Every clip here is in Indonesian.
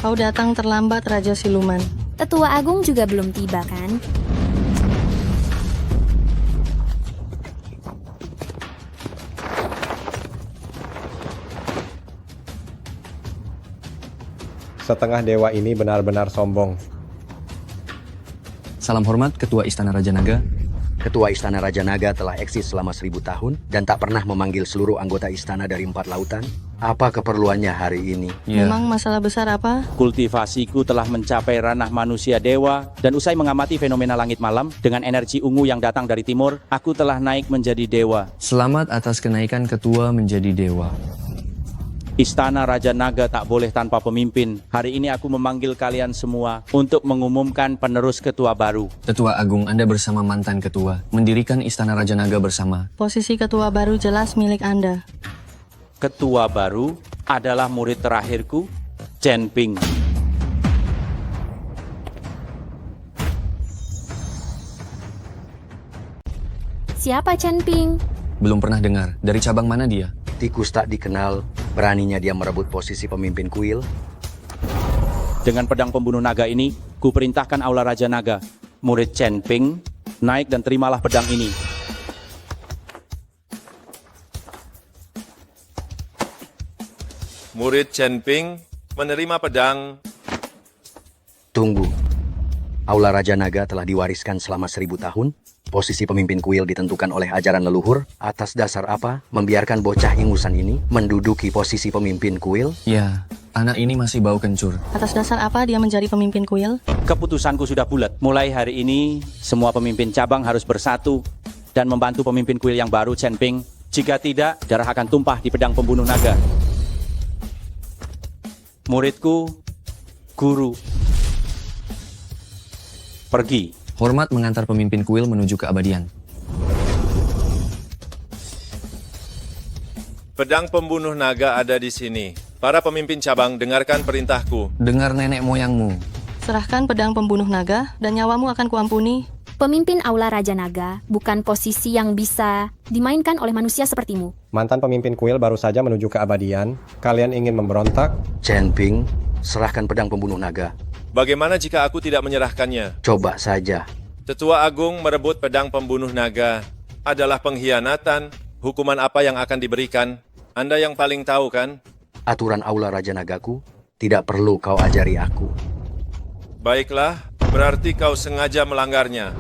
Kau datang terlambat, Raja Siluman. Tetua Agung juga belum tiba, kan? Setengah dewa ini benar-benar sombong. Salam hormat, Ketua Istana Raja Naga. Ketua Istana Raja Naga telah eksis selama 1000 tahun dan tak pernah memanggil seluruh anggota istana dari 4 lautan. Apa keperluannya hari ini? Ya, Memang masalah besar apa? Kultivasiku telah mencapai ranah manusia dewa, dan usai mengamati fenomena langit malam dengan energi ungu yang datang dari timur, aku telah naik menjadi dewa. selamat atas kenaikan Ketua menjadi dewa. Istana Raja Naga tak boleh tanpa pemimpin. Hari ini aku memanggil kalian semua untuk mengumumkan penerus ketua baru. Ketua Agung, Anda bersama mantan ketua mendirikan Istana Raja Naga bersama. Posisi ketua baru jelas milik Anda. Ketua baru adalah murid terakhirku, Chen Ping. Siapa Chen Ping? Belum pernah dengar. Dari cabang mana dia? Tikus tak dikenal, beraninya dia merebut posisi pemimpin kuil. Dengan pedang pembunuh naga ini, ku perintahkan Aula Raja Naga, murid Chen Ping, naik dan terimalah pedang ini. Murid Chen Ping menerima pedang. Tunggu. Aula Raja Naga telah diwariskan selama 1000 tahun. Posisi pemimpin kuil ditentukan oleh ajaran leluhur. Atas dasar apa membiarkan bocah ingusan ini menduduki posisi pemimpin kuil? Ya, anak ini masih bau kencur. Atas dasar apa dia menjadi pemimpin kuil? Keputusanku sudah bulat. Mulai hari ini, semua pemimpin cabang harus bersatu dan membantu pemimpin kuil yang baru, Chen Ping. Jika tidak, darah akan tumpah di pedang pembunuh naga. Muridku, guru, pergi. Hormat mengantar pemimpin kuil menuju keabadian. Pedang pembunuh naga ada di sini. Para pemimpin cabang, dengarkan perintahku. Dengar nenek moyangmu. Serahkan pedang pembunuh naga dan nyawamu akan kuampuni. Pemimpin Aula Raja Naga bukan posisi yang bisa dimainkan oleh manusia sepertimu. Mantan pemimpin kuil baru saja menuju keabadian. Kalian ingin memberontak? Chen Ping, serahkan pedang pembunuh naga. Bagaimana jika aku tidak menyerahkannya? Coba saja. Tetua Agung merebut pedang pembunuh naga adalah pengkhianatan. Hukuman apa yang akan diberikan? Anda yang paling tahu, kan? Aturan Aula Raja Nagaku tidak perlu kau ajari aku. Baiklah, berarti kau sengaja melanggarnya.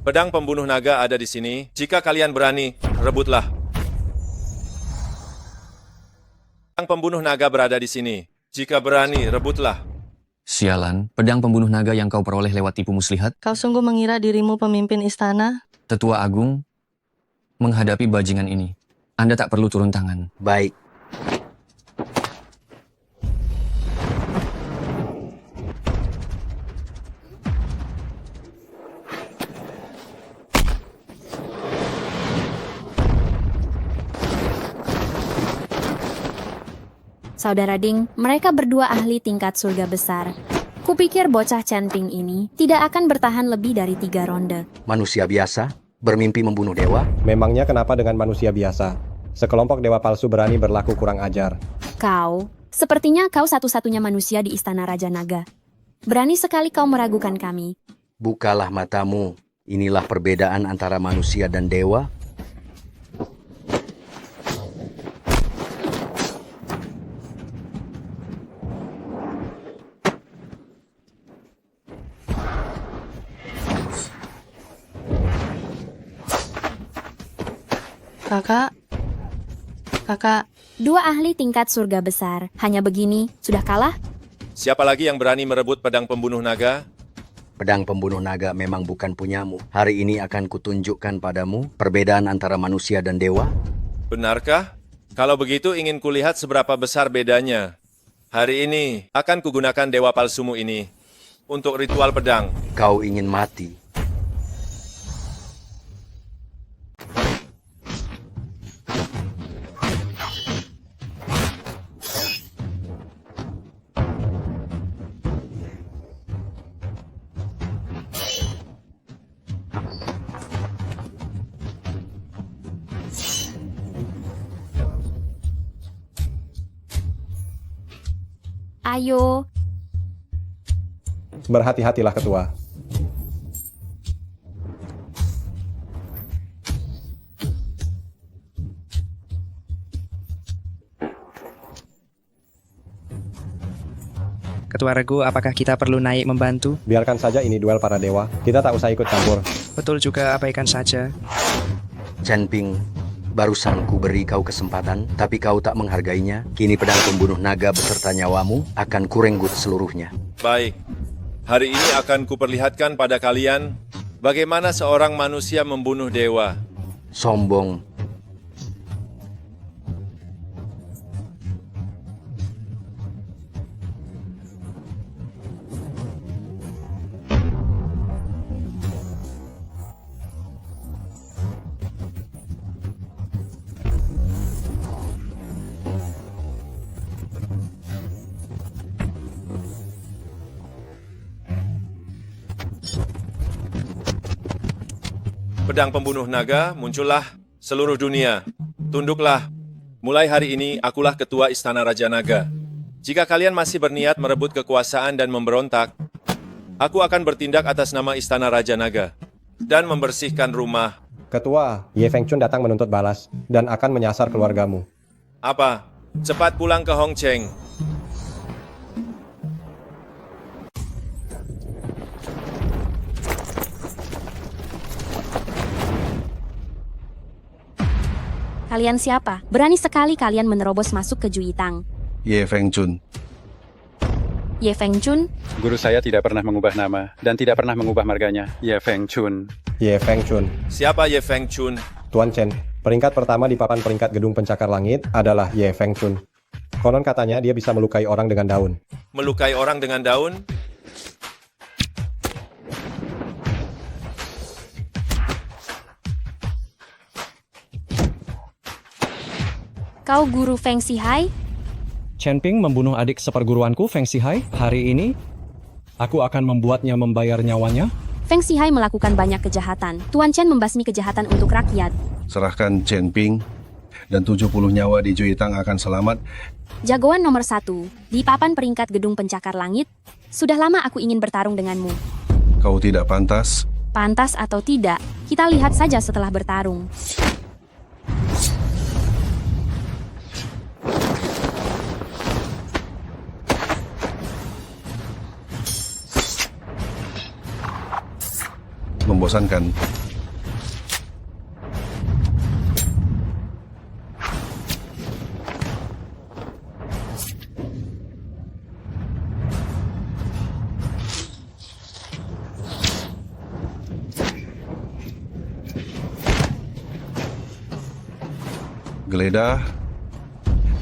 Pedang pembunuh naga ada di sini. Jika kalian berani, rebutlah. Pedang pembunuh naga berada di sini. Jika berani, rebutlah. Sialan, pedang pembunuh naga yang kau peroleh lewat tipu muslihat. Kau sungguh mengira dirimu pemimpin istana? Tetua Agung, menghadapi bajingan ini, Anda tak perlu turun tangan. Baik. Saudara Ding, mereka berdua ahli tingkat surga besar. Kupikir bocah Chen Ping ini tidak akan bertahan lebih dari 3 ronde. Manusia biasa bermimpi membunuh dewa? Memangnya kenapa dengan manusia biasa? Sekelompok dewa palsu berani berlaku kurang ajar. Sepertinya kau satu-satunya manusia di Istana Raja Naga. Berani sekali kau meragukan kami. Bukalah matamu. Inilah perbedaan antara manusia dan dewa. Kakak, 2 ahli tingkat surga besar. Hanya begini, sudah kalah? Siapa lagi yang berani merebut pedang pembunuh naga? Pedang pembunuh naga memang bukan punyamu. Hari ini akan kutunjukkan padamu perbedaan antara manusia dan dewa. Benarkah? Kalau begitu ingin kulihat seberapa besar bedanya. Hari ini akan kugunakan dewa palsumu ini untuk ritual pedang. Kau ingin mati. Ayo, Berhati-hatilah ketua. Ketua Regu, apakah kita perlu naik membantu? Biarkan saja ini duel para dewa. Kita tak usah ikut campur. Betul juga, abaikan saja. Chen Ping, barusan ku beri kau kesempatan, tapi kau tak menghargainya. Kini pedang pembunuh naga beserta nyawamu akan kurenggut seluruhnya. Baik, hari ini akan kuperlihatkan pada kalian bagaimana seorang manusia membunuh dewa. Sombong. Pedang pembunuh naga muncullah seluruh dunia. Tunduklah. Mulai hari ini akulah ketua Istana Raja Naga. Jika kalian masih berniat merebut kekuasaan dan memberontak, aku akan bertindak atas nama Istana Raja Naga dan membersihkan rumah. Ketua, Ye Fengchun datang menuntut balas dan akan menyasar keluargamu. Apa? Cepat pulang ke Hong Cheng. kalian siapa? Berani sekali kalian menerobos masuk ke Juitang. Ye Fengchun. Ye Fengchun, Guru saya tidak pernah mengubah nama dan tidak pernah mengubah marganya. Ye Fengchun. Ye Fengchun. Siapa Ye Fengchun? Tuan Chen, peringkat pertama di papan peringkat gedung pencakar langit adalah Ye Fengchun. Konon katanya dia bisa melukai orang dengan daun. Melukai orang dengan daun? kau guru Feng Sihai? Chen Ping membunuh adik seperguruanku Feng Sihai. Hari ini, aku akan membuatnya membayar nyawanya. Feng Sihai melakukan banyak kejahatan. Tuan Chen membasmi kejahatan untuk rakyat. Serahkan Chen Ping dan 70 nyawa di Juitang akan selamat. Jagoan nomor 1, di papan peringkat gedung pencakar langit. Sudah lama aku ingin bertarung denganmu. Kau tidak pantas. Pantas atau tidak, kita lihat saja setelah bertarung. Membosankan. Geledah,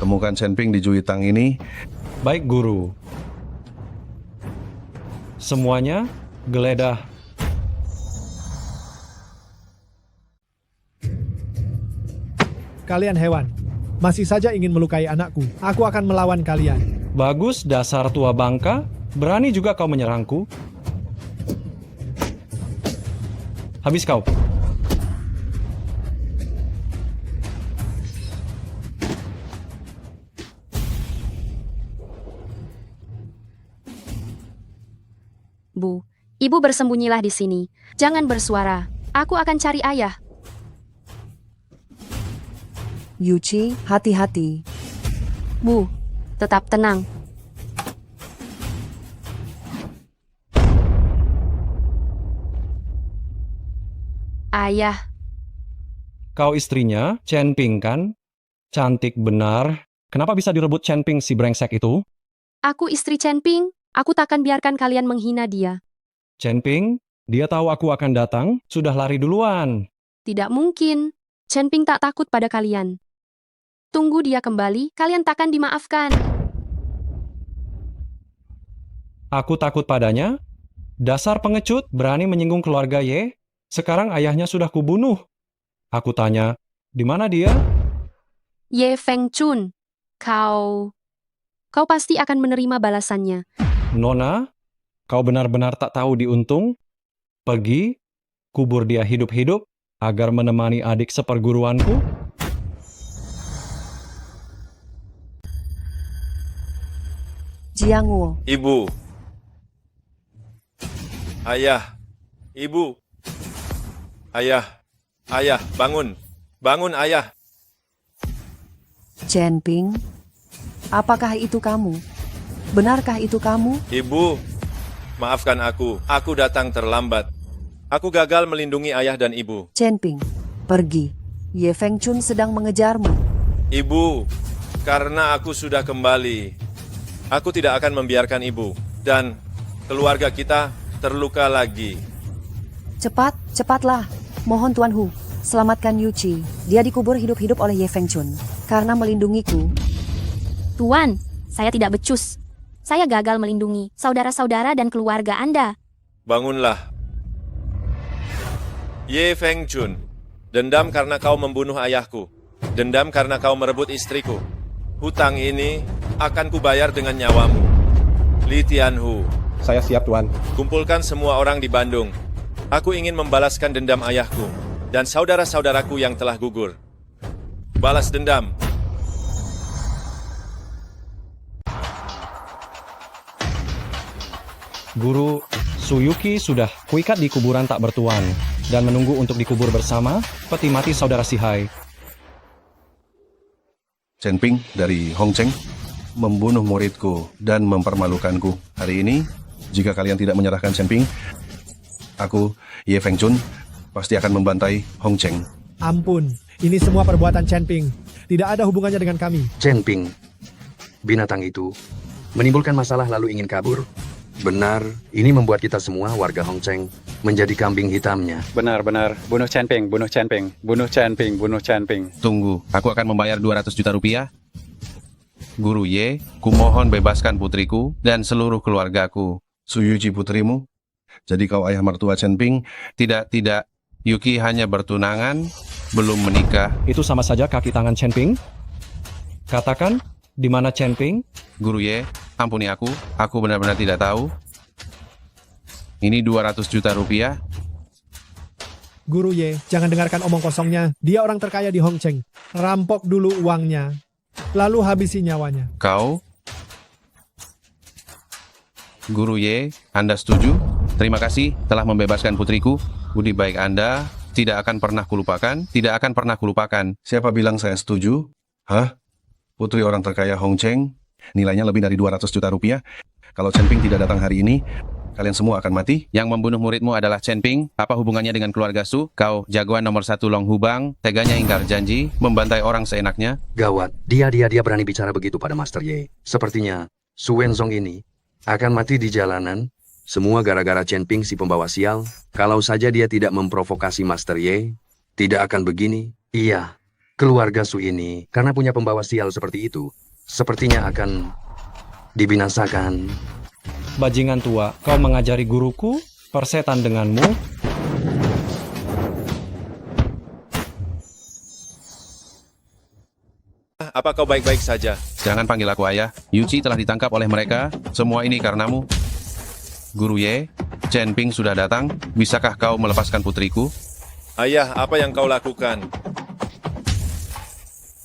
temukan Chen Ping di Juitang ini. Baik, Guru. Semuanya geledah. Kalian hewan, masih saja ingin melukai anakku. Aku akan melawan kalian. Bagus, dasar tua bangka. Berani juga kau menyerangku. Habis kau. Bu, ibu bersembunyilah di sini. Jangan bersuara. Aku akan cari ayah. Yuchi, hati-hati. Bu, tetap tenang. Ayah, Kau istrinya, Chen Ping kan? Cantik benar. Kenapa bisa direbut Chen Ping si brengsek itu? aku istri Chen Ping. Aku takkan biarkan kalian menghina dia. Chen Ping, dia tahu aku akan datang, sudah lari duluan. Tidak mungkin. Chen Ping tak takut pada kalian. Tunggu dia kembali, kalian takkan dimaafkan. Aku takut padanya. Dasar pengecut, berani menyinggung keluarga Ye. Sekarang ayahnya sudah kubunuh. Aku tanya, di mana dia? Ye Fengchun, kau pasti akan menerima balasannya. Nona, kau benar-benar tak tahu diuntung? Pergi, kubur dia hidup-hidup agar menemani adik seperguruanku? Jiangwo, Ibu. Ayah. Ibu. Ayah. Ayah, bangun. Bangun, ayah. Chen Ping. Apakah itu kamu? Benarkah itu kamu? Ibu, maafkan aku. Aku datang terlambat. Aku gagal melindungi ayah dan ibu. Chen Ping, pergi. Ye Fengchun sedang mengejarmu. Ibu, karena aku sudah kembali, aku tidak akan membiarkan ibu dan keluarga kita terluka lagi. Cepat, cepatlah. Mohon Tuan Hu, selamatkan Yuchi. Dia dikubur hidup-hidup oleh Ye Fengchun. Karena melindungiku. Tuan, saya tidak becus. Saya gagal melindungi saudara-saudara dan keluarga Anda. Bangunlah. Ye Fengchun, dendam karena kau membunuh ayahku. Dendam karena kau merebut istriku. Hutang ini akan kubayar dengan nyawamu. Li Tianhu. Saya siap, Tuan. Kumpulkan semua orang di Bandung. Aku ingin membalaskan dendam ayahku dan saudara-saudaraku yang telah gugur. Balas dendam. Guru Suyuki sudah kuikat di kuburan tak bertuan dan menunggu untuk dikubur bersama peti mati saudara Sihai. Chen Ping dari Hong Cheng membunuh muridku dan mempermalukanku. Hari ini, jika kalian tidak menyerahkan Chen Ping, aku, Ye Fengchun, pasti akan membantai Hong Cheng. Ampun, ini semua perbuatan Chen Ping. Tidak ada hubungannya dengan kami. Chen Ping, binatang itu, menimbulkan masalah lalu ingin kabur. Benar, ini membuat kita semua warga Hong Cheng menjadi kambing hitamnya. Benar, benar. Bunuh Chen Ping, bunuh Chen Ping, bunuh Chen Ping, bunuh Chen Ping. Tunggu, aku akan membayar 200 juta rupiah. Guru Ye, kumohon bebaskan putriku dan seluruh keluargaku. Suyuji putrimu? Jadi kau ayah mertua Chen Ping? Tidak. Yuki hanya bertunangan, belum menikah. Itu sama saja kaki tangan Chen Ping? Katakan, di mana Chen Ping? Guru Ye, ampuni aku benar-benar tidak tahu. Ini 200 juta rupiah. Guru Ye, jangan dengarkan omong kosongnya. Dia orang terkaya di Hong Cheng. Rampok dulu uangnya, lalu habisi nyawanya. Kau? Guru Ye, Anda setuju? Terima kasih telah membebaskan putriku. Budi baik Anda tidak akan pernah kulupakan, tidak akan pernah kulupakan. Siapa bilang saya setuju? Hah? Putri orang terkaya Hong Cheng, nilainya lebih dari 200 juta rupiah. Kalau Chen Ping tidak datang hari ini, kalian semua akan mati. Yang membunuh muridmu adalah Chen Ping. Apa hubungannya dengan keluarga Su? Kau jagoan nomor 1 Long Hubang, teganya ingkar janji, membantai orang seenaknya. Gawat, dia berani bicara begitu pada Master Ye. Sepertinya, Su Wenzong ini akan mati di jalanan. Semua gara-gara Chen Ping si pembawa sial. Kalau saja dia tidak memprovokasi Master Ye, tidak akan begini. Iya, keluarga Su ini, karena punya pembawa sial seperti itu, sepertinya akan dibinasakan. Bajingan tua, kau mengajari guruku, persetan denganmu. Apa kau baik-baik saja? Jangan panggil aku ayah. Yuchi telah ditangkap oleh mereka. Semua ini karenamu. Guru Ye, Chen Ping sudah datang. Bisakah kau melepaskan putriku? Ayah, apa yang kau lakukan?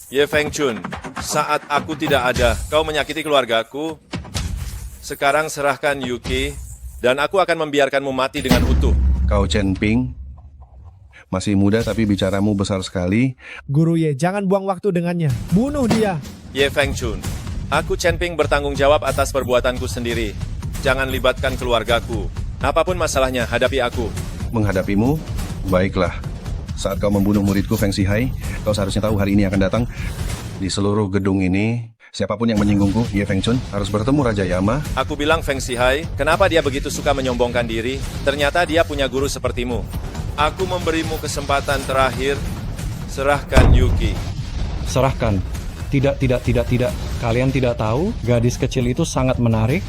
Ye Fengchun, saat aku tidak ada, kau menyakiti keluargaku. Sekarang serahkan Yuki, dan aku akan membiarkanmu mati dengan utuh. Kau Chen Ping, masih muda tapi bicaramu besar sekali. Guru Ye, jangan buang waktu dengannya. Bunuh dia. Ye Fengchun, aku Chen Ping bertanggung jawab atas perbuatanku sendiri. Jangan libatkan keluargaku. Apapun masalahnya, hadapi aku. Menghadapimu? Baiklah. Saat kau membunuh muridku Feng Sihai, kau seharusnya tahu hari ini akan datang. Di seluruh gedung ini, siapapun yang menyinggungku, Ye Fengchun, harus bertemu Raja Yama. Aku bilang Feng Sihai, kenapa dia begitu suka menyombongkan diri? Ternyata dia punya guru sepertimu. Aku memberimu kesempatan terakhir. Serahkan Yuki. Serahkan. Tidak. Kalian tidak tahu, gadis kecil itu sangat menarik.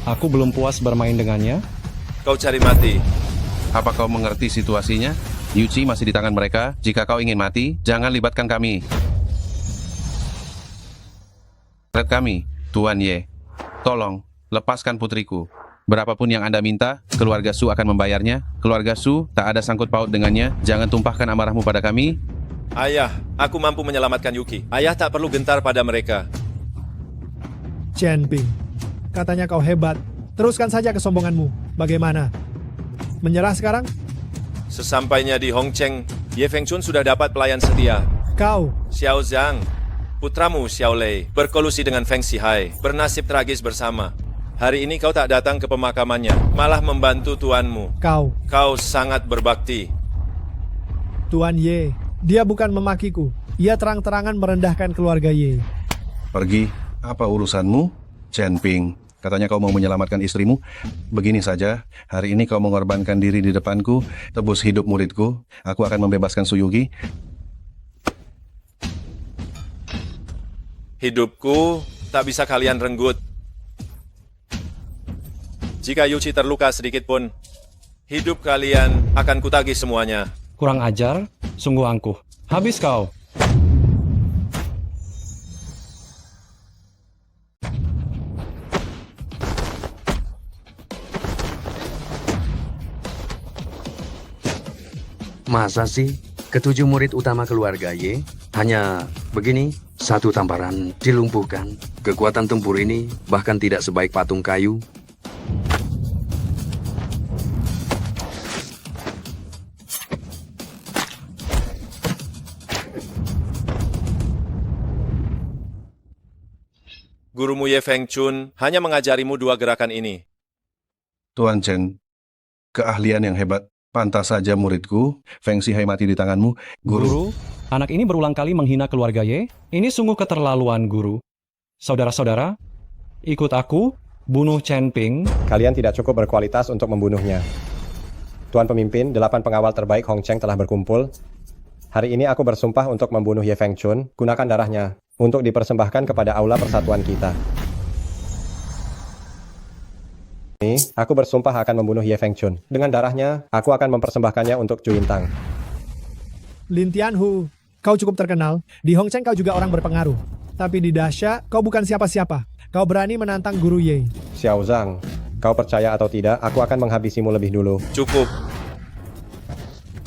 Aku belum puas bermain dengannya. Kau cari mati. Apa kau mengerti situasinya? Yuchi masih di tangan mereka. Jika kau ingin mati, jangan libatkan kami. Red kami, Tuan Ye. Tolong, lepaskan putriku. Berapapun yang Anda minta, keluarga Su akan membayarnya. Keluarga Su tak ada sangkut paut dengannya. Jangan tumpahkan amarahmu pada kami. Ayah, aku mampu menyelamatkan Yuki. Ayah tak perlu gentar pada mereka. Chen Ping, Katanya kau hebat. Teruskan saja kesombonganmu. Bagaimana? Menyerah sekarang? Sesampainya di Hongcheng, Ye Fengchun sudah dapat pelayan setia. Kau, Xiao Zhang, putramu Xiao Lei, berkolusi dengan Feng Xihai, bernasib tragis bersama. Hari ini kau tak datang ke pemakamannya, malah membantu tuanmu. Kau sangat berbakti. Tuan Ye, dia bukan memakiku. Ia terang-terangan merendahkan keluarga Ye. Pergi. Apa urusanmu? Chen Ping. Katanya kau mau menyelamatkan istrimu. Begini saja, hari ini kau mengorbankan diri di depanku, tebus hidup muridku. Aku akan membebaskan Su Yuqi. Hidupku tak bisa kalian renggut. Jika Yuqi terluka sedikit pun, hidup kalian akan kutagih semuanya. Kurang ajar, sungguh angkuh. Habis kau. Masa sih? Ketujuh murid utama keluarga Ye hanya begini, satu tamparan dilumpuhkan. Kekuatan tempur ini bahkan tidak sebaik patung kayu. Gurumu Ye Fengchun hanya mengajarimu dua gerakan ini. Tuan Chen, keahlian yang hebat. Pantas saja muridku, Feng Xihai mati di tanganmu. Guru, anak ini berulang kali menghina keluarga Ye. Ini sungguh keterlaluan, Guru. Saudara-saudara, ikut aku, bunuh Chen Ping. Kalian tidak cukup berkualitas untuk membunuhnya. Tuan Pemimpin, 8 pengawal terbaik Hongcheng telah berkumpul. Hari ini aku bersumpah untuk membunuh Ye Fengchun, gunakan darahnya untuk dipersembahkan kepada aula persatuan kita. Ini, aku bersumpah akan membunuh Ye Fengchun. Dengan darahnya, aku akan mempersembahkannya untuk Juintang. Lin Tianhu, kau cukup terkenal. Di Hongcheng kau juga orang berpengaruh. Tapi di Dasha, kau bukan siapa-siapa. Kau berani menantang Guru Ye. Xiao Zhang, kau percaya atau tidak, aku akan menghabisimu lebih dulu. Cukup.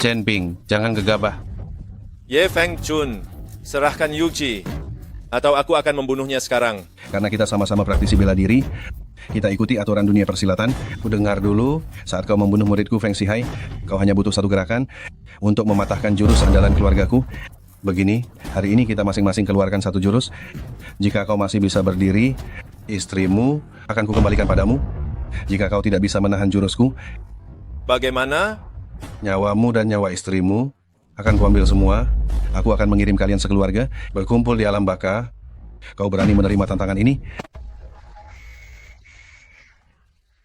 Chen Ping, jangan gegabah. Ye Fengchun, serahkan Yuqi, atau aku akan membunuhnya sekarang. Karena kita sama-sama praktisi bela diri, kita ikuti aturan dunia persilatan. Ku dengar dulu, saat kau membunuh muridku Feng Xihai, kau hanya butuh satu gerakan untuk mematahkan jurus andalan keluargaku. Begini, hari ini kita masing-masing keluarkan satu jurus. Jika kau masih bisa berdiri, istrimu akan kukembalikan padamu. Jika kau tidak bisa menahan jurusku, bagaimana? Nyawamu dan nyawa istrimu akan kuambil semua. Aku akan mengirim kalian sekeluarga berkumpul di alam baka. Kau berani menerima tantangan ini?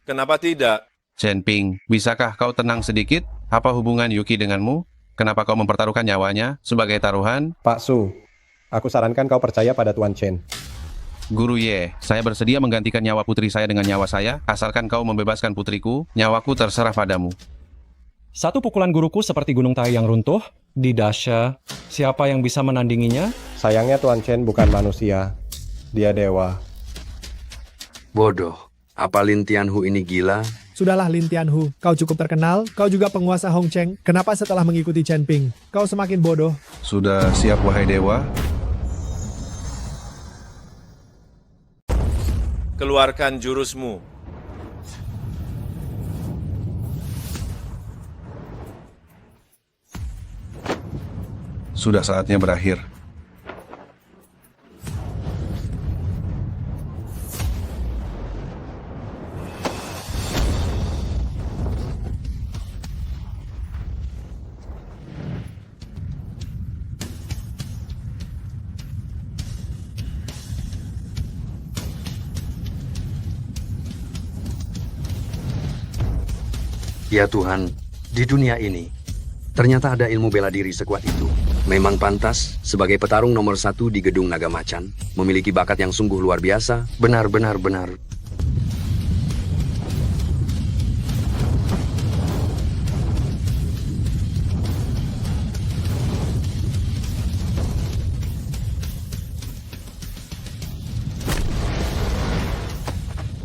Kenapa tidak? Chen Ping, bisakah kau tenang sedikit? Apa hubungan Yuqi denganmu? Kenapa kau mempertaruhkan nyawanya sebagai taruhan? Pak Su, aku sarankan kau percaya pada Tuan Chen. Guru Ye, saya bersedia menggantikan nyawa putri saya dengan nyawa saya, asalkan kau membebaskan putriku, nyawaku terserah padamu. Satu pukulan guruku seperti gunung Tai yang runtuh. Di Dasha, siapa yang bisa menandinginya? Sayangnya Tuan Chen bukan manusia. Dia dewa. Bodoh. Apa Lin Tianhu ini gila? Sudahlah Lin Tianhu, kau cukup terkenal, kau juga penguasa Hongcheng. Kenapa setelah mengikuti Chen Ping, kau semakin bodoh? Sudah siap wahai dewa? Keluarkan jurusmu. Sudah saatnya berakhir. Ya Tuhan, di dunia ini, ternyata ada ilmu bela diri sekuat itu. Memang pantas, sebagai petarung nomor 1 di Gedung Naga Macan, memiliki bakat yang sungguh luar biasa, benar-benar.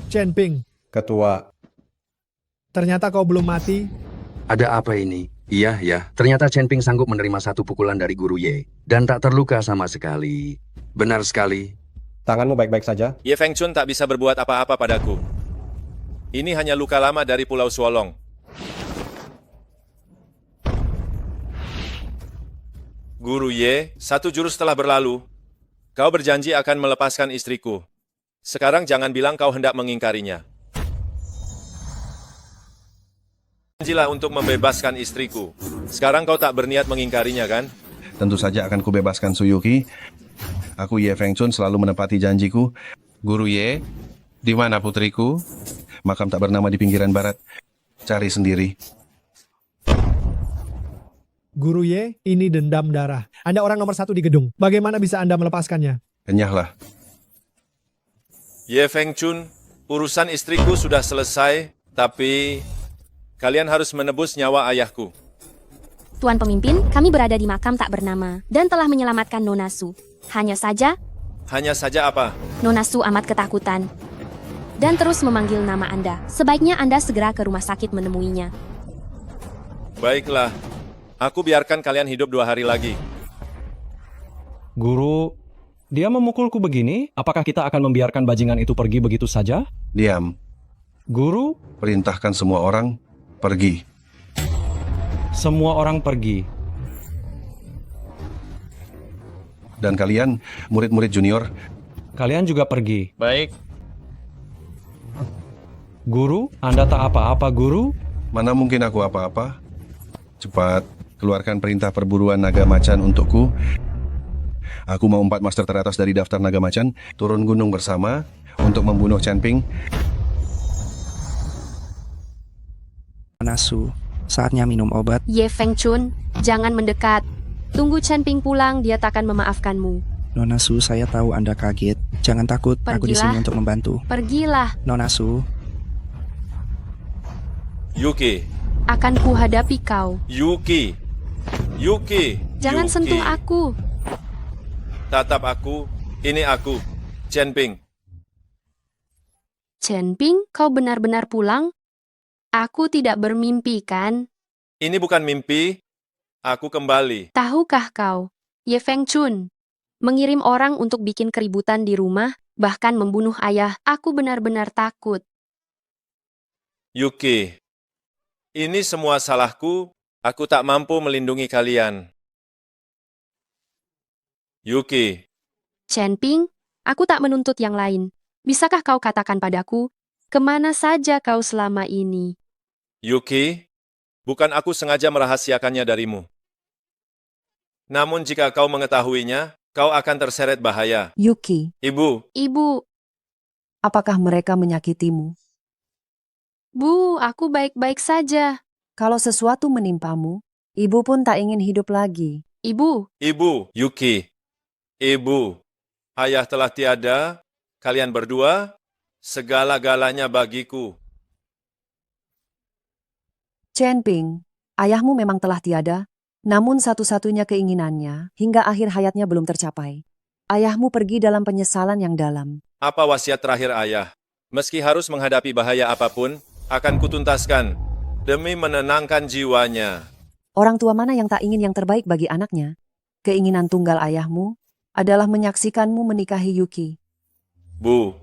Chen Ping, Ketua. Ternyata kau belum mati. Ada apa ini? Iya, ternyata Chen Ping sanggup menerima satu pukulan dari Guru Ye, dan tak terluka sama sekali. Benar sekali. Tanganmu baik-baik saja? Ye Fengchun tak bisa berbuat apa-apa padaku. Ini hanya luka lama dari Pulau Suolong. Guru Ye, 1 jurus telah berlalu. Kau berjanji akan melepaskan istriku. Sekarang jangan bilang kau hendak mengingkarinya. Janjilah untuk membebaskan istriku. Sekarang kau tak berniat mengingkarinya, kan? Tentu saja akan kubebaskan Suyuki. Aku Ye Fengchun selalu menepati janjiku. Guru Ye, di mana putriku? Makam tak bernama di pinggiran barat. Cari sendiri. Guru Ye, ini dendam darah. Anda orang nomor 1 di gedung. Bagaimana bisa Anda melepaskannya? Kenyahlah. Ye Fengchun, urusan istriku sudah selesai, tapi kalian harus menebus nyawa ayahku. Tuan pemimpin, kami berada di makam tak bernama dan telah menyelamatkan Nona Su. Hanya saja, Apa? Nona Su amat ketakutan dan terus memanggil nama Anda. Sebaiknya Anda segera ke rumah sakit menemuinya. Baiklah, aku biarkan kalian hidup 2 hari lagi. Guru, dia memukulku begini, apakah kita akan membiarkan bajingan itu pergi begitu saja? Diam. Guru, Perintahkan semua orang pergi. semua orang pergi. Dan kalian, murid-murid junior, Kalian juga pergi. Baik. Guru, Anda tak apa-apa, Guru? mana mungkin aku apa-apa? Cepat, keluarkan perintah perburuan naga macan untukku. Aku mau 4 master teratas dari daftar naga macan turun gunung bersama untuk membunuh Chen Ping. Nasu, saatnya minum obat. Ye Fengchun, jangan mendekat. Tunggu Chen Ping pulang, dia takkan memaafkanmu. Nona Su, saya tahu Anda kaget. Jangan takut, aku di sini Pergilah. untuk membantu. Pergilah, Nona Su, Yuki, akan kuhadapi kau. Yuki, Jangan Yuki. sentuh aku. Tatap aku, ini aku, Chen Ping. Chen Ping, kau benar-benar pulang? Aku tidak bermimpi, kan? Ini bukan mimpi, aku kembali. Tahukah kau, Ye Fengchun, mengirim orang untuk bikin keributan di rumah, bahkan membunuh ayah, aku benar-benar takut. Yuki, ini semua salahku, aku tak mampu melindungi kalian. Yuki, Chen Ping, aku tak menuntut yang lain. Bisakah kau katakan padaku, kemana saja kau selama ini? Yuki, bukan aku sengaja merahasiakannya darimu. Namun jika kau mengetahuinya, kau akan terseret bahaya. Yuki, Ibu, Ibu, apakah mereka menyakitimu? Bu, aku baik-baik saja. Kalau sesuatu menimpamu, ibu pun tak ingin hidup lagi. Ibu, Yuki, Ibu, ayah telah tiada, kalian berdua, segala-galanya bagiku. Chen Ping, ayahmu memang telah tiada, namun satu-satunya keinginannya hingga akhir hayatnya belum tercapai. Ayahmu pergi dalam penyesalan yang dalam. Apa wasiat terakhir ayah? Meski harus menghadapi bahaya apapun, akan kutuntaskan demi menenangkan jiwanya. Orang tua mana yang tak ingin yang terbaik bagi anaknya? Keinginan tunggal ayahmu adalah menyaksikanmu menikahi Yuki. Bu,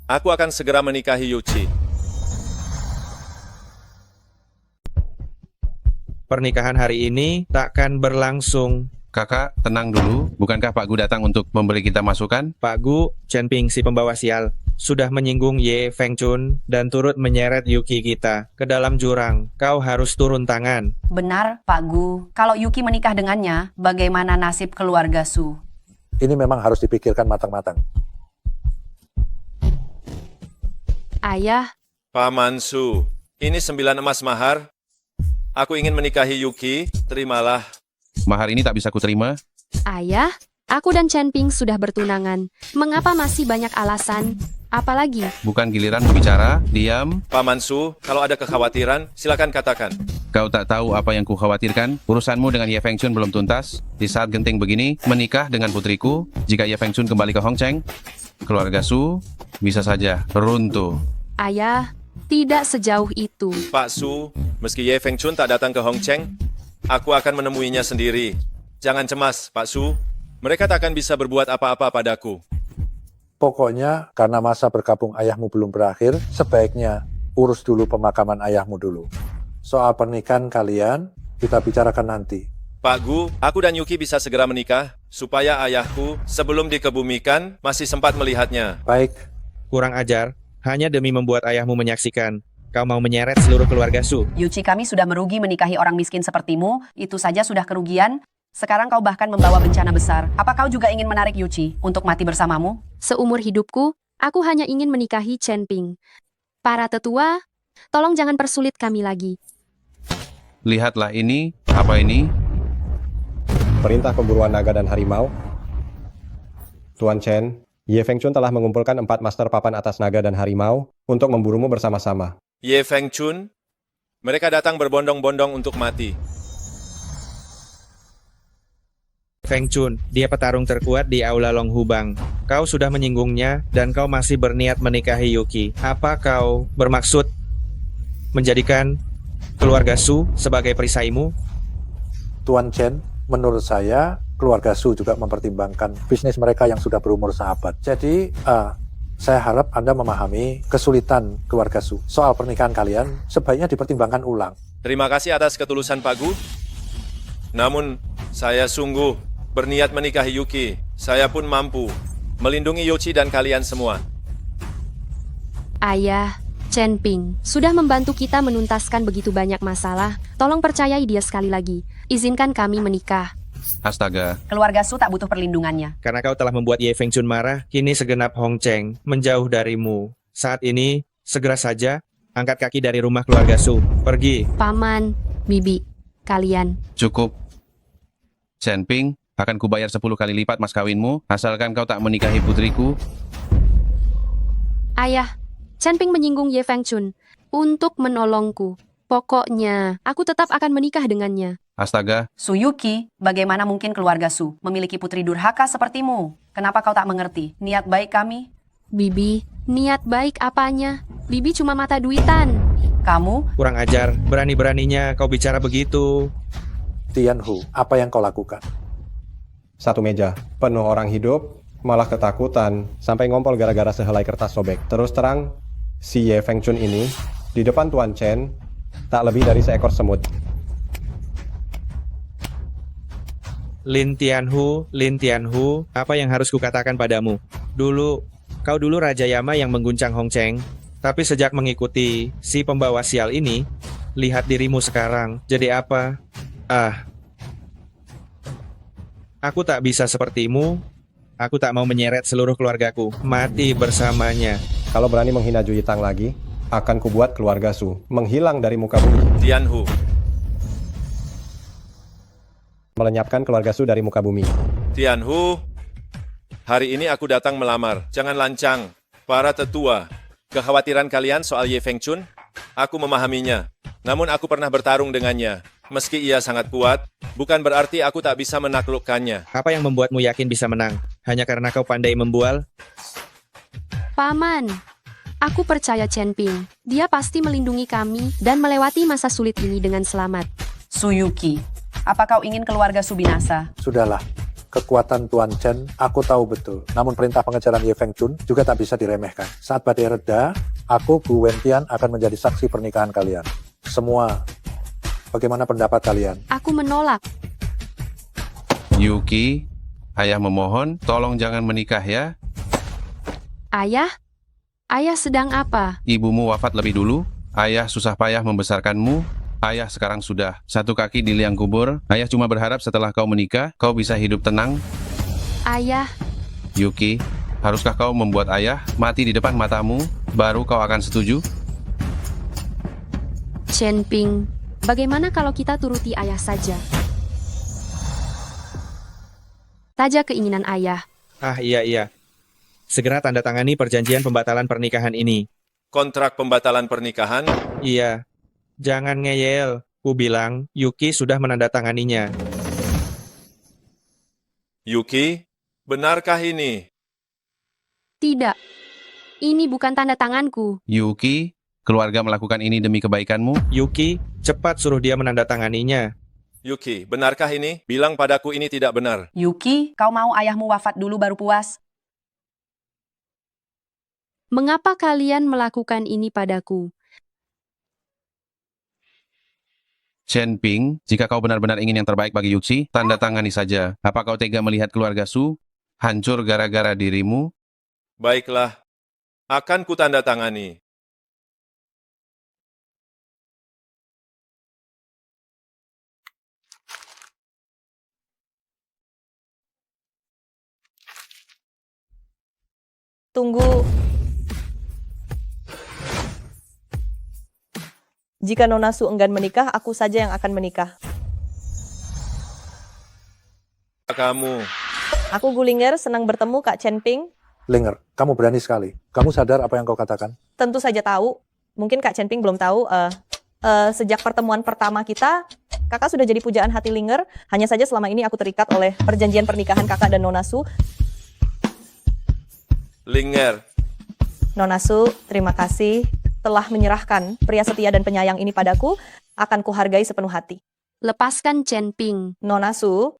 aku akan segera menikahi Yuki. Pernikahan hari ini takkan berlangsung. Kakak, tenang dulu. Bukankah Pak Gu datang untuk memberi kita masukan? Pak Gu, Chen Ping si pembawa sial, sudah menyinggung Ye Fengchun dan turut menyeret Yuki kita ke dalam jurang. Kau harus turun tangan. Benar, Pak Gu. Kalau Yuki menikah dengannya, bagaimana nasib keluarga Su? Ini memang harus dipikirkan matang-matang. ayah, Paman Su, ini 9 emas mahar. Aku ingin menikahi Yuki, terimalah. Mahar ini tak bisa kuterima. ayah, aku dan Chen Ping sudah bertunangan. Mengapa masih banyak alasan? Apalagi? Bukan giliran bicara, diam. Paman Su, kalau ada kekhawatiran, silakan katakan. Kau tak tahu apa yang kukhawatirkan? Urusanmu dengan Ye Fengchun belum tuntas. Di saat genting begini, menikah dengan putriku. Jika Ye Fengchun kembali ke Hong Cheng, keluarga Su bisa saja runtuh. Ayah, tidak sejauh itu. Pak Su, meski Ye Fengchun tak datang ke Hong Cheng, aku akan menemuinya sendiri. Jangan cemas, Pak Su. Mereka tak akan bisa berbuat apa-apa padaku. Pokoknya karena masa berkabung ayahmu belum berakhir, sebaiknya urus dulu pemakaman ayahmu dulu. Soal pernikahan kalian, kita bicarakan nanti. Pak Gu, aku dan Yuki bisa segera menikah, supaya ayahku sebelum dikebumikan masih sempat melihatnya. Baik. Kurang ajar, hanya demi membuat ayahmu menyaksikan. Kau mau menyeret seluruh keluarga Su. Yuki, kami sudah merugi menikahi orang miskin sepertimu, itu saja sudah kerugian. Sekarang kau bahkan membawa bencana besar. Apa kau juga ingin menarik Yuki untuk mati bersamamu? Seumur hidupku, aku hanya ingin menikahi Chen Ping. Para tetua, tolong jangan persulit kami lagi. Lihatlah ini, apa ini? Perintah pemburuan naga dan harimau. Tuan Chen, Ye Fengchun telah mengumpulkan 4 master papan atas naga dan harimau untuk memburumu bersama-sama. Ye Fengchun, mereka datang berbondong-bondong untuk mati. Feng Chun, dia petarung terkuat di Aula Long Hubang. Kau sudah menyinggungnya, dan kau masih berniat menikahi Yuki. Apa kau bermaksud menjadikan keluarga Su sebagai perisaimu? Tuan Chen, menurut saya, keluarga Su juga mempertimbangkan bisnis mereka yang sudah berumur sahabat. Jadi, saya harap Anda memahami kesulitan keluarga Su. Soal pernikahan kalian, sebaiknya dipertimbangkan ulang. Terima kasih atas ketulusan Pak Gu. Namun, saya sungguh berniat menikahi Yuki. Saya pun mampu melindungi Yuki dan kalian semua. Ayah, Chen Ping, sudah membantu kita menuntaskan begitu banyak masalah. Tolong percayai dia sekali lagi. Izinkan kami menikah. Astaga. Keluarga Su tak butuh perlindungannya. Karena kau telah membuat Ye Fengchun marah, kini segenap Hong Cheng menjauh darimu. Saat ini, segera saja, angkat kaki dari rumah keluarga Su. Pergi. Paman, Bibi, kalian. Cukup. Chen Ping, akan kubayar 10 kali lipat mas kawinmu, asalkan kau tak menikahi putriku. Ayah, Chen Ping menyinggung Ye Fengchun untuk menolongku. Pokoknya, aku tetap akan menikah dengannya. Astaga. Su Yuki, bagaimana mungkin keluarga Su memiliki putri durhaka sepertimu? Kenapa kau tak mengerti niat baik kami? Bibi, niat baik apanya? Bibi cuma mata duitan. Kamu? Kurang ajar, berani-beraninya kau bicara begitu. Tianhu, apa yang kau lakukan? Satu meja, penuh orang hidup, malah ketakutan, sampai ngompol gara-gara sehelai kertas sobek. Terus terang, si Ye Fengchun ini, di depan Tuan Chen, tak lebih dari seekor semut. Lin Tianhu, apa yang harus kukatakan padamu? Kau dulu Raja Yama yang mengguncang Hong Cheng, tapi sejak mengikuti si pembawa sial ini, lihat dirimu sekarang, jadi apa? Aku tak bisa sepertimu, aku tak mau menyeret seluruh keluargaku, mati bersamanya. Kalau berani menghina Ju Yitang lagi, akan kubuat keluarga Su menghilang dari muka bumi. Tianhu. Melenyapkan keluarga Su dari muka bumi. Tianhu, hari ini aku datang melamar. Jangan lancang. Para tetua, kekhawatiran kalian soal Ye Fengchun, aku memahaminya. Namun aku pernah bertarung dengannya. Meski ia sangat kuat, bukan berarti aku tak bisa menaklukkannya. Apa yang membuatmu yakin bisa menang? Hanya karena kau pandai membual? Paman, aku percaya Chen Ping. Dia pasti melindungi kami dan melewati masa sulit ini dengan selamat. Su Yuki, apa kau ingin keluarga Su binasa? Sudahlah, kekuatan Tuan Chen aku tahu betul. Namun perintah pengejaran Ye Fengchun juga tak bisa diremehkan. Saat badai reda, aku, Bu Wentian akan menjadi saksi pernikahan kalian. Semua, bagaimana pendapat kalian? Aku menolak. Yuki, ayah memohon, tolong jangan menikah ya. Ayah? Ayah sedang apa? Ibumu wafat lebih dulu, ayah susah payah membesarkanmu, ayah sekarang sudah satu kaki di liang kubur, ayah cuma berharap setelah kau menikah, kau bisa hidup tenang. Ayah. Yuki, haruskah kau membuat ayah mati di depan matamu, baru kau akan setuju? Chen Ping, bagaimana kalau kita turuti ayah saja? Saja keinginan ayah. Iya. Segera tanda tangani perjanjian pembatalan pernikahan ini. Kontrak pembatalan pernikahan? Iya. Jangan ngeyel. Ku bilang, Yuki sudah menandatanganinya. Yuki, benarkah ini? Tidak. Ini bukan tanda tanganku. Yuki, keluarga melakukan ini demi kebaikanmu? Yuki, cepat suruh dia menandatanganinya. Yuki, benarkah ini? Bilang padaku ini tidak benar. Yuki, kau mau ayahmu wafat dulu baru puas? Mengapa kalian melakukan ini padaku? Chen Ping, jika kau benar-benar ingin yang terbaik bagi Yuxi, tanda tangani saja. Apa kau tega melihat keluarga Su hancur gara-gara dirimu? Baiklah, akan kutandatangani. Tunggu. Jika Nona Su enggan menikah, aku saja yang akan menikah. Kamu. Aku Gulinger, senang bertemu Kak Chen Ping. Linger, kamu berani sekali. Kamu sadar apa yang kau katakan? Tentu saja tahu. Mungkin Kak Chen Ping belum tahu. Sejak pertemuan pertama kita, kakak sudah jadi pujaan hati Linger. Hanya saja selama ini aku terikat oleh perjanjian pernikahan kakak dan Nona Su. Linger. Nona Su, terima kasih telah menyerahkan pria setia dan penyayang ini padaku. Akan kuhargai sepenuh hati. Lepaskan Chen Ping. Nona Su,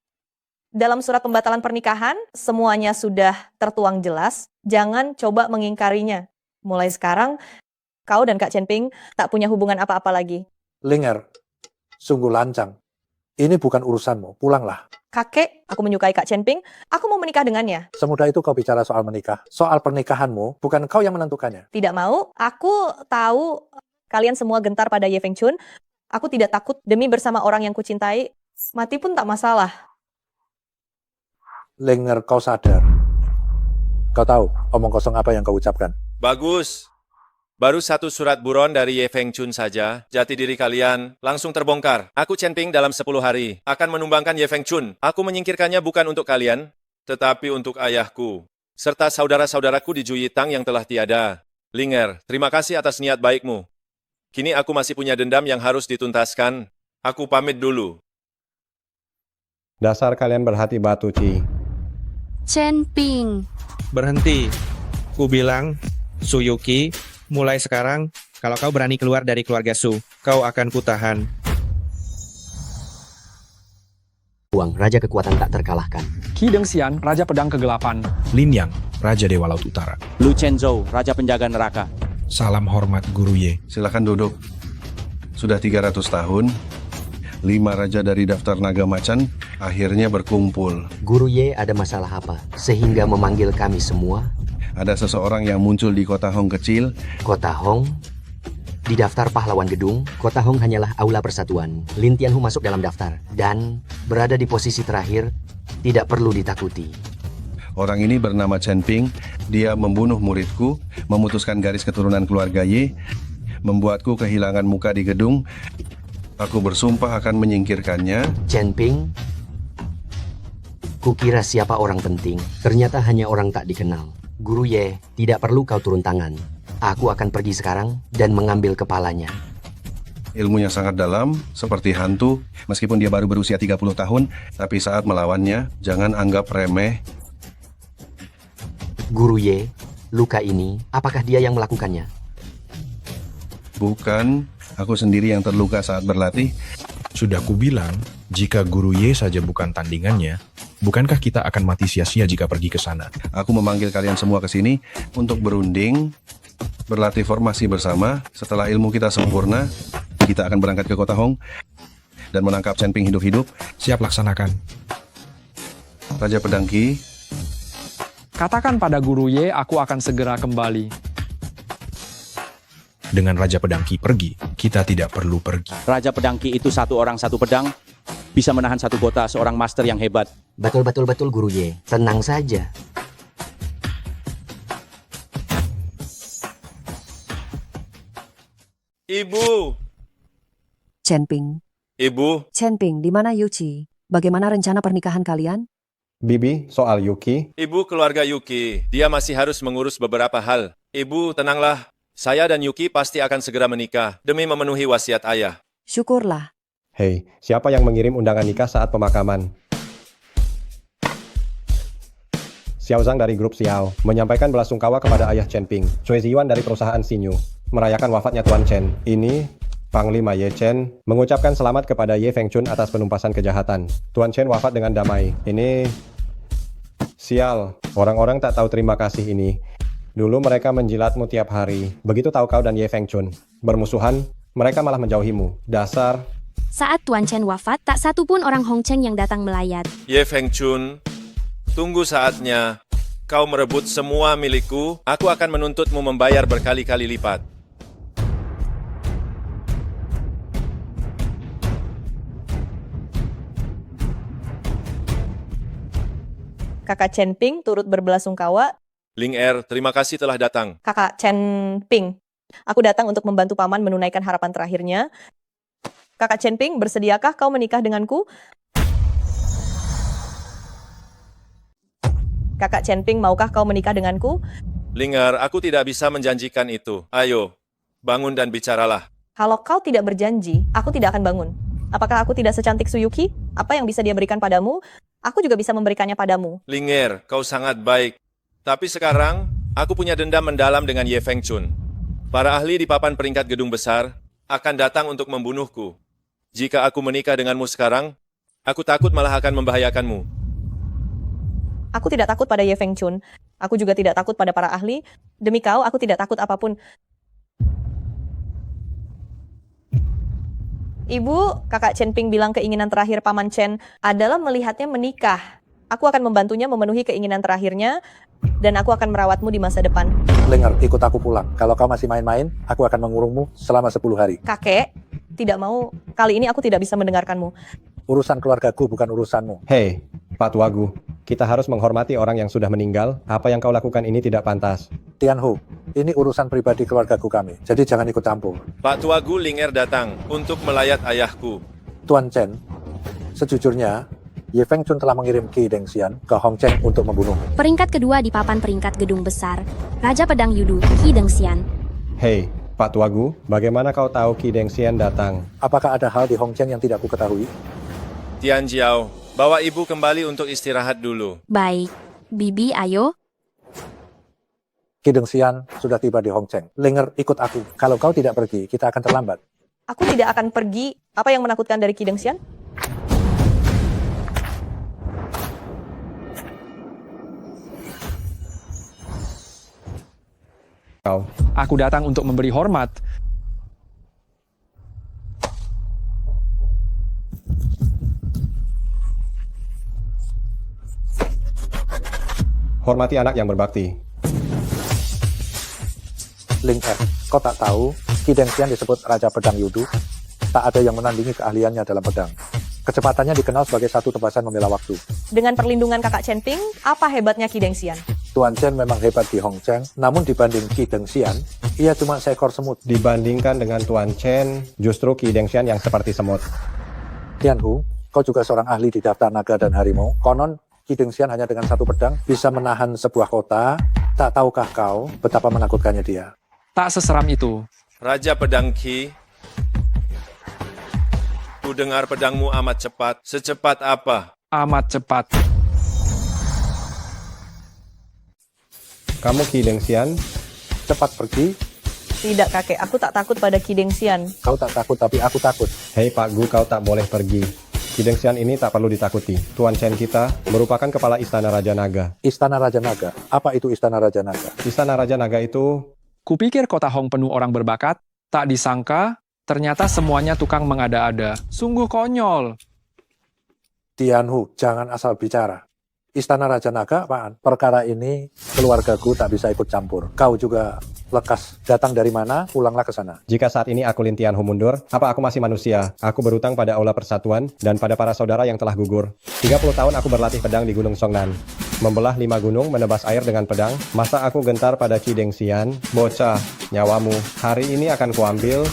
dalam surat pembatalan pernikahan, semuanya sudah tertuang jelas. Jangan coba mengingkarinya. Mulai sekarang, kau dan Kak Chen Ping tak punya hubungan apa-apa lagi. Linger, sungguh lancang. Ini bukan urusanmu, pulanglah. Kakek, aku menyukai Kak Chen Ping. Aku mau menikah dengannya. Semudah itu kau bicara soal menikah. Soal pernikahanmu, bukan kau yang menentukannya. Tidak mau. Aku tahu kalian semua gentar pada Ye Fengchun. Aku tidak takut demi bersama orang yang kucintai. Mati pun tak masalah. Linger, kau sadar. Kau tahu omong kosong apa yang kau ucapkan? Bagus. Baru satu surat buron dari Ye Fengchun saja, jati diri kalian langsung terbongkar. Aku Chen Ping dalam 10 hari akan menumbangkan Ye Fengchun. Aku menyingkirkannya bukan untuk kalian, tetapi untuk ayahku, serta saudara-saudaraku di Juyitang yang telah tiada. Linger, terima kasih atas niat baikmu. Kini aku masih punya dendam yang harus dituntaskan. Aku pamit dulu. Dasar kalian berhati batu, Ci. Chen Ping. Berhenti. Ku bilang, Suyuki, mulai sekarang, kalau kau berani keluar dari keluarga Su, kau akan kutahan. Wang, Raja Kekuatan tak terkalahkan. Qi Dengxian, Raja Pedang Kegelapan. Lin Yang, Raja Dewa Laut Utara. Lu Chenzhou, Raja Penjaga Neraka. Salam hormat Guru Ye. Silakan duduk. Sudah 300 tahun, 5 raja dari daftar naga macan akhirnya berkumpul. Guru Ye ada masalah apa? Sehingga memanggil kami semua? Ada seseorang yang muncul di kota Hong kecil. Kota Hong? Di daftar pahlawan gedung, Kota Hong hanyalah aula persatuan. Lin Tianhu masuk dalam daftar. Dan berada di posisi terakhir, tidak perlu ditakuti. Orang ini bernama Chen Ping. Dia membunuh muridku, memutuskan garis keturunan keluarga Ye, membuatku kehilangan muka di gedung. Aku bersumpah akan menyingkirkannya. Chen Ping? Kukira siapa orang penting, ternyata hanya orang tak dikenal. Guru Ye, tidak perlu kau turun tangan. Aku akan pergi sekarang dan mengambil kepalanya. Ilmunya sangat dalam, seperti hantu. Meskipun dia baru berusia 30 tahun, tapi saat melawannya, jangan anggap remeh. Guru Ye, luka ini, apakah dia yang melakukannya? Bukan, aku sendiri yang terluka saat berlatih. Sudah kubilang, jika Guru Ye saja bukan tandingannya, bukankah kita akan mati sia-sia jika pergi ke sana? Aku memanggil kalian semua ke sini untuk berunding, berlatih formasi bersama. Setelah ilmu kita sempurna, kita akan berangkat ke kota Hong dan menangkap Chen Ping hidup-hidup. Siap laksanakan. Raja Pedang Qi. Katakan pada Guru Ye, aku akan segera kembali. Dengan Raja Pedang Qi pergi, kita tidak perlu pergi. Raja Pedang Qi itu satu orang satu pedang, bisa menahan satu kota, seorang master yang hebat. Betul Guru Ye, tenang saja. Ibu. Chen Ping. Ibu. Chen Ping, di mana Yuchi? Bagaimana rencana pernikahan kalian? Bibi, soal Yuki. Ibu keluarga Yuki, dia masih harus mengurus beberapa hal. Ibu, tenanglah. Saya dan Yuki pasti akan segera menikah demi memenuhi wasiat ayah. Syukurlah. Hei, siapa yang mengirim undangan nikah saat pemakaman? Xiao Zhang dari grup Xiao menyampaikan belasungkawa kepada ayah Chen Ping. Cui Ziyuan dari perusahaan Xinyu merayakan wafatnya Tuan Chen. Ini Panglima Ye Chen mengucapkan selamat kepada Ye Fengchun atas penumpasan kejahatan. Tuan Chen wafat dengan damai. Ini sial, orang-orang tak tahu terima kasih ini. Dulu mereka menjilatmu tiap hari. Begitu tahu kau dan Ye Fengchun bermusuhan, mereka malah menjauhimu. Dasar. Saat Tuan Chen wafat, tak satu pun orang Hong Cheng yang datang melayat. Ye Fengchun, tunggu saatnya. Kau merebut semua milikku, aku akan menuntutmu membayar berkali-kali lipat. Kakak Chen Ping turut berbelasungkawa. Ling Er, terima kasih telah datang. Kakak Chen Ping, aku datang untuk membantu paman menunaikan harapan terakhirnya. Kakak Chen Ping, bersediakah kau menikah denganku? Kakak Chen Ping, maukah kau menikah denganku? Ling Er, aku tidak bisa menjanjikan itu. Ayo, bangun dan bicaralah. Kalau kau tidak berjanji, aku tidak akan bangun. Apakah aku tidak secantik Suyuki? Apa yang bisa dia berikan padamu? Aku juga bisa memberikannya padamu. Ling Er, kau sangat baik. Tapi sekarang, aku punya dendam mendalam dengan Ye Fengchun. Para ahli di papan peringkat gedung besar akan datang untuk membunuhku. Jika aku menikah denganmu sekarang, aku takut malah akan membahayakanmu. Aku tidak takut pada Ye Fengchun. Aku juga tidak takut pada para ahli. Demi kau, aku tidak takut apapun. Ibu, Kakak Chen Ping bilang keinginan terakhir Paman Chen adalah melihatnya menikah. Aku akan membantunya memenuhi keinginan terakhirnya, dan aku akan merawatmu di masa depan. Ling Er, ikut aku pulang. Kalau kau masih main-main, aku akan mengurungmu selama 10 hari. Kakek, tidak mau. Kali ini aku tidak bisa mendengarkanmu. Urusan keluargaku bukan urusanmu. Hei, Pak Tuagu, kita harus menghormati orang yang sudah meninggal. Apa yang kau lakukan ini tidak pantas. Tianhu, ini urusan pribadi keluargaku kami, jadi jangan ikut campur. Pak Tuagu Ling Er datang untuk melayat ayahku. Tuan Chen, sejujurnya, Ye Fengchun telah mengirim Qi Dengxian ke Hong Cheng untuk membunuhmu. Peringkat kedua di papan peringkat gedung besar, Raja Pedang Yudu, Qi Dengxian. Hei, Pak Tuagu, bagaimana kau tahu Qi Dengxian datang? Apakah ada hal di Hong Cheng yang tidak ku ketahui? Tian Jiao, bawa ibu kembali untuk istirahat dulu. Baik, Bibi, ayo. Qi Dengxian sudah tiba di Hong Cheng. Ling Er, ikut aku. Kalau kau tidak pergi, kita akan terlambat. Aku tidak akan pergi. Apa yang menakutkan dari Qi Dengxian? Kau. Aku datang untuk memberi hormat. Hormati anak yang berbakti. Ling Er, kau tak tahu, Qi Dengxian disebut Raja Pedang Yudu. Tak ada yang menandingi keahliannya dalam pedang. Kecepatannya dikenal sebagai satu tebasan membela waktu. Dengan perlindungan Kakak Chen Ping, apa hebatnya Qi Dengxian? Tuan Chen memang hebat di Hong Cheng, namun dibanding Qi Dengxian, ia cuma seekor semut. Dibandingkan dengan Tuan Chen, justru Qi Dengxian yang seperti semut. Tianhu, kau juga seorang ahli di daftar naga dan harimau. Konon, Qi Dengxian hanya dengan satu pedang bisa menahan sebuah kota. Tak tahukah kau betapa menakutkannya dia? Tak seseram itu. Raja Pedang Qi, ku dengar pedangmu amat cepat. Secepat apa? Amat cepat. Kamu Qi Dengxian? Cepat pergi? Tidak, kakek. Aku tak takut pada Qi Dengxian. Kau tak takut, tapi aku takut. Hei Pak Gu, kau tak boleh pergi. Qi Dengxian ini tak perlu ditakuti. Tuan Chen kita merupakan kepala Istana Raja Naga. Istana Raja Naga? Apa itu Istana Raja Naga? Istana Raja Naga itu... Kupikir kota Hong penuh orang berbakat, tak disangka ternyata semuanya tukang mengada-ada. Sungguh konyol. Tianhu, jangan asal bicara. Istana Raja Naga apaan? Perkara ini keluargaku tak bisa ikut campur. Kau juga lekas. Datang dari mana? Pulanglah ke sana. Jika saat ini aku Lin Tianhu mundur, apa aku masih manusia? Aku berutang pada Aula Persatuan dan pada para saudara yang telah gugur. 30 tahun aku berlatih pedang di Gunung Songnan. Membelah 5 gunung, menebas air dengan pedang. Masa aku gentar pada Qi Dengxian? Bocah, nyawamu. Hari ini akan kuambil.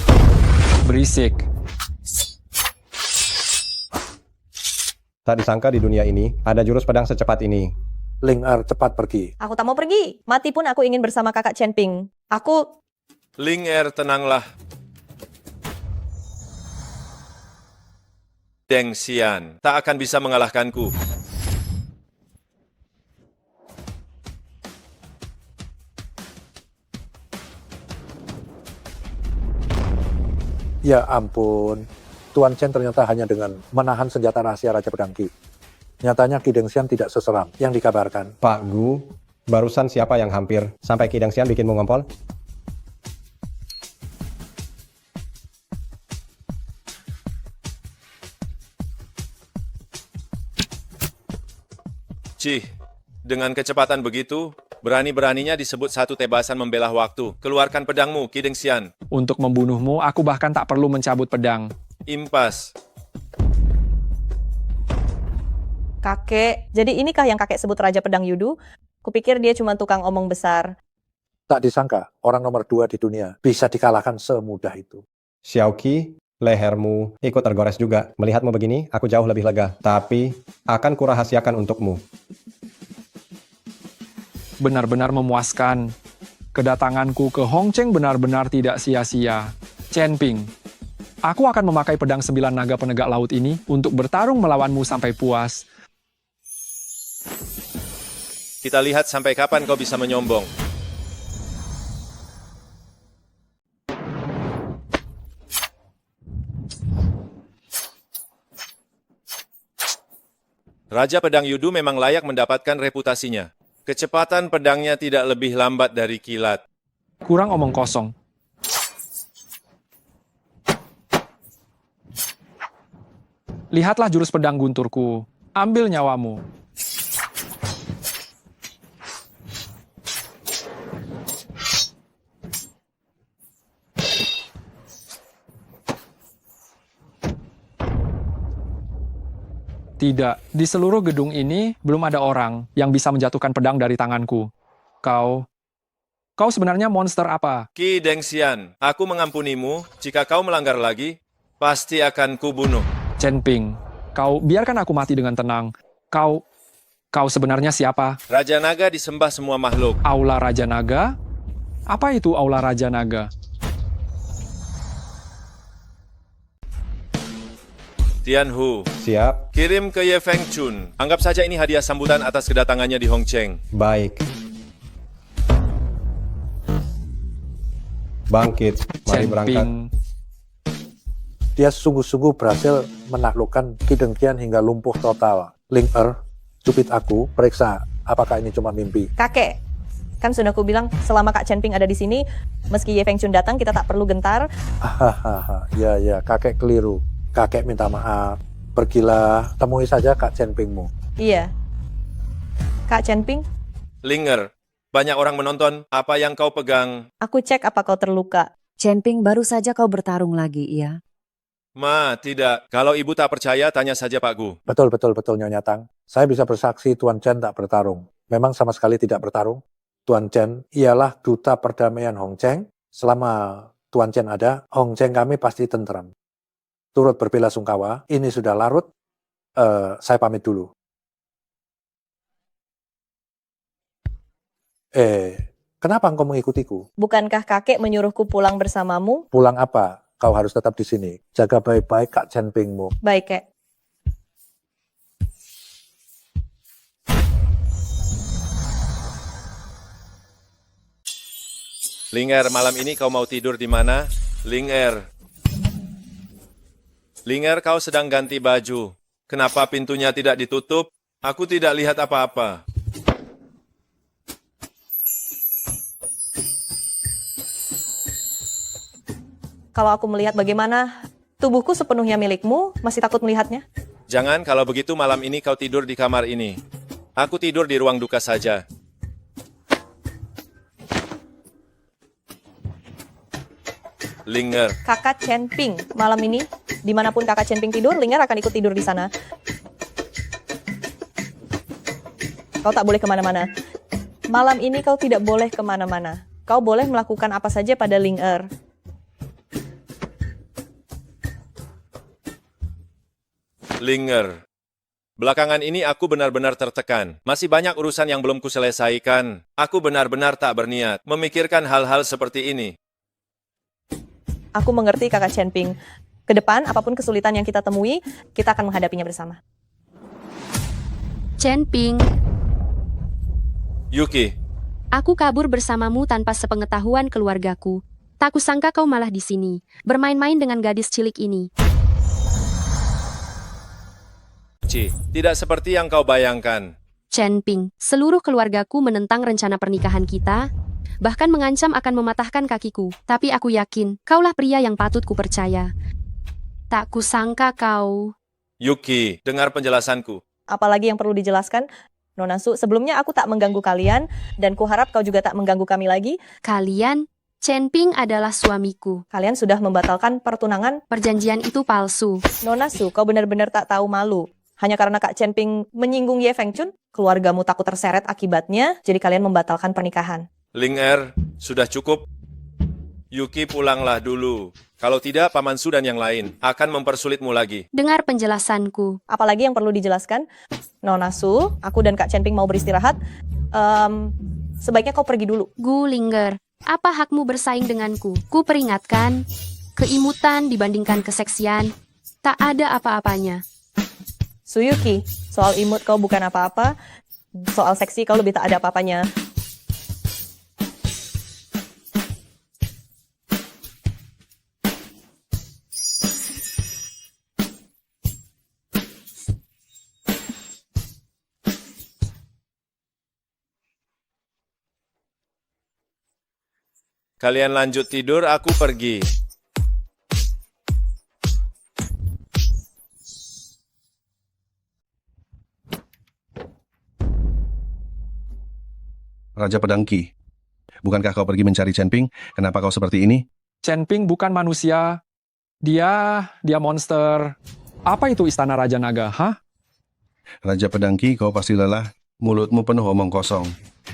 Berisik. Tak disangka di dunia ini, ada jurus pedang secepat ini. Ling Er, cepat pergi. Aku tak mau pergi. Mati pun aku ingin bersama Kakak Chen Ping. Aku... Ling Er, tenanglah. Dengxian tak akan bisa mengalahkanku. Ya ampun, Tuan Chen ternyata hanya dengan menahan senjata rahasia Raja Pedang Qi. Nyatanya Qi Dengxian tidak seseram yang dikabarkan. Pak Gu, Barusan siapa yang hampir sampai Ki Dengxian bikinmu ngompol? Cih, dengan kecepatan begitu, berani-beraninya disebut satu tebasan membelah waktu. Keluarkan pedangmu, Ki Dengxian. Untuk membunuhmu, aku bahkan tak perlu mencabut pedang. Impas. Kakek, jadi inikah yang kakek sebut Raja Pedang Yudu? Kupikir dia cuma tukang omong besar. Tak disangka, orang nomor 2 di dunia bisa dikalahkan semudah itu. Xiaoqi, lehermu ikut tergores juga. Melihatmu begini, aku jauh lebih lega. Tapi, akan kurahasiakan untukmu. Benar-benar memuaskan. Kedatanganku ke Hongcheng benar-benar tidak sia-sia. Chen Ping, aku akan memakai pedang 9 naga penegak laut ini untuk bertarung melawanmu sampai puas. Kita lihat sampai kapan kau bisa menyombong. Raja Pedang Yudu memang layak mendapatkan reputasinya. Kecepatan pedangnya tidak lebih lambat dari kilat. Kurang omong kosong. Lihatlah jurus pedang gunturku. Ambil nyawamu. Tidak, di seluruh gedung ini belum ada orang yang bisa menjatuhkan pedang dari tanganku. Kau sebenarnya monster apa? Ki Dengxian, aku mengampunimu. Jika kau melanggar lagi, pasti akan kubunuh. Chen Ping, kau biarkan aku mati dengan tenang. Kau sebenarnya siapa? Raja Naga disembah semua makhluk. Aula Raja Naga? Apa itu Aula Raja Naga? Tianhu. Siap. Kirim ke Ye Fengchun. Anggap saja ini hadiah sambutan atas kedatangannya di Hongcheng. Baik. Bangkit. Mari berangkat. Dia sungguh-sungguh berhasil menaklukkan Ki Dengxian hingga lumpuh total. Ling Er, cupit aku, periksa apakah ini cuma mimpi. Kakek, kan sudah aku bilang selama Kak Chen Ping ada di sini, meski Ye Fengchun datang kita tak perlu gentar. Ya, kakek keliru. Kakek minta maaf. Pergilah, temui saja Kak Chen Pingmu. Iya. Kak Chen Ping, Ling Er, banyak orang menonton. Apa yang kau pegang? aku cek apa kau terluka. Chen Ping, baru saja kau bertarung lagi, iya? Ma, tidak. Kalau ibu tak percaya, tanya saja Pak Gu. Betul, Nyonya Tang. Saya bisa bersaksi Tuan Chen tak bertarung. Memang sama sekali tidak bertarung. Tuan Chen ialah duta perdamaian Hongcheng. Selama Tuan Chen ada, Hongcheng kami pasti tentram. Turut berbelasungkawa, ini sudah larut, saya pamit dulu. Kenapa engkau mengikutiku? Bukankah kakek menyuruhku pulang bersamamu? Pulang apa? Kau harus tetap di sini. Jaga baik-baik Kak Chen Pingmu. Baik, Kek. Ling Er, malam ini kau mau tidur di mana? Ling Er. Ling Er, kau sedang ganti baju. Kenapa pintunya tidak ditutup? Aku tidak lihat apa-apa. Kalau aku melihat bagaimana tubuhku sepenuhnya milikmu, masih takut melihatnya? Jangan, kalau begitu malam ini kau tidur di kamar ini. Aku tidur di ruang duka saja. Ling Er. Kakak Chen Ping, malam ini, dimanapun kakak Chen Ping tidur, Ling Er akan ikut tidur di sana. Kau tak boleh kemana-mana. Malam ini kau tidak boleh kemana-mana. Kau boleh melakukan apa saja pada Ling Er. Ling Er. Belakangan ini aku benar-benar tertekan. Masih banyak urusan yang belum kuselesaikan. Aku benar-benar tak berniat memikirkan hal-hal seperti ini. Aku mengerti kakak Chen Ping. Kedepan, apapun kesulitan yang kita temui, kita akan menghadapinya bersama. Chen Ping, Yuki. aku kabur bersamamu tanpa sepengetahuan keluargaku. Tak kusangka kau malah di sini, bermain-main dengan gadis cilik ini. Tidak seperti yang kau bayangkan. Chen Ping, seluruh keluargaku menentang rencana pernikahan kita, bahkan mengancam akan mematahkan kakiku. Tapi aku yakin, kaulah pria yang patut kupercaya. Tak kusangka kau... Yuki, dengar penjelasanku. Apalagi yang perlu dijelaskan? Nona Su, sebelumnya aku tak mengganggu kalian, dan kuharap kau juga tak mengganggu kami lagi. Kalian, Chen Ping adalah suamiku. Kalian sudah membatalkan pertunangan. Perjanjian itu palsu. Nona Su, kau benar-benar tak tahu malu. Hanya karena Kak Chen Ping menyinggung Ye Fengchun, keluargamu takut terseret akibatnya, jadi kalian membatalkan pernikahan. Ling Er, sudah cukup. Yuki, pulanglah dulu. Kalau tidak, Paman Su dan yang lain akan mempersulitmu lagi. Dengar penjelasanku. Apalagi yang perlu dijelaskan? Nona Su, aku dan Kak Chen Ping mau beristirahat. Sebaiknya kau pergi dulu. Gu Lingger, apa hakmu bersaing denganku? Ku peringatkan, keimutan dibandingkan keseksian, tak ada apa-apanya. Suyuki, soal imut kau bukan apa-apa, soal seksi kau lebih tak ada apa-apanya. Kalian lanjut tidur, aku pergi. Raja Pedang Qi, bukankah kau pergi mencari Chen Ping? Kenapa kau seperti ini? Chen Ping bukan manusia. Dia monster. Apa itu istana Raja Naga, hah? Raja Pedang Qi, kau pasti lelah. Mulutmu penuh omong kosong.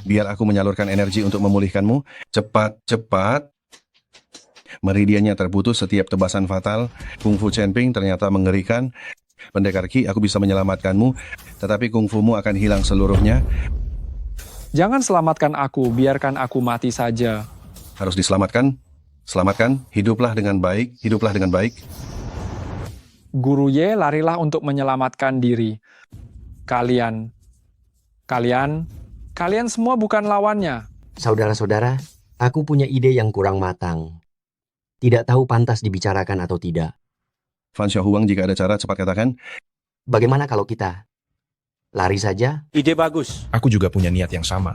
Biar aku menyalurkan energi untuk memulihkanmu. Cepat, cepat. Meridiannya terputus setiap tebasan fatal. Kungfu Chen Ping ternyata mengerikan. Pendekar Qi, aku bisa menyelamatkanmu, tetapi kungfumu akan hilang seluruhnya. Jangan selamatkan aku, biarkan aku mati saja. Harus diselamatkan. Selamatkan, hiduplah dengan baik, hiduplah dengan baik. Guru Ye larilah untuk menyelamatkan diri. Kalian semua bukan lawannya. Saudara-saudara, aku punya ide yang kurang matang. Tidak tahu pantas dibicarakan atau tidak. Fan Xiaohuang, jika ada cara, cepat katakan. Bagaimana kalau kita lari saja? Ide bagus. Aku juga punya niat yang sama.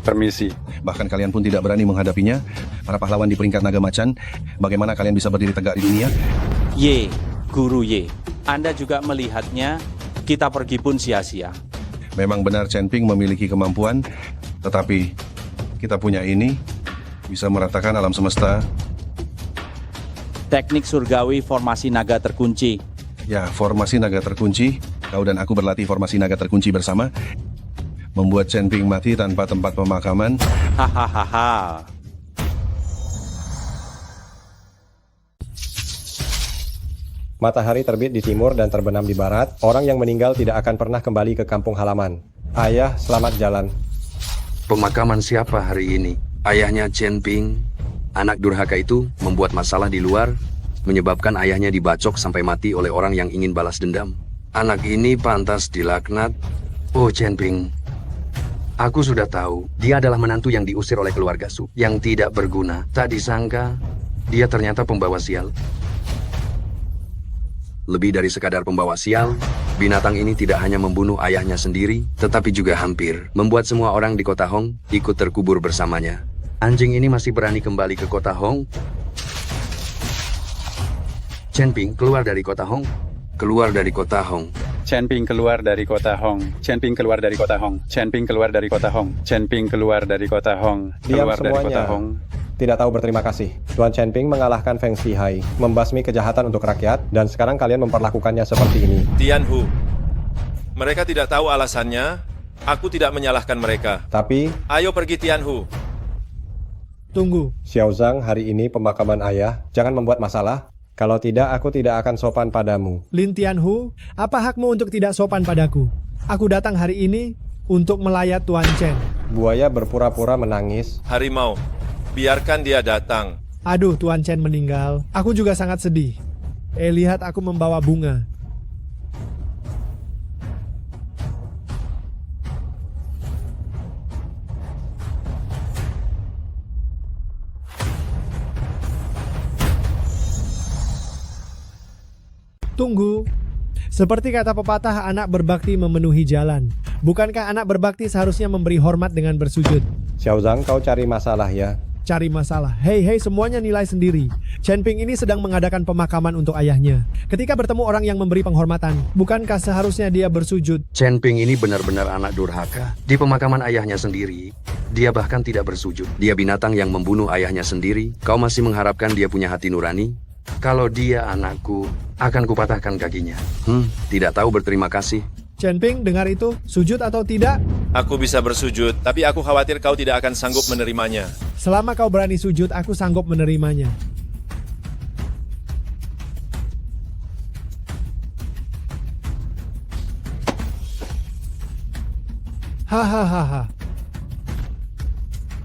Permisi. Bahkan kalian pun tidak berani menghadapinya. Para pahlawan di peringkat naga macan. Bagaimana kalian bisa berdiri tegak di dunia? Ye, Guru Ye, Anda juga melihatnya, kita pergi pun sia-sia. Memang benar Chen Ping memiliki kemampuan, tetapi kita punya ini bisa meratakan alam semesta. Teknik surgawi formasi naga terkunci. Ya, formasi naga terkunci. Kau dan aku berlatih formasi naga terkunci bersama. Membuat Chen Ping mati tanpa tempat pemakaman. Hahaha. Matahari terbit di timur dan terbenam di barat. Orang yang meninggal tidak akan pernah kembali ke kampung halaman. Ayah, selamat jalan. Pemakaman siapa hari ini? Ayahnya Chen Ping. Anak durhaka itu membuat masalah di luar, menyebabkan ayahnya dibacok sampai mati oleh orang yang ingin balas dendam. Anak ini pantas dilaknat. Oh Chen Ping, aku sudah tahu, dia adalah menantu yang diusir oleh keluarga Su, yang tidak berguna. Tak disangka, dia ternyata pembawa sial. Lebih dari sekadar pembawa sial, binatang ini tidak hanya membunuh ayahnya sendiri, tetapi juga hampir membuat semua orang di kota Hong ikut terkubur bersamanya. Anjing ini masih berani kembali ke kota Hong. Chen Ping keluar dari kota Hong. Keluar dari kota Hong. Chen Ping keluar dari kota Hong. Chen Ping keluar dari kota Hong. Chen Ping keluar dari kota Hong. Chen Ping keluar dari kota Hong. Diam Keluar dari kota semuanya. Hong. Tidak tahu berterima kasih. Tuan Chen Ping mengalahkan Feng Shihai, membasmi kejahatan untuk rakyat, dan sekarang kalian memperlakukannya seperti ini. Tian Hu, mereka tidak tahu alasannya. Aku tidak menyalahkan mereka. Tapi, ayo pergi Tian Hu. Tunggu. Xiao Zhang, hari ini pemakaman ayah. Jangan membuat masalah. Kalau tidak, aku tidak akan sopan padamu. Lin Tianhu, apa hakmu untuk tidak sopan padaku? Aku datang hari ini untuk melayat Tuan Chen. Buaya berpura-pura menangis. Harimau, biarkan dia datang. Aduh, Tuan Chen meninggal. Aku juga sangat sedih. Lihat aku membawa bunga. Tunggu. Seperti kata pepatah, anak berbakti memenuhi jalan. Bukankah anak berbakti seharusnya memberi hormat dengan bersujud? Xiaozang, kau cari masalah ya. Cari masalah. Hei, semuanya nilai sendiri. Chen Ping ini sedang mengadakan pemakaman untuk ayahnya. Ketika bertemu orang yang memberi penghormatan, bukankah seharusnya dia bersujud? Chen Ping ini benar-benar anak durhaka. Di pemakaman ayahnya sendiri, dia bahkan tidak bersujud. Dia binatang yang membunuh ayahnya sendiri. Kau masih mengharapkan dia punya hati nurani? Kalau dia anakku, akan kupatahkan kakinya. Tidak tahu berterima kasih. Chen Ping, dengar itu, sujud atau tidak? Aku bisa bersujud, tapi aku khawatir kau tidak akan sanggup menerimanya. Selama kau berani sujud, aku sanggup menerimanya. Hahaha.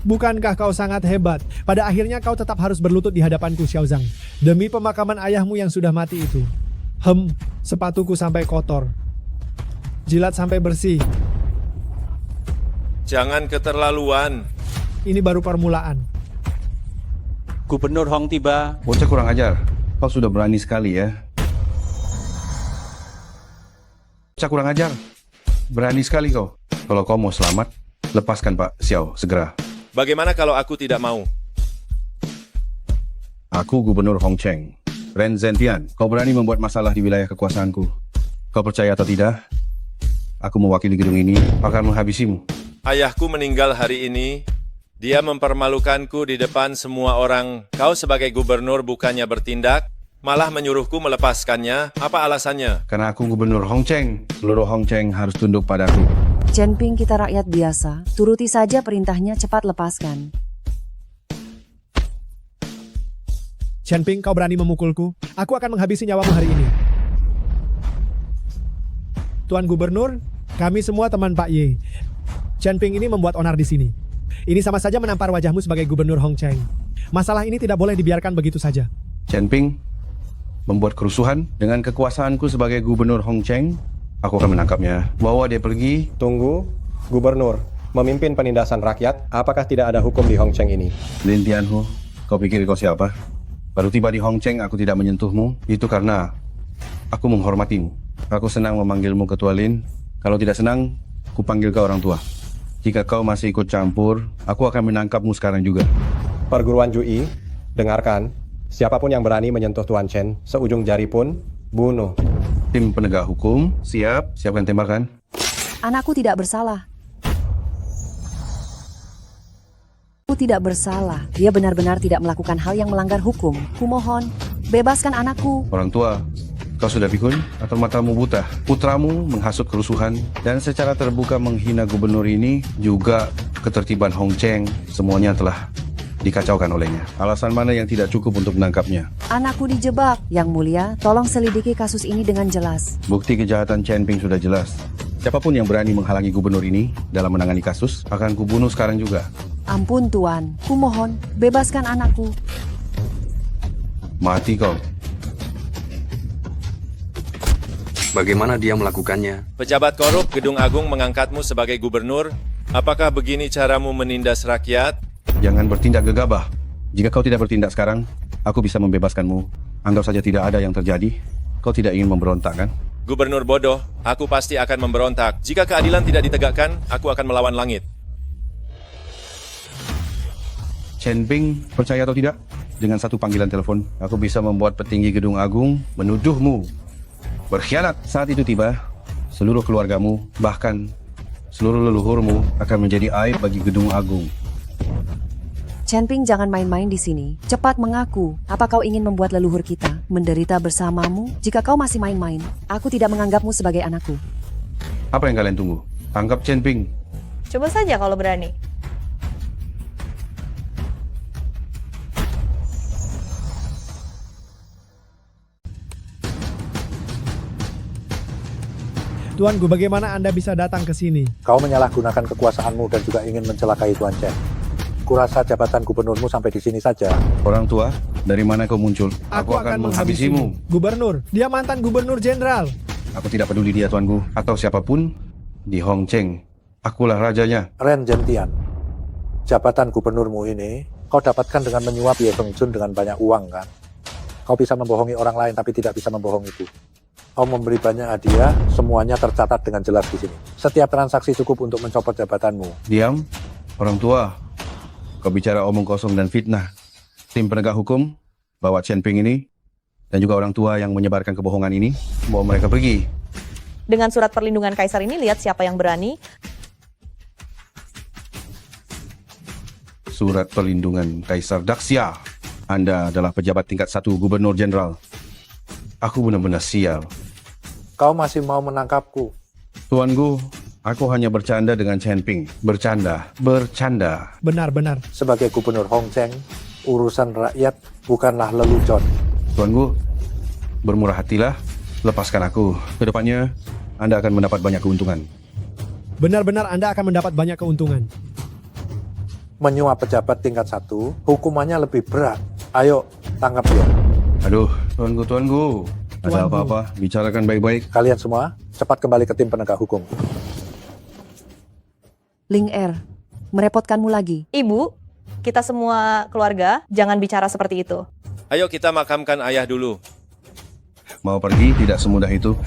Bukankah kau sangat hebat? Pada akhirnya kau tetap harus berlutut di hadapanku, Xiaozang. Demi pemakaman ayahmu yang sudah mati itu. Sepatuku sampai kotor. Jilat sampai bersih. Jangan keterlaluan. Ini baru permulaan. Gubernur Hong tiba. Bocah kurang ajar. Kau sudah berani sekali ya. Bocah kurang ajar. Berani sekali kau. Kalau kau mau selamat, lepaskan Pak Xiao segera. Bagaimana kalau aku tidak mau? Aku Gubernur Hong Cheng. Ren Zentian, kau berani membuat masalah di wilayah kekuasaanku. Kau percaya atau tidak? Aku mewakili gedung ini, akan menghabisimu. Ayahku meninggal hari ini. Dia mempermalukanku di depan semua orang. Kau sebagai gubernur bukannya bertindak, malah menyuruhku melepaskannya. Apa alasannya? Karena aku Gubernur Hong Cheng. Seluruh Hong Cheng harus tunduk padaku. Chen Ping, kita rakyat biasa. Turuti saja perintahnya, cepat lepaskan. Chen Ping, kau berani memukulku? Aku akan menghabisi nyawamu hari ini. Tuan Gubernur, kami semua teman Pak Ye. Chen Ping ini membuat onar di sini. Ini sama saja menampar wajahmu sebagai Gubernur Hong Cheng. Masalah ini tidak boleh dibiarkan begitu saja. Chen Ping membuat kerusuhan dengan kekuasaanku sebagai Gubernur Hong Cheng. Aku akan menangkapnya. Bawa dia pergi. Tunggu, Gubernur. Memimpin penindasan rakyat, apakah tidak ada hukum di Hong Cheng ini? Lin Tianhu, kau pikir kau siapa? Baru tiba di Hong Cheng, aku tidak menyentuhmu. Itu karena aku menghormatimu. Aku senang memanggilmu Ketua Lin. Kalau tidak senang, kupanggil kau orang tua. Jika kau masih ikut campur, aku akan menangkapmu sekarang juga. Perguruan Jui, dengarkan. Siapapun yang berani menyentuh Tuan Chen, seujung jari pun, bunuh. Tim penegak hukum, siapkan tembakan. Anakku tidak bersalah. Aku tidak bersalah. Dia benar-benar tidak melakukan hal yang melanggar hukum. Kumohon, bebaskan anakku. Orang tua, kau sudah pikun atau matamu buta? Putramu menghasut kerusuhan dan secara terbuka menghina gubernur ini, juga ketertiban Hong Cheng, semuanya telah dikacaukan olehnya. Alasan mana yang tidak cukup untuk menangkapnya? Anakku dijebak. Yang mulia, tolong selidiki kasus ini dengan jelas. Bukti kejahatan Chen Ping sudah jelas. Siapapun yang berani menghalangi gubernur ini dalam menangani kasus, akan kubunuh sekarang juga. Ampun Tuan, kumohon, bebaskan anakku. Mati kau. Bagaimana dia melakukannya? Pejabat korup Gedung Agung mengangkatmu sebagai gubernur. Apakah begini caramu menindas rakyat? Jangan bertindak gegabah. Jika kau tidak bertindak sekarang, aku bisa membebaskanmu. Anggap saja tidak ada yang terjadi. Kau tidak ingin memberontak, kan? Gubernur bodoh, aku pasti akan memberontak. Jika keadilan tidak ditegakkan, aku akan melawan langit. Chen Ping, percaya atau tidak? Dengan satu panggilan telepon, aku bisa membuat petinggi Gedung Agung menuduhmu berkhianat. Saat itu tiba, seluruh keluargamu, bahkan seluruh leluhurmu akan menjadi aib bagi Gedung Agung. Chen Ping, jangan main-main di sini. Cepat mengaku, apa kau ingin membuat leluhur kita menderita bersamamu? Jika kau masih main-main, aku tidak menganggapmu sebagai anakku. Apa yang kalian tunggu? Tangkap Chen Ping. Coba saja kalau berani. Tuanku, bagaimana Anda bisa datang ke sini? Kau menyalahgunakan kekuasaanmu dan juga ingin mencelakai Tuan Chen. Kurasa jabatan gubernurmu sampai di sini saja. Orang tua, dari mana kau muncul? Aku akan menghabisimu. Gubernur, dia mantan gubernur jenderal. Aku tidak peduli dia, tuanku, atau siapapun di Hong Cheng. Akulah rajanya. Ren Zentian, jabatan gubernurmu ini kau dapatkan dengan menyuap Ye Feng Jun dengan banyak uang, kan? Kau bisa membohongi orang lain tapi tidak bisa membohongi ibu. Om memberi banyak hadiah, semuanya tercatat dengan jelas di sini. Setiap transaksi cukup untuk mencopot jabatanmu. Diam, orang tua. Kau bicara omong kosong dan fitnah. Tim penegak hukum, bawa Chen Ping ini, dan juga orang tua yang menyebarkan kebohongan ini, bawa mereka pergi. Dengan surat perlindungan kaisar ini, lihat siapa yang berani. Surat perlindungan Kaisar Daxia. Anda adalah pejabat tingkat 1 Gubernur Jenderal. Aku benar-benar sial. Kau masih mau menangkapku? Tuanku, aku hanya bercanda dengan Chen Ping. Bercanda. Benar-benar. Sebagai Gubernur Hong Cheng, urusan rakyat bukanlah lelucon. Tuanku, bermurah hatilah. Lepaskan aku. Kedepannya, Anda akan mendapat banyak keuntungan. Benar-benar Anda akan mendapat banyak keuntungan. Menyuap pejabat tingkat 1, hukumannya lebih berat. Ayo, tangkap dia. Aduh, tuanku. Ada apa-apa, bicarakan baik-baik. Kalian semua, cepat kembali ke tim penegak hukum. Ling Er, merepotkanmu lagi. Ibu, kita semua keluarga, jangan bicara seperti itu. Ayo kita makamkan ayah dulu. Mau pergi tidak semudah itu.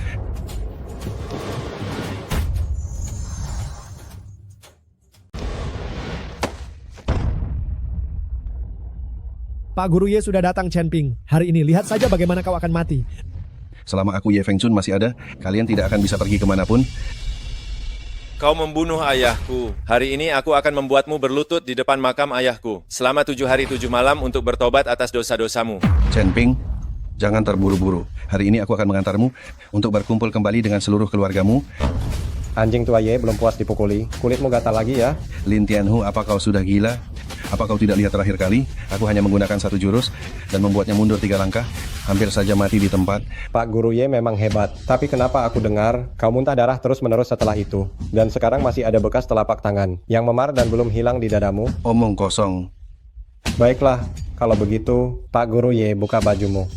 Pak Guru Ye sudah datang, Chen Ping. Hari ini, lihat saja bagaimana kau akan mati. Selama aku Ye Fengchun masih ada, kalian tidak akan bisa pergi kemanapun. Kau membunuh ayahku. Hari ini aku akan membuatmu berlutut di depan makam ayahku. Selama 7 hari 7 malam untuk bertobat atas dosa-dosamu. Chen Ping, jangan terburu-buru. Hari ini aku akan mengantarmu untuk berkumpul kembali dengan seluruh keluargamu. Anjing tua Ye belum puas dipukuli. Kulitmu gatal lagi ya. Lin Tianhu, apa kau sudah gila? Apa kau tidak lihat terakhir kali? Aku hanya menggunakan 1 jurus dan membuatnya mundur 3 langkah. Hampir saja mati di tempat. Pak Guru Ye memang hebat. Tapi kenapa aku dengar kau muntah darah terus-menerus setelah itu? Dan sekarang masih ada bekas telapak tangan yang memar dan belum hilang di dadamu? Omong kosong. Baiklah, kalau begitu Pak Guru Ye buka bajumu.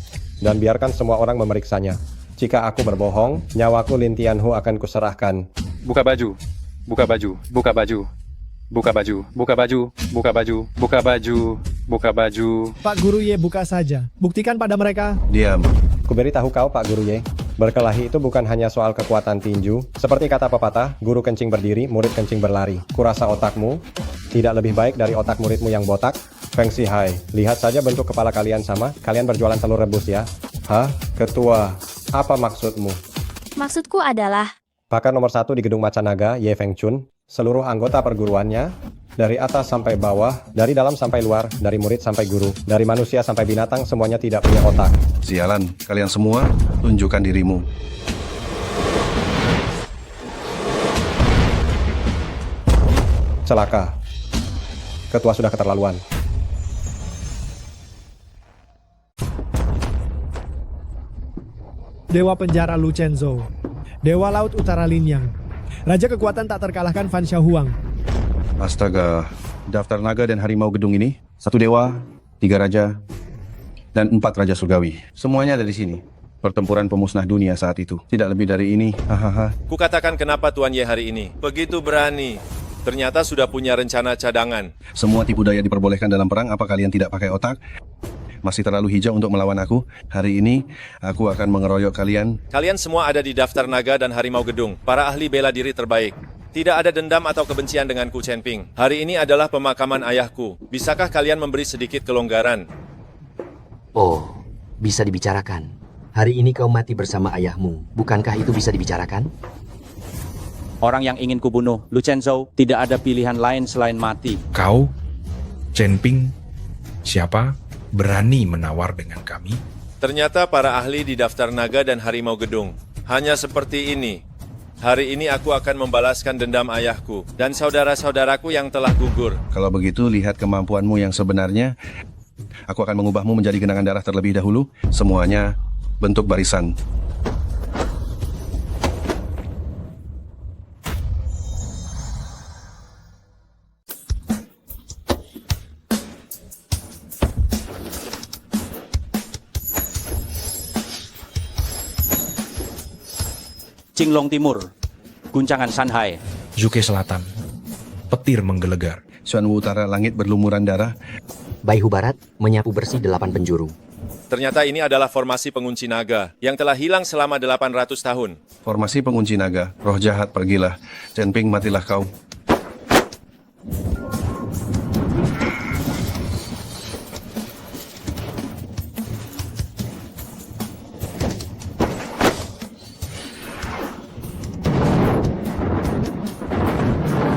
Dan biarkan semua orang memeriksanya. Jika aku berbohong, nyawaku Lin Tianhu akan kuserahkan. Buka baju. Buka baju. Buka baju. Buka baju, buka baju, buka baju, buka baju, buka baju. Pak Guru Ye, buka saja. Buktikan pada mereka. Diam. Kuberitahu kau, Pak Guru Ye. Berkelahi itu bukan hanya soal kekuatan tinju. Seperti kata pepatah, guru kencing berdiri, murid kencing berlari. Kurasa otakmu tidak lebih baik dari otak muridmu yang botak? Feng Hai, lihat saja bentuk kepala kalian sama. Kalian berjualan telur rebus ya? Hah? Ketua, apa maksudmu? Maksudku adalah... Pakar nomor 1 di Gedung Macan Naga, Ye Fengchun. Seluruh anggota perguruannya, dari atas sampai bawah, dari dalam sampai luar, dari murid sampai guru, dari manusia sampai binatang, semuanya tidak punya otak. Sialan, kalian semua, tunjukkan dirimu. Celaka. Ketua sudah keterlaluan. Dewa Penjara Lu Chenzhou. Dewa Laut Utara Lin Yang. Raja kekuatan tak terkalahkan Fan Xiaohuang. Astaga, daftar naga dan harimau gedung ini, 1 dewa, 3 raja, dan 4 raja surgawi. Semuanya ada di sini. Pertempuran pemusnah dunia saat itu. Tidak lebih dari ini. Hahaha. Kukatakan kenapa Tuan Ye hari ini begitu berani. Ternyata sudah punya rencana cadangan. Semua tipu daya diperbolehkan dalam perang. Apa kalian tidak pakai otak? Masih terlalu hijau untuk melawan aku. Hari ini, aku akan mengeroyok kalian. Kalian semua ada di daftar naga dan harimau gedung. Para ahli bela diri terbaik. Tidak ada dendam atau kebencian denganku, Chen Ping. Hari ini adalah pemakaman ayahku. Bisakah kalian memberi sedikit kelonggaran? Oh, bisa dibicarakan. Hari ini kau mati bersama ayahmu. Bukankah itu bisa dibicarakan? Orang yang ingin kubunuh, Lu Chenzhou, tidak ada pilihan lain selain mati. Kau, Chen Ping, siapa berani menawar dengan kami? Ternyata para ahli di daftar naga dan harimau gedung. Hanya seperti ini. Hari ini aku akan membalaskan dendam ayahku dan saudara-saudaraku yang telah gugur. Kalau begitu, lihat kemampuanmu yang sebenarnya. Aku akan mengubahmu menjadi genangan darah terlebih dahulu. Semuanya bentuk barisan. Qinglong Timur, guncangan Shanhai. Zuke Selatan, petir menggelegar. Xuanwu Utara, langit berlumuran darah. Baihu Barat, menyapu bersih 8 penjuru. Ternyata ini adalah formasi pengunci naga yang telah hilang selama 800 tahun. Formasi pengunci naga, roh jahat pergilah. Chen Ping, matilah kau.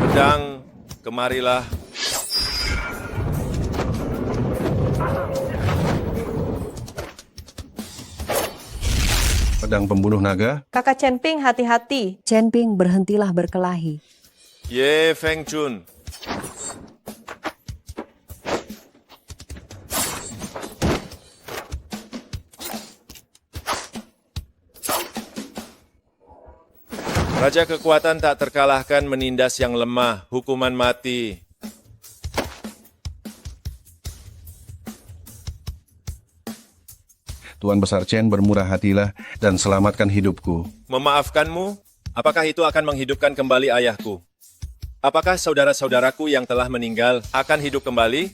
Pedang, kemarilah. Pedang pembunuh naga. Kakak Chen Ping, hati-hati. Chen Ping, berhentilah berkelahi. Ye Feng Chun. Raja kekuatan tak terkalahkan menindas yang lemah, hukuman mati. Tuan Besar Chen, bermurah hatilah dan selamatkan hidupku. Memaafkanmu? Apakah itu akan menghidupkan kembali ayahku? Apakah saudara-saudaraku yang telah meninggal akan hidup kembali?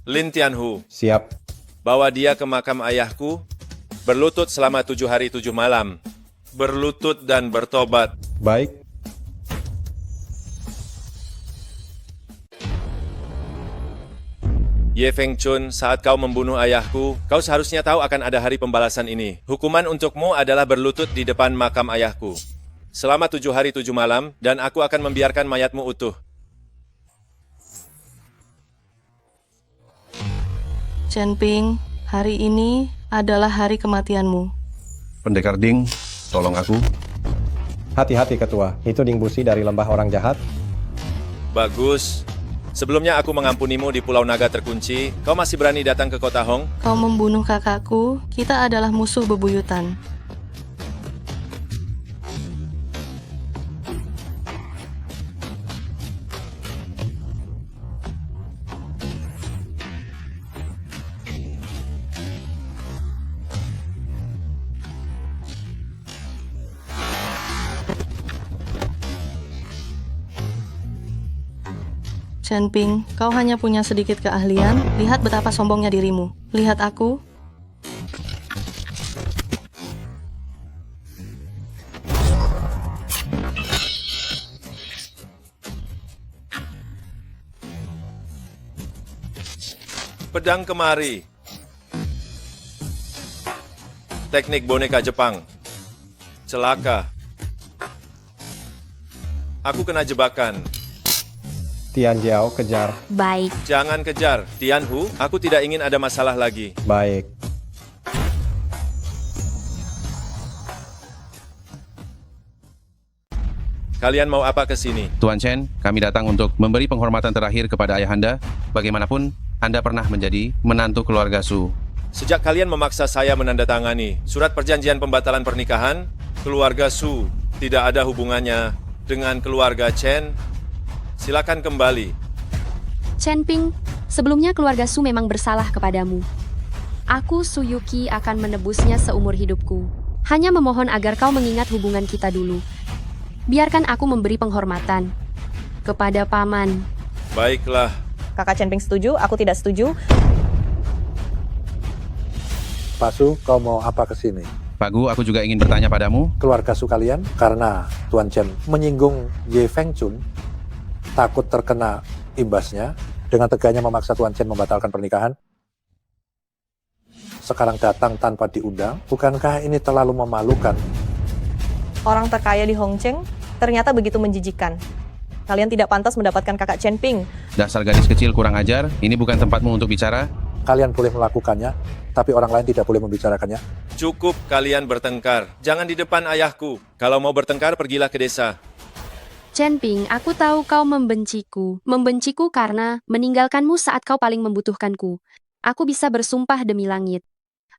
Lin Tianhu. Siap. Bawa dia ke makam ayahku, berlutut selama 7 hari 7 malam. Berlutut dan bertobat. Baik. Ye Feng Chun, saat kau membunuh ayahku, kau seharusnya tahu akan ada hari pembalasan ini. Hukuman untukmu adalah berlutut di depan makam ayahku. Selama 7 hari 7 malam, dan aku akan membiarkan mayatmu utuh. Chen Ping, hari ini adalah hari kematianmu. Pendekar Ding, tolong aku. Hati-hati ketua, itu Ding Busi dari lembah orang jahat. Bagus. Sebelumnya aku mengampunimu di Pulau Naga terkunci, kau masih berani datang ke kota Hong? Kau membunuh kakakku, kita adalah musuh bebuyutan. Chen Ping, kau hanya punya sedikit keahlian. Lihat betapa sombongnya dirimu. Lihat aku. Pedang kemari. Teknik boneka Jepang. Celaka. Aku kena jebakan. Tian Jiao, kejar. Baik. Jangan kejar. Tian Hu, aku tidak ingin ada masalah lagi. Baik. Kalian mau apa ke sini? Tuan Chen, kami datang untuk memberi penghormatan terakhir kepada ayahanda. Bagaimanapun, Anda pernah menjadi menantu keluarga Su. Sejak kalian memaksa saya menandatangani surat perjanjian pembatalan pernikahan, keluarga Su tidak ada hubungannya dengan keluarga Chen. Silakan kembali. Chen Ping, sebelumnya keluarga Su memang bersalah kepadamu. Aku, Su Yuki, akan menebusnya seumur hidupku. Hanya memohon agar kau mengingat hubungan kita dulu. Biarkan aku memberi penghormatan kepada paman. Baiklah. Kakak Chen Ping setuju, aku tidak setuju. Pak Su, kau mau apa ke sini? Pak Gu, aku juga ingin bertanya padamu. Keluarga Su kalian, karena Tuan Chen menyinggung Ye Feng Chun, takut terkena imbasnya, dengan teganya memaksa Tuan Chen membatalkan pernikahan. Sekarang datang tanpa diundang, bukankah ini terlalu memalukan? Orang terkaya di Hongcheng ternyata begitu menjijikan. Kalian tidak pantas mendapatkan kakak Chen Ping. Dasar gadis kecil kurang ajar, ini bukan tempatmu untuk bicara. Kalian boleh melakukannya, tapi orang lain tidak boleh membicarakannya. Cukup kalian bertengkar. Jangan di depan ayahku. Kalau mau bertengkar, pergilah ke desa. Chen Ping, aku tahu kau membenciku. Membenciku karena meninggalkanmu saat kau paling membutuhkanku. Aku bisa bersumpah demi langit.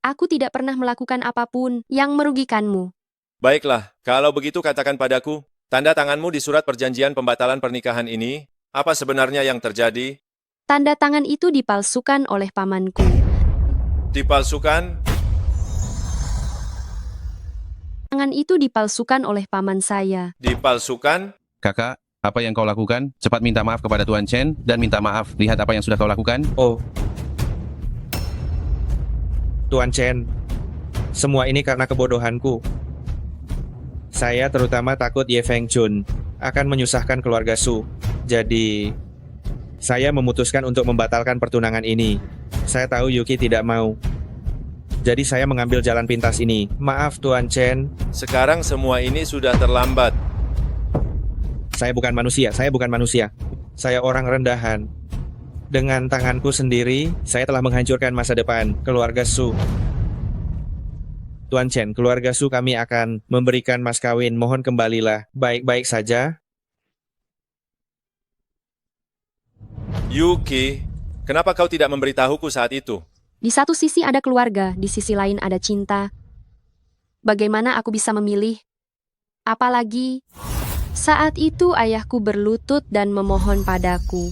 Aku tidak pernah melakukan apapun yang merugikanmu. Baiklah, kalau begitu katakan padaku, tanda tanganmu di surat perjanjian pembatalan pernikahan ini, apa sebenarnya yang terjadi? Tanda tangan itu dipalsukan oleh pamanku. Dipalsukan? Tangan itu dipalsukan oleh paman saya. Dipalsukan? Kakak, apa yang kau lakukan? Cepat minta maaf kepada Tuan Chen dan minta maaf. Lihat apa yang sudah kau lakukan. Oh. Tuan Chen. Semua ini karena kebodohanku. Saya terutama takut Ye Fengchun akan menyusahkan keluarga Su. Jadi, saya memutuskan untuk membatalkan pertunangan ini. Saya tahu Yuki tidak mau. Jadi saya mengambil jalan pintas ini. Maaf Tuan Chen. Sekarang semua ini sudah terlambat. Saya bukan manusia, saya bukan manusia. Saya orang rendahan. Dengan tanganku sendiri, saya telah menghancurkan masa depan keluarga Su. Tuan Chen, keluarga Su kami akan memberikan mas kawin. Mohon kembalilah. Baik-baik saja. Yuki, kenapa kau tidak memberitahuku saat itu? Di satu sisi ada keluarga, di sisi lain ada cinta. Bagaimana aku bisa memilih? Apalagi, saat itu ayahku berlutut dan memohon padaku.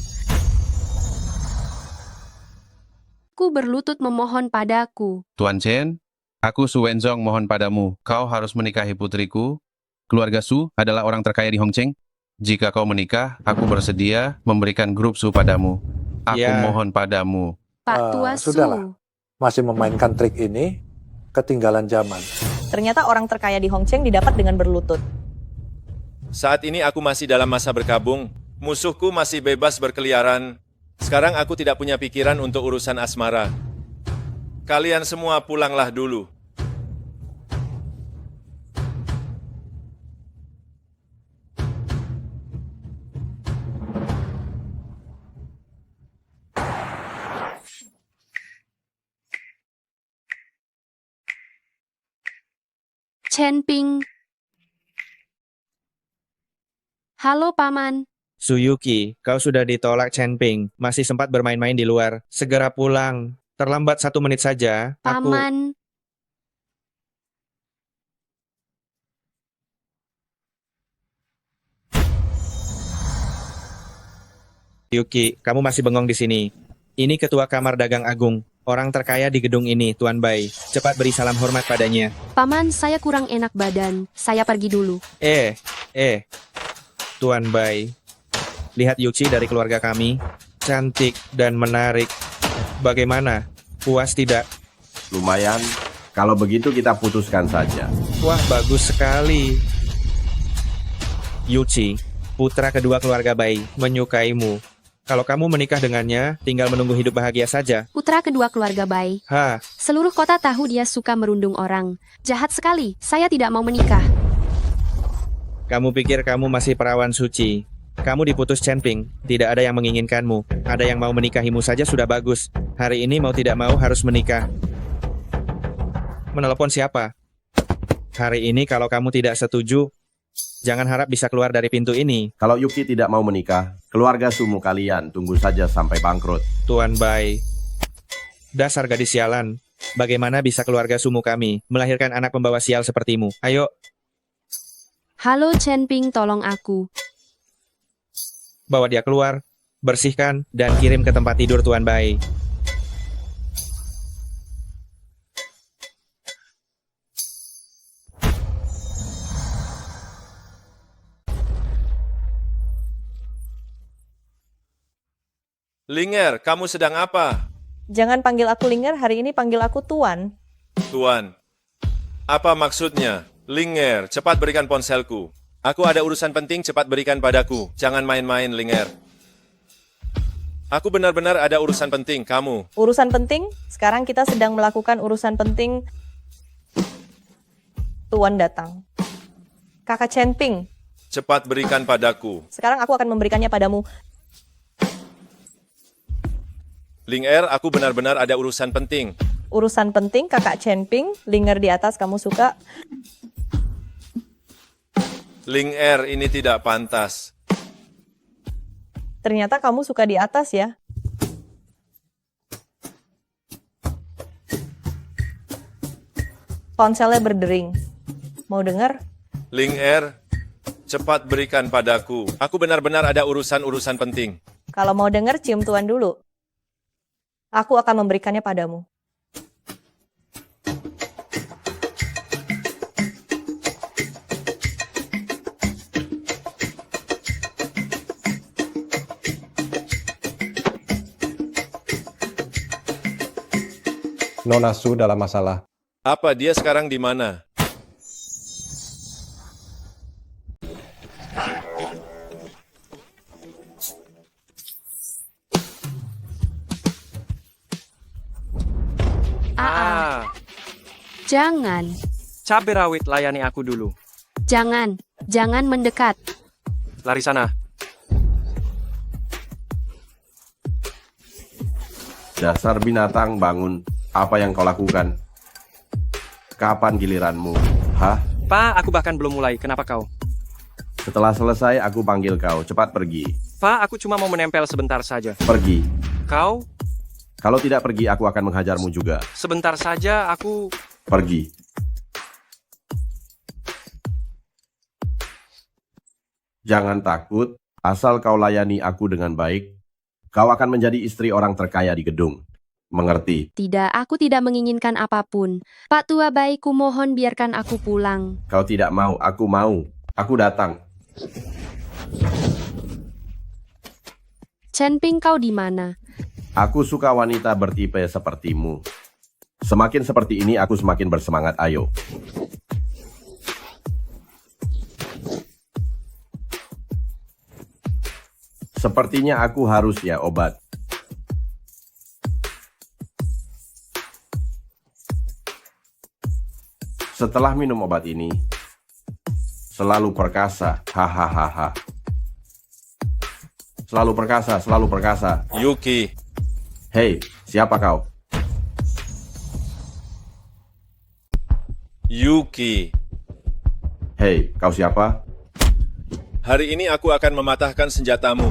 Aku berlutut memohon padaku. Tuan Chen, aku Su Wenzong mohon padamu, kau harus menikahi putriku. Keluarga Su adalah orang terkaya di Hongcheng. Jika kau menikah, aku bersedia memberikan grup Su padamu. Aku Ya. mohon padamu. Pak Tua Su. Sudahlah, masih memainkan trik ini, ketinggalan zaman. Ternyata orang terkaya di Hongcheng didapat dengan berlutut. Saat ini aku masih dalam masa berkabung. Musuhku masih bebas berkeliaran. Sekarang aku tidak punya pikiran untuk urusan asmara. Kalian semua pulanglah dulu. Chen Ping. Halo Paman. Suyuki, kau sudah ditolak Chen Ping. Masih sempat bermain-main di luar. Segera pulang. Terlambat 1 menit saja. Aku... Paman. Yuki, kamu masih bengong di sini. Ini Ketua Kamar Dagang Agung. Orang terkaya di gedung ini, Tuan Bai. Cepat beri salam hormat padanya. Paman, saya kurang enak badan. Saya pergi dulu. Tuan Bai. Lihat Yuki dari keluarga kami. Cantik dan menarik. Bagaimana? Puas tidak? Lumayan. Kalau begitu kita putuskan saja. Wah, bagus sekali. Yuki, putra kedua keluarga Bai, menyukaimu. Kalau kamu menikah dengannya, tinggal menunggu hidup bahagia saja. Putra kedua keluarga Bai. Seluruh kota tahu dia suka merundung orang. Jahat sekali. Saya tidak mau menikah. Kamu pikir kamu masih perawan suci. Kamu diputus Chen Ping. Tidak ada yang menginginkanmu. Ada yang mau menikahimu saja sudah bagus. Hari ini mau tidak mau harus menikah. Menelepon siapa? Hari ini kalau kamu tidak setuju, jangan harap bisa keluar dari pintu ini. Kalau Yuki tidak mau menikah, keluarga sumu kalian tunggu saja sampai bangkrut. Tuan Bai. Dasar gadis sialan. Bagaimana bisa keluarga sumu kami melahirkan anak pembawa sial sepertimu? Ayo. Halo Chen Ping, tolong aku. Bawa dia keluar, bersihkan, dan kirim ke tempat tidur Tuan Bai. Linger, kamu sedang apa? Jangan panggil aku Linger, hari ini panggil aku Tuan. Tuan. Apa maksudnya? Linger, cepat berikan ponselku. Aku ada urusan penting, cepat berikan padaku. Jangan main-main, Linger. Aku benar-benar ada urusan penting, kamu. Urusan penting? Sekarang kita sedang melakukan urusan penting. Tuan datang. Kakak Chen Ping. Cepat berikan padaku. Sekarang aku akan memberikannya padamu. Linger, aku benar-benar ada urusan penting. Urusan penting, kakak Chen Ping. Linger di atas, kamu suka. Linger, ini tidak pantas. Ternyata kamu suka di atas ya. Ponselnya berdering. Mau dengar? Linger, cepat berikan padaku. Aku benar-benar ada urusan-urusan penting. Kalau mau dengar, cium Tuan dulu. Aku akan memberikannya padamu. Nona Su dalam masalah. Apa dia sekarang di mana? Jangan, Cabai rawit, layani aku dulu. jangan mendekat. Lari sana. Dasar binatang, bangun. Apa yang kau lakukan? Kapan giliranmu? Hah? Pak, aku bahkan belum mulai. Kenapa kau? Setelah selesai, aku panggil kau. Cepat pergi. Pak, aku cuma mau menempel sebentar saja. Pergi. Kau? Kalau tidak pergi, aku akan menghajarmu juga. Sebentar saja, aku... Pergi. Jangan takut, asal kau layani aku dengan baik, kau akan menjadi istri orang terkaya di gedung. Mengerti? Tidak, aku tidak menginginkan apapun. Pak tua baik, kumohon biarkan aku pulang. Kau tidak mau, aku mau. Aku datang. Chen Ping, kau di mana? Aku suka wanita bertipe sepertimu. Semakin seperti ini, aku semakin bersemangat. Ayo. Sepertinya aku harus ya obat. Setelah minum obat ini, selalu perkasa. Hahaha. Selalu perkasa, selalu perkasa. Yuki. Hei, siapa kau? Yuki. Hei, kau siapa? Hari ini aku akan mematahkan senjatamu.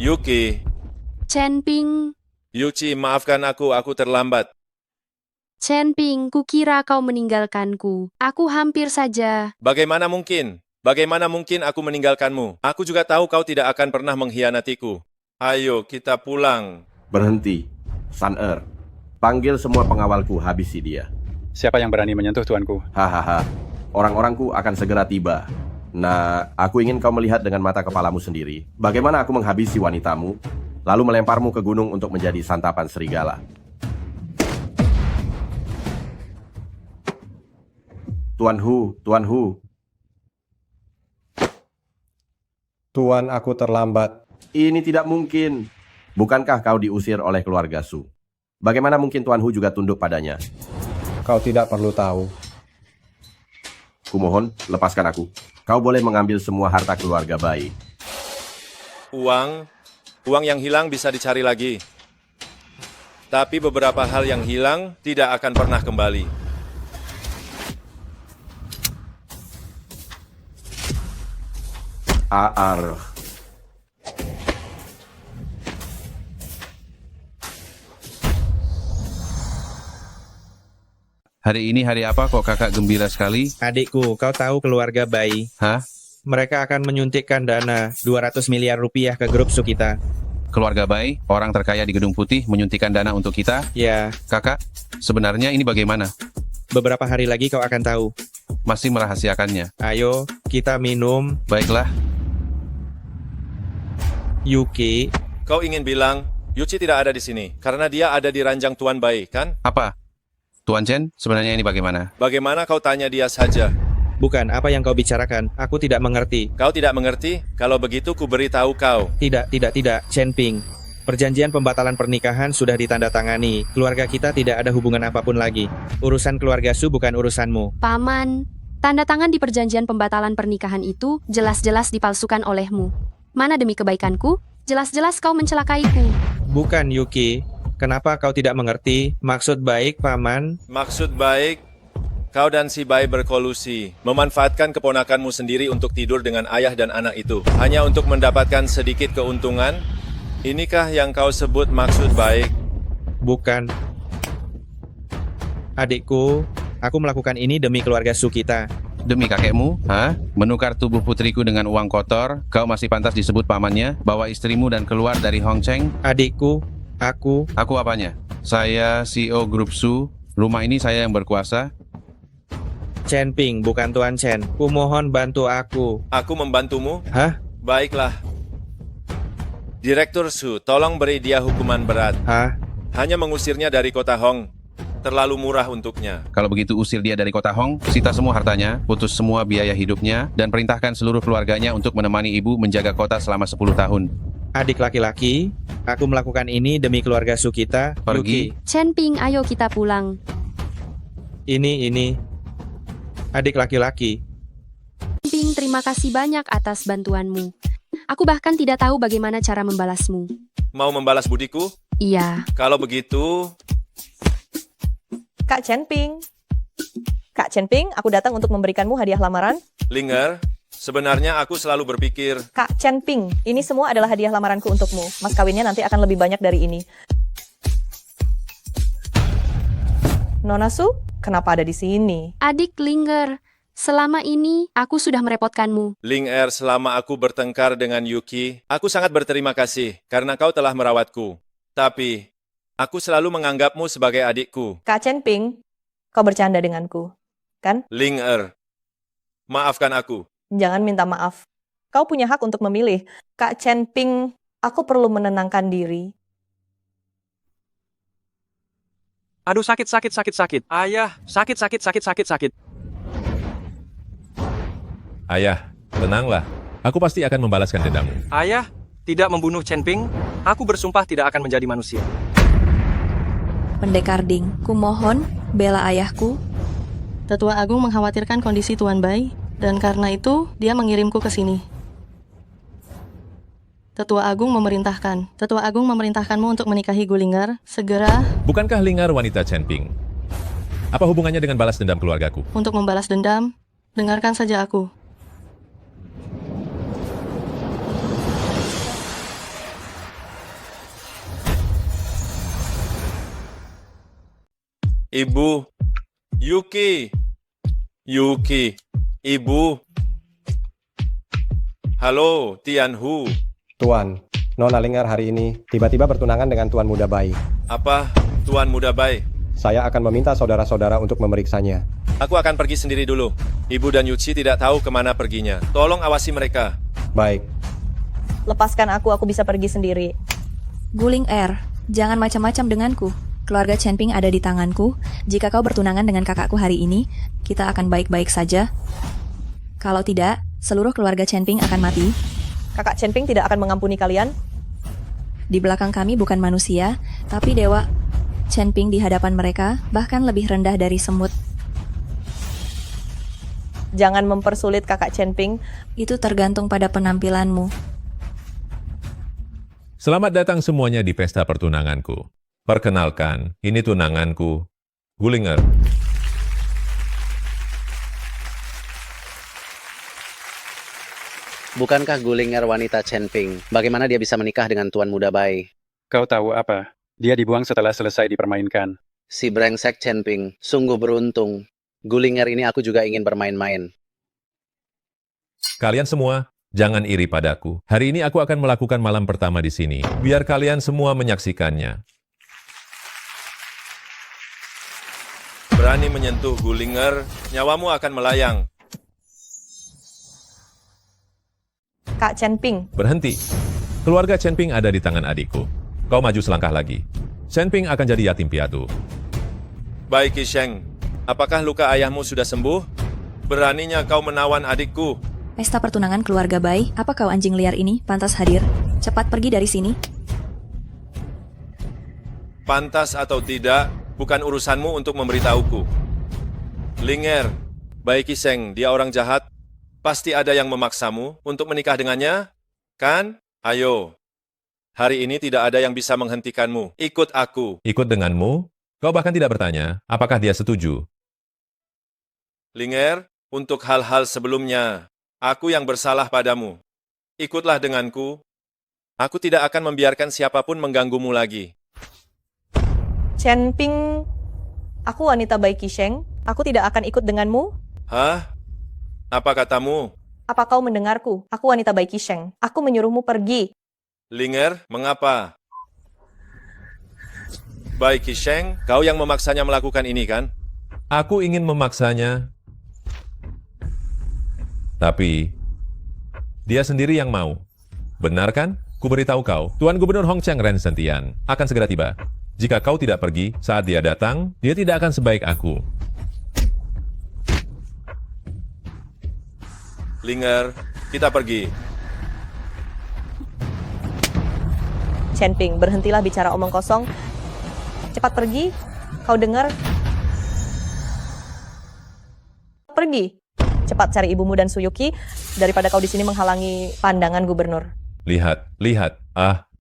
Yuki. Chen Ping, Yuki, maafkan aku terlambat. Chen Ping, kukira kau meninggalkanku. Aku hampir saja. Bagaimana mungkin? Bagaimana mungkin aku meninggalkanmu? Aku juga tahu kau tidak akan pernah mengkhianatiku. Ayo, kita pulang. Berhenti. Sun-Er. Panggil semua pengawalku, habisi dia. Siapa yang berani menyentuh tuanku? Hahaha. Orang-orangku akan segera tiba. Nah, aku ingin kau melihat dengan mata kepalamu sendiri bagaimana aku menghabisi wanitamu, lalu melemparmu ke gunung untuk menjadi santapan serigala. Tuan Hu, Tuan Hu. Tuan, aku terlambat. Ini tidak mungkin. Bukankah kau diusir oleh keluarga Su? Bagaimana mungkin Tuan Hu juga tunduk padanya? Kau tidak perlu tahu. Kumohon, lepaskan aku. Kau boleh mengambil semua harta keluarga Bai. Uang yang hilang bisa dicari lagi. Tapi beberapa hal yang hilang tidak akan pernah kembali. Aar. Hari ini hari apa kok kakak gembira sekali? Adikku, kau tahu keluarga Bai? Hah? Mereka akan menyuntikkan dana 200 miliar rupiah ke grup Su kita. Keluarga Bai, orang terkaya di Gedung Putih, menyuntikkan dana untuk kita? Ya. Kakak, sebenarnya ini bagaimana? Beberapa hari lagi kau akan tahu. Masih merahasiakannya. Ayo, kita minum. Baiklah. Yuki. Kau ingin bilang, Yuki tidak ada di sini, karena dia ada di ranjang Tuan Bai, kan? Apa? Tuan Chen, sebenarnya ini bagaimana? Bagaimana kau tanya dia saja? Bukan, apa yang kau bicarakan? Aku tidak mengerti. Kau tidak mengerti? Kalau begitu ku beritahu kau. Tidak, Chen Ping. Perjanjian pembatalan pernikahan sudah ditandatangani. Keluarga kita tidak ada hubungan apapun lagi. Urusan keluarga Su bukan urusanmu. Paman, tanda tangan di perjanjian pembatalan pernikahan itu jelas-jelas dipalsukan olehmu. Mana demi kebaikanku? Jelas-jelas kau mencelakaiku. Bukan, Yuki. Kenapa kau tidak mengerti? Maksud baik, Paman. Maksud baik, kau dan si Bai berkolusi, memanfaatkan keponakanmu sendiri untuk tidur dengan ayah dan anak itu, hanya untuk mendapatkan sedikit keuntungan? Inikah yang kau sebut maksud baik? Bukan. Adikku, aku melakukan ini demi keluarga Su kita. Demi kakekmu? Hah? Menukar tubuh putriku dengan uang kotor? Kau masih pantas disebut pamannya? Bawa istrimu dan keluar dari Hong Cheng? Adikku, Aku apanya? Saya CEO Grup Su. Rumah ini saya yang berkuasa. Chen Ping, bukan Tuan Chen. Kumohon bantu aku. Aku membantumu? Hah? Baiklah. Direktur Su, tolong beri dia hukuman berat. Hah? Hanya mengusirnya dari kota Hong. terlalu murah untuknya. Kalau begitu usir dia dari kota Hong, sita semua hartanya, putus semua biaya hidupnya, dan perintahkan seluruh keluarganya untuk menemani ibu menjaga kota selama 10 tahun. Adik laki-laki, aku melakukan ini demi keluarga Su kita, Pergi. Yuki. Chen Ping, ayo kita pulang. Ini. Adik laki-laki. Chen Ping, terima kasih banyak atas bantuanmu. Aku bahkan tidak tahu bagaimana cara membalasmu. Mau membalas budiku? Iya. Kalau begitu, Kak Chen Ping. Kak Chen Ping, aku datang untuk memberikanmu hadiah lamaran. Linger, sebenarnya aku selalu berpikir, Kak Chen Ping, ini semua adalah hadiah lamaranku untukmu. Mas kawinnya nanti akan lebih banyak dari ini. Nona Su, kenapa ada di sini? Adik Linger, selama ini aku sudah merepotkanmu. Linger, selama aku bertengkar dengan Yuki, aku sangat berterima kasih karena kau telah merawatku. Tapi, aku selalu menganggapmu sebagai adikku. Kak Chen Ping, kau bercanda denganku, kan? Linger, maafkan aku. Jangan minta maaf. Kau punya hak untuk memilih. Kak Chen Ping, aku perlu menenangkan diri. Aduh, sakit. Ayah, sakit. Ayah, tenanglah. Aku pasti akan membalaskan dendammu. Ayah, tidak membunuh Chen Ping. Aku bersumpah tidak akan menjadi manusia. Pendekar Ding, kumohon, bela ayahku. Tetua Agung mengkhawatirkan kondisi Tuan Bai, dan karena itu dia mengirimku ke sini. Tetua Agung memerintahkanmu untuk menikahi Gulingar segera. Bukankah Lingar wanita Chen Ping? Apa hubungannya dengan balas dendam keluargaku? Untuk membalas dendam, dengarkan saja aku. Ibu, Yuki, Ibu. Halo, Tianhu. Tuan, Nona Linger hari ini tiba-tiba bertunangan dengan Tuan Muda Bai. Apa, Tuan Muda Bai? Saya akan meminta saudara-saudara untuk memeriksanya. Aku akan pergi sendiri dulu. Ibu dan Yuchi tidak tahu kemana perginya. Tolong awasi mereka. Baik. Lepaskan aku bisa pergi sendiri. Guling jangan macam-macam denganku. Keluarga Chen Ping ada di tanganku. Jika kau bertunangan dengan kakakku hari ini, kita akan baik-baik saja. Kalau tidak, seluruh keluarga Chen Ping akan mati. Kakak Chen Ping tidak akan mengampuni kalian. Di belakang kami bukan manusia, tapi dewa. Chen Ping di hadapan mereka bahkan lebih rendah dari semut. Jangan mempersulit kakak Chen Ping. Itu tergantung pada penampilanmu. Selamat datang semuanya di pesta pertunanganku. Perkenalkan, ini tunanganku, Gulinger. Bukankah Gulinger wanita Chen Ping? Bagaimana dia bisa menikah dengan Tuan Muda Bai? Kau tahu apa? Dia dibuang setelah selesai dipermainkan. Si brengsek Chen Ping, sungguh beruntung. Gulinger ini aku juga ingin bermain-main. Kalian semua, jangan iri padaku. Hari ini aku akan melakukan malam pertama di sini. Biar kalian semua menyaksikannya. Berani menyentuh Gulinger, nyawamu akan melayang. Kak Chen Ping. Berhenti. Keluarga Chen Ping ada di tangan adikku. Kau maju selangkah lagi. Chen Ping akan jadi yatim piatu. Baik, Qisheng. Apakah luka ayahmu sudah sembuh? Beraninya kau menawan adikku. Pesta pertunangan keluarga Bai, apa kau anjing liar ini pantas hadir? Cepat pergi dari sini. Pantas atau tidak, bukan urusanmu untuk memberitahuku. Linger, Bai Qisheng, dia orang jahat. Pasti ada yang memaksamu untuk menikah dengannya, kan? Ayo. Hari ini tidak ada yang bisa menghentikanmu. Ikut aku. Ikut denganmu? Kau bahkan tidak bertanya, apakah dia setuju? Linger, untuk hal-hal sebelumnya, aku yang bersalah padamu. Ikutlah denganku. Aku tidak akan membiarkan siapapun mengganggumu lagi. Chen Ping, aku wanita Bai Qisheng. Aku tidak akan ikut denganmu. Hah? Apa katamu? Apa kau mendengarku? Aku wanita Bai Qisheng. Aku menyuruhmu pergi. Linger, mengapa? Bai Qisheng, kau yang memaksanya melakukan ini, kan? Aku ingin memaksanya. Tapi, dia sendiri yang mau. Benar kan? Ku beritahu kau, Tuan Gubernur Hong Cheng Ren Sentian akan segera tiba. Jika kau tidak pergi saat dia datang, dia tidak akan sebaik aku. Linger, kita pergi. Chen Ping, berhentilah bicara omong kosong. Cepat pergi. Kau dengar? Pergi. Cepat cari ibumu dan Suyuki daripada kau di sini menghalangi pandangan gubernur. Lihat, lihat.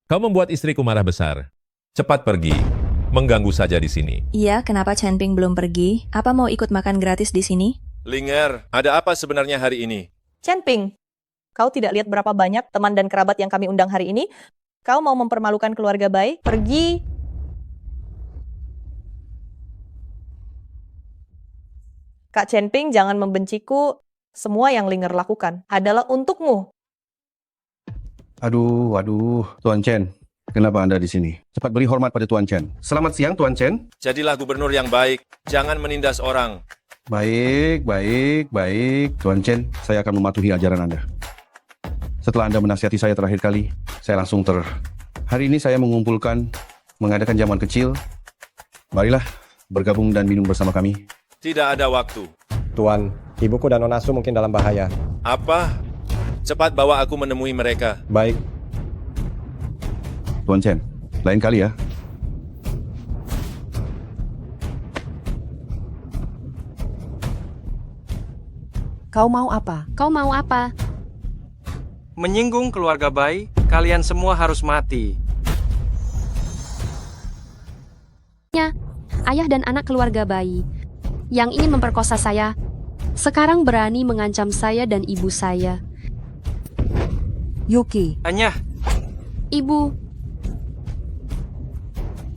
Kau membuat istriku marah besar. Cepat pergi. Mengganggu saja di sini. Iya, kenapa Chen Ping belum pergi? Apa mau ikut makan gratis di sini? Linger, ada apa sebenarnya hari ini? Chen Ping, kau tidak lihat berapa banyak teman dan kerabat yang kami undang hari ini? Kau mau mempermalukan keluarga Bai? Pergi. Kak Chen Ping, jangan membenciku. Semua yang Linger lakukan adalah untukmu. Aduh, Tuan Chen. Kenapa Anda di sini? Cepat beri hormat pada Tuan Chen. Selamat siang, Tuan Chen. Jadilah gubernur yang baik. Jangan menindas orang. Baik. Tuan Chen, saya akan mematuhi ajaran Anda. Setelah Anda menasihati saya terakhir kali, saya langsung Hari ini saya mengadakan jamuan kecil. Marilah, bergabung dan minum bersama kami. Tidak ada waktu. Tuan, ibuku dan Nona Su mungkin dalam bahaya. Apa? Cepat bawa aku menemui mereka. Baik. Tuan Chen, lain kali ya. Kau mau apa? Kau mau apa? Menyinggung keluarga Bai, kalian semua harus mati. Ayah dan anak keluarga Bai yang ingin memperkosa saya, sekarang berani mengancam saya dan ibu saya. Yuki. Anyah, Ibu,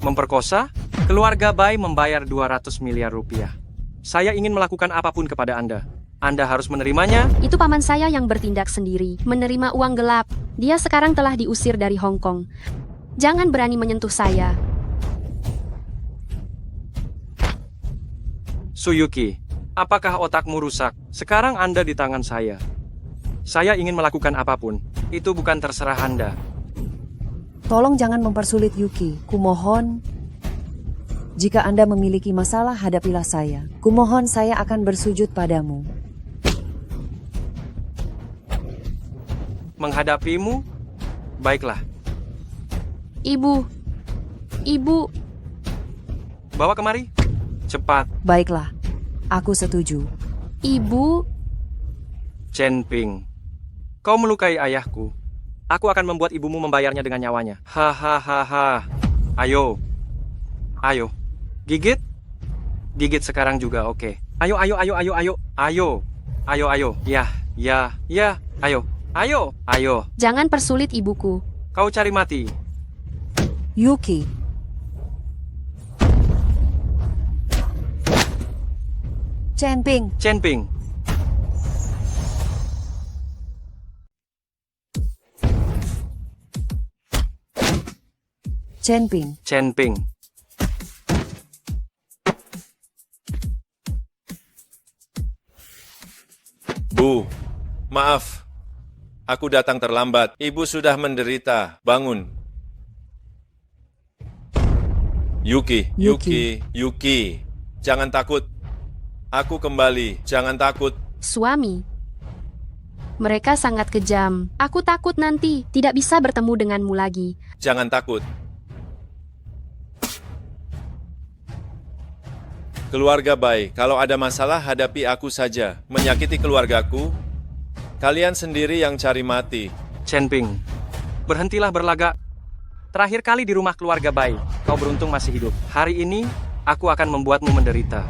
memperkosa? Keluarga Bai membayar 200 miliar rupiah. Saya ingin melakukan apapun kepada Anda. Anda harus menerimanya. itu paman saya yang bertindak sendiri, menerima uang gelap. Dia sekarang telah diusir dari Hong Kong. Jangan berani menyentuh saya. Suyuki, apakah otakmu rusak? Sekarang Anda di tangan saya. Saya ingin melakukan apapun. Itu bukan terserah Anda. Tolong jangan mempersulit Yuki. Kumohon. Jika Anda memiliki masalah, hadapilah saya. Kumohon saya akan bersujud padamu. Menghadapimu? Baiklah. Ibu. Bawa kemari. Cepat. Baiklah. Aku setuju. Ibu. Chen Ping. Kau melukai ayahku. Aku akan membuat ibumu membayarnya dengan nyawanya. Hahaha. Ayo. Gigit. Gigit sekarang juga, oke. Ayo. Ya. Ayo. Jangan persulit ibuku. Kau cari mati. Yuki. Chen Ping. Chen Ping. Chen Ping. Chen Ping. Bu, maaf. Aku datang terlambat. Ibu sudah menderita. Bangun. Yuki. Jangan takut. Aku kembali. Jangan takut. Suami. Mereka sangat kejam. Aku takut nanti tidak bisa bertemu denganmu lagi. Jangan takut. Keluarga baik, kalau ada masalah hadapi aku saja. Menyakiti keluargaku, kalian sendiri yang cari mati. Chen Ping, berhentilah berlagak. Terakhir kali di rumah keluarga Bai, kau beruntung masih hidup. Hari ini, aku akan membuatmu menderita.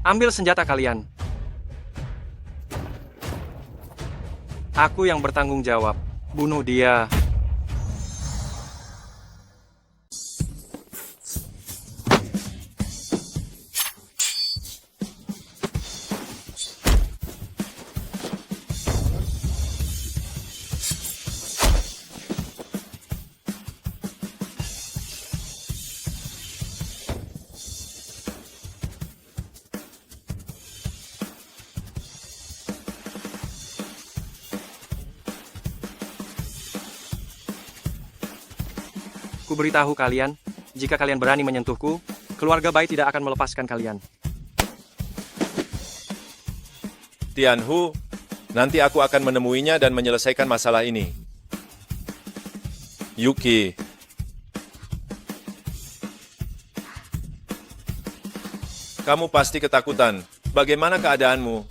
Ambil senjata kalian. Aku yang bertanggung jawab. Bunuh dia. Ku beritahu kalian, Jika kalian berani menyentuhku, keluarga Bai tidak akan melepaskan kalian. Tianhu, nanti aku akan menemuinya dan menyelesaikan masalah ini. Yuki. Kamu pasti ketakutan. Bagaimana keadaanmu?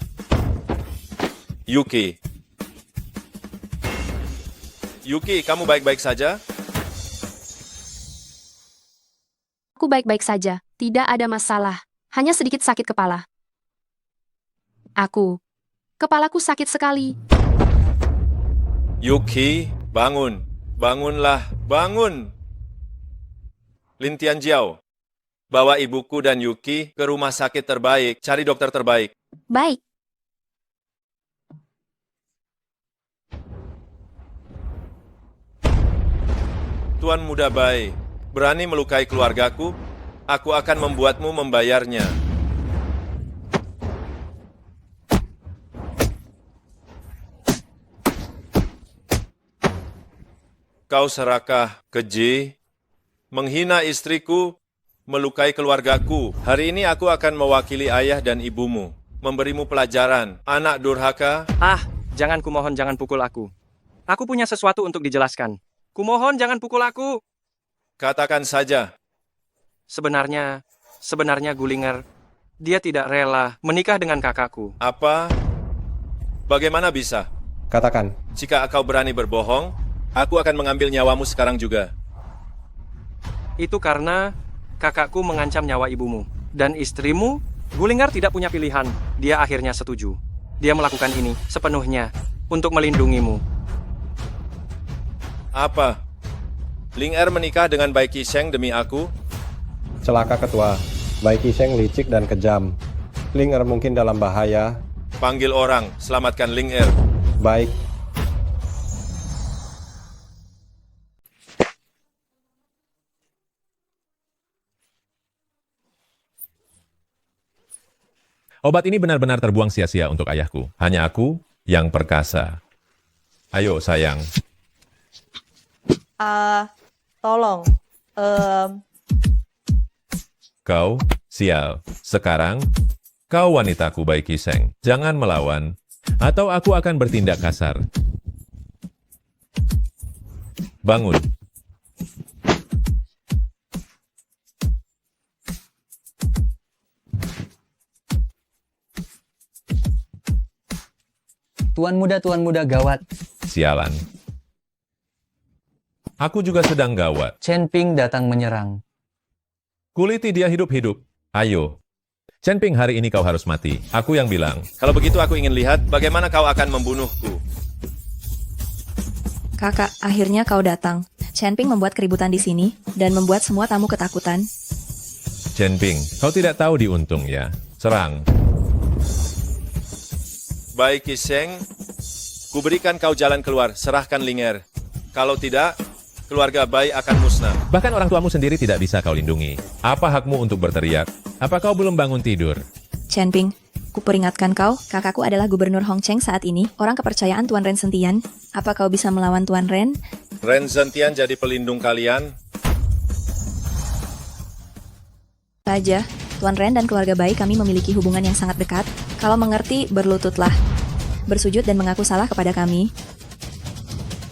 Yuki. Yuki, kamu baik-baik saja? Aku baik-baik saja, tidak ada masalah. Hanya sedikit sakit kepala. Kepalaku sakit sekali. Yuki, bangun. Bangunlah, bangun. Lin Tianjiao, bawa ibuku dan Yuki ke rumah sakit terbaik. Cari dokter terbaik. Baik. Tuan Muda Bai, berani melukai keluargaku? Aku akan membuatmu membayarnya. Kau serakah, keji, menghina istriku, melukai keluargaku. Hari ini aku akan mewakili ayah dan ibumu, memberimu pelajaran. Anak durhaka. Jangan, kumohon jangan pukul aku. Aku punya sesuatu untuk dijelaskan. Kumohon jangan pukul aku. Katakan saja. Sebenarnya Gullinger, dia tidak rela menikah dengan kakakku. Apa? Bagaimana bisa? Katakan. Jika kau berani berbohong, aku akan mengambil nyawamu sekarang juga. Itu karena kakakku mengancam nyawa ibumu. Dan istrimu, Gullinger tidak punya pilihan. Dia akhirnya setuju. Dia melakukan ini sepenuhnya untuk melindungimu. Apa? Ling Er menikah dengan Bai Qisheng demi aku? Celaka ketua. Bai Qisheng licik dan kejam. Ling Er mungkin dalam bahaya. Panggil orang, selamatkan Ling Er. Baik. Obat ini benar-benar terbuang sia-sia untuk ayahku. Hanya aku yang perkasa. Ayo, sayang. Tolong. Kau, sial. Sekarang, kau wanitaku Bai Qisheng. Jangan melawan, atau aku akan bertindak kasar. Bangun. Tuan muda gawat. Sialan. Aku juga sedang gawat. Chen Ping datang menyerang. Kuliti dia hidup-hidup. Ayo. Chen Ping, hari ini kau harus mati. Aku yang bilang. Kalau begitu aku ingin lihat bagaimana kau akan membunuhku. Kakak, akhirnya kau datang. Chen Ping membuat keributan di sini dan membuat semua tamu ketakutan. Chen Ping, kau tidak tahu diuntung ya. Serang. Bai Qisheng, kuberikan kau jalan keluar. Serahkan Ling Er. Kalau tidak, keluarga Bai akan musnah. Bahkan orang tuamu sendiri tidak bisa kau lindungi. Apa hakmu untuk berteriak? Apa kau belum bangun tidur? Chen Ping, kuperingatkan kau, kakakku adalah Gubernur Hong Cheng saat ini, orang kepercayaan Tuan Ren Sentian. Apa kau bisa melawan Tuan Ren? Ren Zentian jadi pelindung kalian? Saja, Tuan Ren dan keluarga Bai kami memiliki hubungan yang sangat dekat. Kalau mengerti, berlututlah. Bersujud dan mengaku salah kepada kami.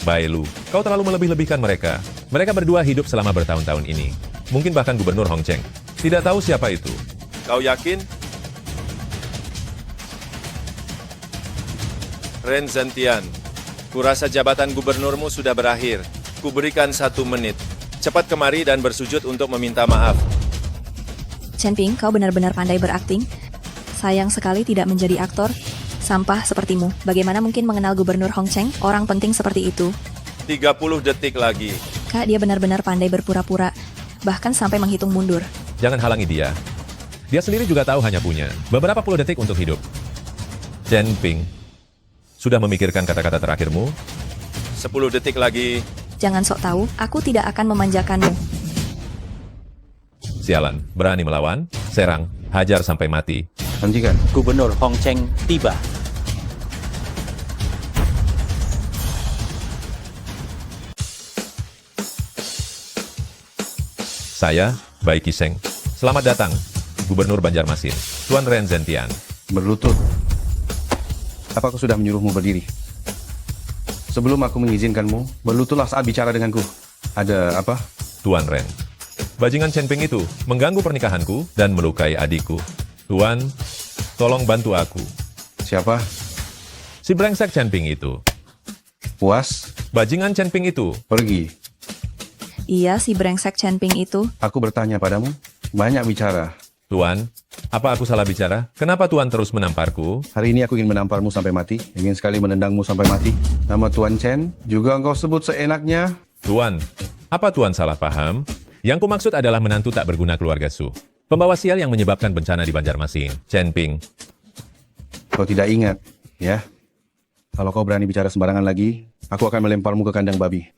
Bai Lu, kau terlalu melebih-lebihkan mereka. Mereka berdua hidup selama bertahun-tahun ini. Mungkin bahkan Gubernur Hong Cheng tidak tahu siapa itu. Kau yakin? Ren Zentian, kurasa jabatan gubernurmu sudah berakhir. Kuberikan 1 menit. Cepat kemari dan bersujud untuk meminta maaf. Chen Ping, kau benar-benar pandai berakting. Sayang sekali tidak menjadi aktor. Sampah sepertimu. Bagaimana mungkin mengenal Gubernur Hong Cheng, orang penting seperti itu? 30 detik lagi. Kak, dia benar-benar pandai berpura-pura. Bahkan sampai menghitung mundur. Jangan halangi dia. Dia sendiri juga tahu hanya punya beberapa puluh detik untuk hidup. Chen Ping, sudah memikirkan kata-kata terakhirmu? 10 detik lagi. Jangan sok tahu, aku tidak akan memanjakanmu. Sialan, berani melawan? Serang, hajar sampai mati. Hentikan. Gubernur Hong Cheng tiba. Saya, Bai Qisheng. Selamat datang, Gubernur Banjarmasin, Tuan Ren Zentian. Berlutut. Apa aku sudah menyuruhmu berdiri? Sebelum aku mengizinkanmu, berlututlah saat bicara denganku. Ada apa? Tuan Ren. Bajingan Chen Ping itu mengganggu pernikahanku dan melukai adikku. Tuan, tolong bantu aku. Siapa? Si brengsek Chen Ping itu. Puas? Bajingan Chen Ping itu. Pergi. Iya, si brengsek Chen Ping itu. Aku bertanya padamu, banyak bicara. Tuan, apa aku salah bicara? Kenapa Tuan terus menamparku? Hari ini aku ingin menamparmu sampai mati, ingin sekali menendangmu sampai mati. Nama Tuan Chen juga engkau sebut seenaknya. Tuan, apa Tuan salah paham? Yang kumaksud adalah menantu tak berguna keluarga Su. Pembawa sial yang menyebabkan bencana di Banjarmasin, Chen Ping. Kau tidak ingat, ya? Kalau kau berani bicara sembarangan lagi, aku akan melemparmu ke kandang babi.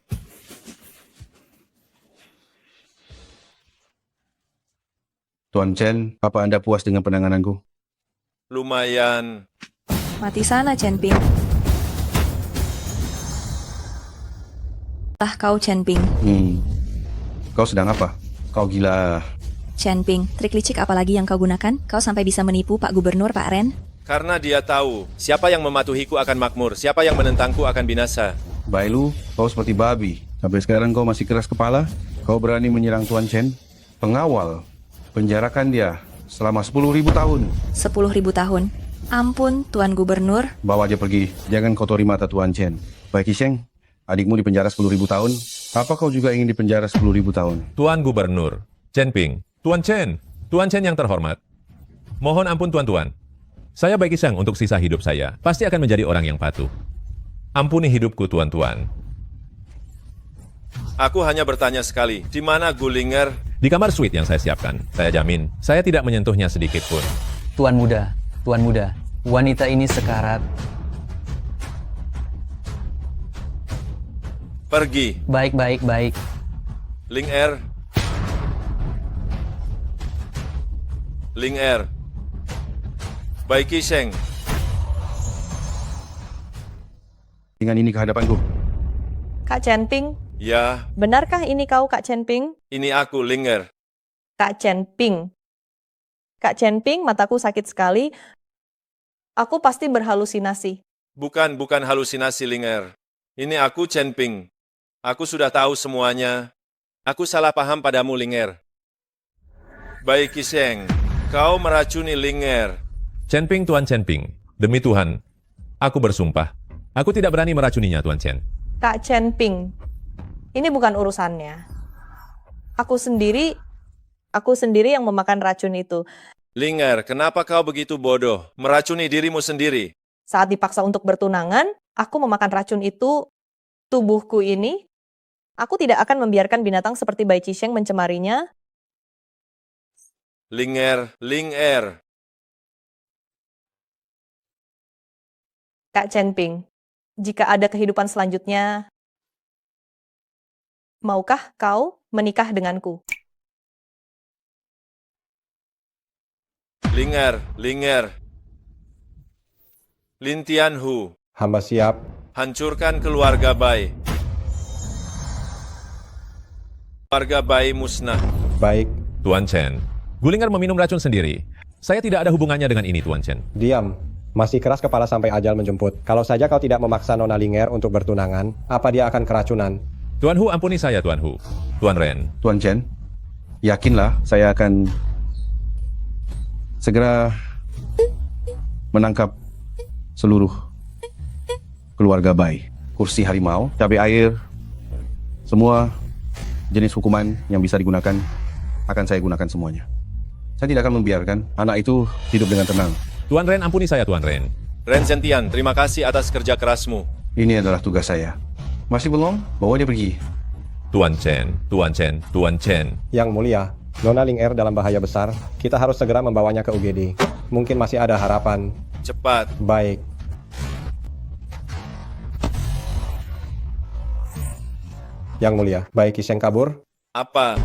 Tuan Chen, apa Anda puas dengan penangananku? Lumayan. Mati sana, Chen Ping. Kau Chen Ping. Kau sedang apa? Kau gila. Chen Ping, trik licik apa lagi yang kau gunakan? Kau sampai bisa menipu Pak Gubernur, Pak Ren? Karena dia tahu, siapa yang mematuhiku akan makmur, siapa yang menentangku akan binasa. Bailu, kau seperti babi. Sampai sekarang kau masih keras kepala? Kau berani menyerang Tuan Chen? Pengawal. Penjarakan dia selama 10.000 tahun. 10.000 tahun. Ampun, Tuan Gubernur. Bawa dia pergi. Jangan kotori mata Tuan Chen. Bai Qisheng, adikmu dipenjara 10.000 tahun. Apa kau juga ingin dipenjara 10.000 tahun? Tuan Gubernur, Chen Ping, Tuan Chen yang terhormat. Mohon ampun tuan-tuan. Saya Bai Qisheng untuk sisa hidup saya. Pasti akan menjadi orang yang patuh. Ampuni hidupku tuan-tuan. Aku hanya bertanya sekali, di mana Gulinger? Di kamar suite yang saya siapkan. Saya jamin, saya tidak menyentuhnya sedikit pun. Tuan muda, wanita ini sekarat. Pergi. Baik. Ling Er. Bai Qisheng. Dengan ini ke hadapanku. Kak Chen Ping, Ya, benarkah ini kau Kak Chen Ping? ini aku, Ling Er. Kak Chen Ping. Kak Chen Ping, mataku sakit sekali. Aku pasti berhalusinasi. Bukan halusinasi, Ling Er. Ini aku, Chen Ping. Aku sudah tahu semuanya. Aku salah paham padamu, Ling Er. Bai Qisheng, kau meracuni Ling Er. Chen Ping, Tuan Chen Ping. Demi Tuhan, aku bersumpah. Aku tidak berani meracuninya, Tuan Chen. Kak Chen Ping, ini bukan urusannya. Aku sendiri yang memakan racun itu. Ling Er, kenapa kau begitu bodoh? Meracuni dirimu sendiri. Saat dipaksa untuk bertunangan, aku memakan racun itu, tubuhku ini. Aku tidak akan membiarkan binatang seperti Bai Qisheng mencemarinya. Ling Er. Kak Chen Ping, jika ada kehidupan selanjutnya, maukah kau menikah denganku? Ling Er. Lin Tianhu, Hamba siap. hancurkan keluarga Bai. Keluarga Bai musnah. Baik. Tuan Chen, Gulinger meminum racun sendiri. Saya tidak ada hubungannya dengan ini, Tuan Chen. Diam. Masih keras kepala sampai ajal menjemput. Kalau saja kau tidak memaksa Nona Linger untuk bertunangan, apa dia akan keracunan? Tuan Hu, ampuni saya, Tuan Hu. Tuan Ren. Tuan Chen, yakinlah saya akan segera menangkap seluruh keluarga Bai. Kursi harimau, cabai air, semua jenis hukuman yang bisa digunakan akan saya gunakan semuanya. Saya tidak akan membiarkan anak itu hidup dengan tenang. Tuan Ren, ampuni saya, Tuan Ren. Ren Zentian, terima kasih atas kerja kerasmu. Ini adalah tugas saya. Masih belum? Bawa dia pergi. Tuan Chen. Yang mulia, Nona Ling Er dalam bahaya besar. Kita harus segera membawanya ke UGD. Mungkin masih ada harapan. Cepat. Baik. Yang mulia, Bai Qisheng kabur? Apa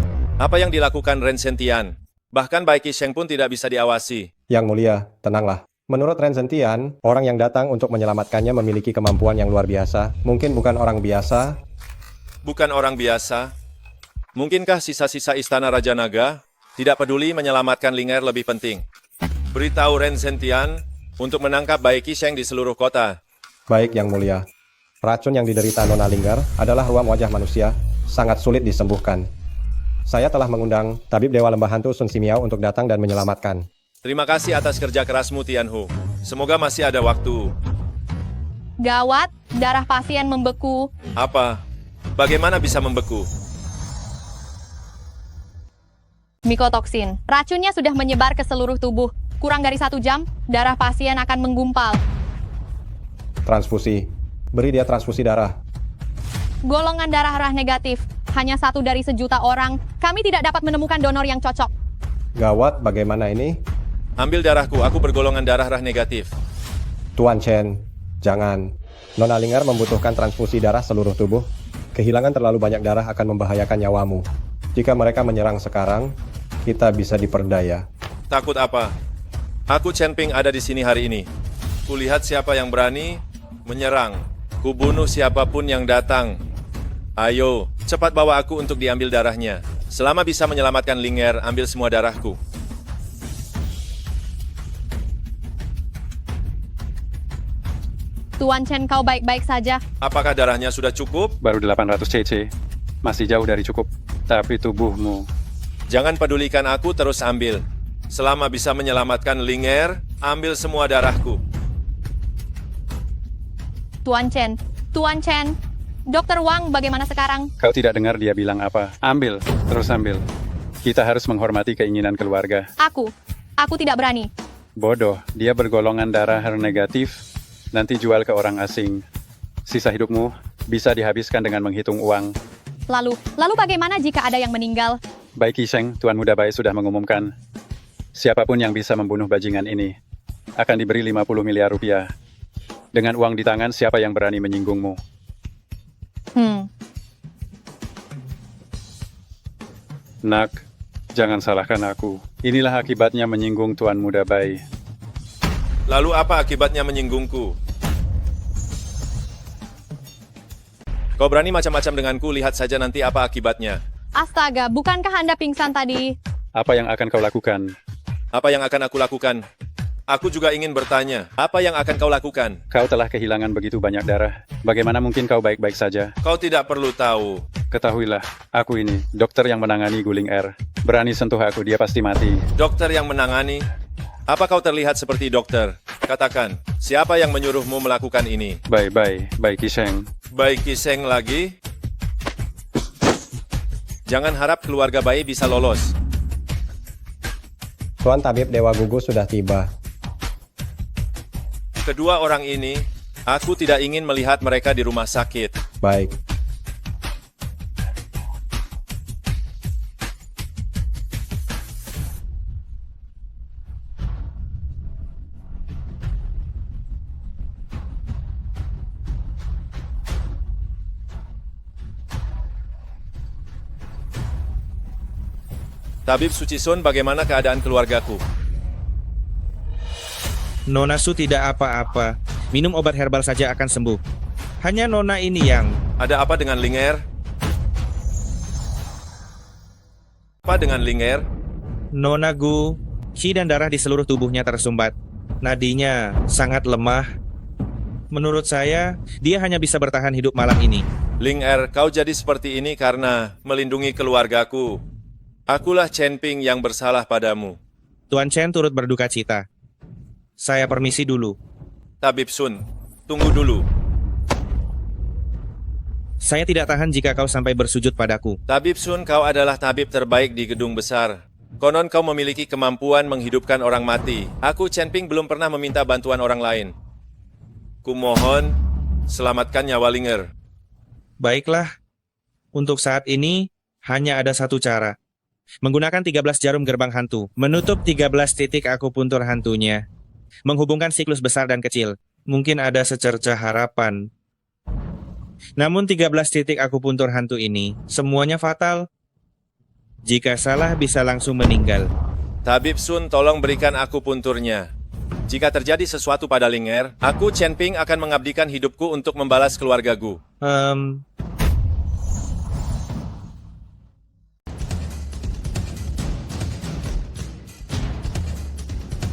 yang dilakukan Ren Zentian? Bahkan Bai Qisheng pun tidak bisa diawasi. Yang mulia, tenanglah. Menurut Ren Zentian, orang yang datang untuk menyelamatkannya memiliki kemampuan yang luar biasa. Mungkin bukan orang biasa. Bukan orang biasa? Mungkinkah sisa-sisa Istana Raja Naga tidak peduli menyelamatkan Ling'er lebih penting? Beritahu Ren Zentian untuk menangkap Bai Qisheng di seluruh kota. Baik, Yang Mulia. Racun yang diderita Nona Ling'er adalah ruam wajah manusia, sangat sulit disembuhkan. Saya telah mengundang tabib Dewa Lembah Hantu Sun Simiao untuk datang dan menyelamatkan. Terima kasih atas kerja kerasmu, Tianhu. Semoga masih ada waktu. Gawat, darah pasien membeku. Apa? Bagaimana bisa membeku? Mikotoksin. Racunnya sudah menyebar ke seluruh tubuh. Kurang dari 1 jam, darah pasien akan menggumpal. Transfusi. Beri dia transfusi darah. Golongan darah Rah negatif. Hanya 1 dari sejuta orang. Kami tidak dapat menemukan donor yang cocok. Gawat, bagaimana ini? Ambil darahku, aku bergolongan darah Rah negatif. Tuan Chen, jangan. Nona Ling'er membutuhkan transfusi darah seluruh tubuh. Kehilangan terlalu banyak darah akan membahayakan nyawamu. Jika mereka menyerang sekarang, kita bisa diperdaya. Takut apa? Aku Chen Ping ada di sini hari ini. Kulihat siapa yang berani menyerang. Kubunuh siapapun yang datang. Ayo, cepat bawa aku untuk diambil darahnya. Selama bisa menyelamatkan Ling'er, ambil semua darahku. Tuan Chen, kau baik-baik saja. Apakah darahnya sudah cukup? Baru 800 cc. Masih jauh dari cukup. Tapi tubuhmu... Jangan pedulikan aku, terus ambil. Selama bisa menyelamatkan Ling'er, ambil semua darahku. Tuan Chen, Tuan Chen. Dr. Wang, bagaimana sekarang? Kau tidak dengar dia bilang apa? Ambil, terus ambil. Kita harus menghormati keinginan keluarga. Aku tidak berani. Bodoh, dia bergolongan darah R negatif. Nanti jual ke orang asing. Sisa hidupmu bisa dihabiskan dengan menghitung uang. Lalu bagaimana jika ada yang meninggal? Bai Qisheng, Tuan Muda Bai sudah mengumumkan. Siapapun yang bisa membunuh bajingan ini akan diberi 50 miliar rupiah. Dengan uang di tangan, siapa yang berani menyinggungmu? Nak, jangan salahkan aku. Inilah akibatnya menyinggung Tuan Muda Bai. Lalu apa akibatnya menyinggungku? Kau berani macam-macam denganku, lihat saja nanti apa akibatnya. Astaga, bukankah Anda pingsan tadi? Apa yang akan kau lakukan? Apa yang akan aku lakukan? Aku juga ingin bertanya, apa yang akan kau lakukan? Kau telah kehilangan begitu banyak darah. Bagaimana mungkin kau baik-baik saja? Kau tidak perlu tahu. Ketahuilah, aku ini, dokter yang menangani guling R. Berani sentuh aku, dia pasti mati. Dokter yang menangani? Apa kau terlihat seperti dokter? Katakan, siapa yang menyuruhmu melakukan ini? Bai Qisheng. Bai Qisheng lagi? Jangan harap keluarga Bai bisa lolos. Tuan Tabib Dewa Gugus sudah tiba. Kedua orang ini, aku tidak ingin melihat mereka di rumah sakit. Baik. Tabib Sucisun, bagaimana keadaan keluargaku? Nona Su tidak apa-apa. Minum obat herbal saja akan sembuh. Hanya Nona ini yang... Ada apa dengan Ling'er? Apa dengan Ling'er? Nona Gu, qi dan darah di seluruh tubuhnya tersumbat. Nadinya sangat lemah. Menurut saya, dia hanya bisa bertahan hidup malam ini. Ling'er, kau jadi seperti ini karena melindungi keluargaku. Akulah Chen Ping yang bersalah padamu. Tuan Chen turut berduka cita. Saya permisi dulu. Tabib Sun, tunggu dulu. Saya tidak tahan jika kau sampai bersujud padaku. Tabib Sun, kau adalah tabib terbaik di gedung besar. Konon kau memiliki kemampuan menghidupkan orang mati. Aku Chen Ping belum pernah meminta bantuan orang lain. Kumohon, selamatkan nyawa Ling'er. Baiklah. Untuk saat ini, hanya ada satu cara. Menggunakan 13 jarum gerbang hantu, menutup 13 titik akupuntur hantunya, menghubungkan siklus besar dan kecil. Mungkin ada secercah harapan. Namun 13 titik akupuntur hantu ini, semuanya fatal. Jika salah bisa langsung meninggal. Tabib Sun, tolong berikan akupunturnya. Jika terjadi sesuatu pada Ling'er, aku Chen Ping akan mengabdikan hidupku untuk membalas keluargaku.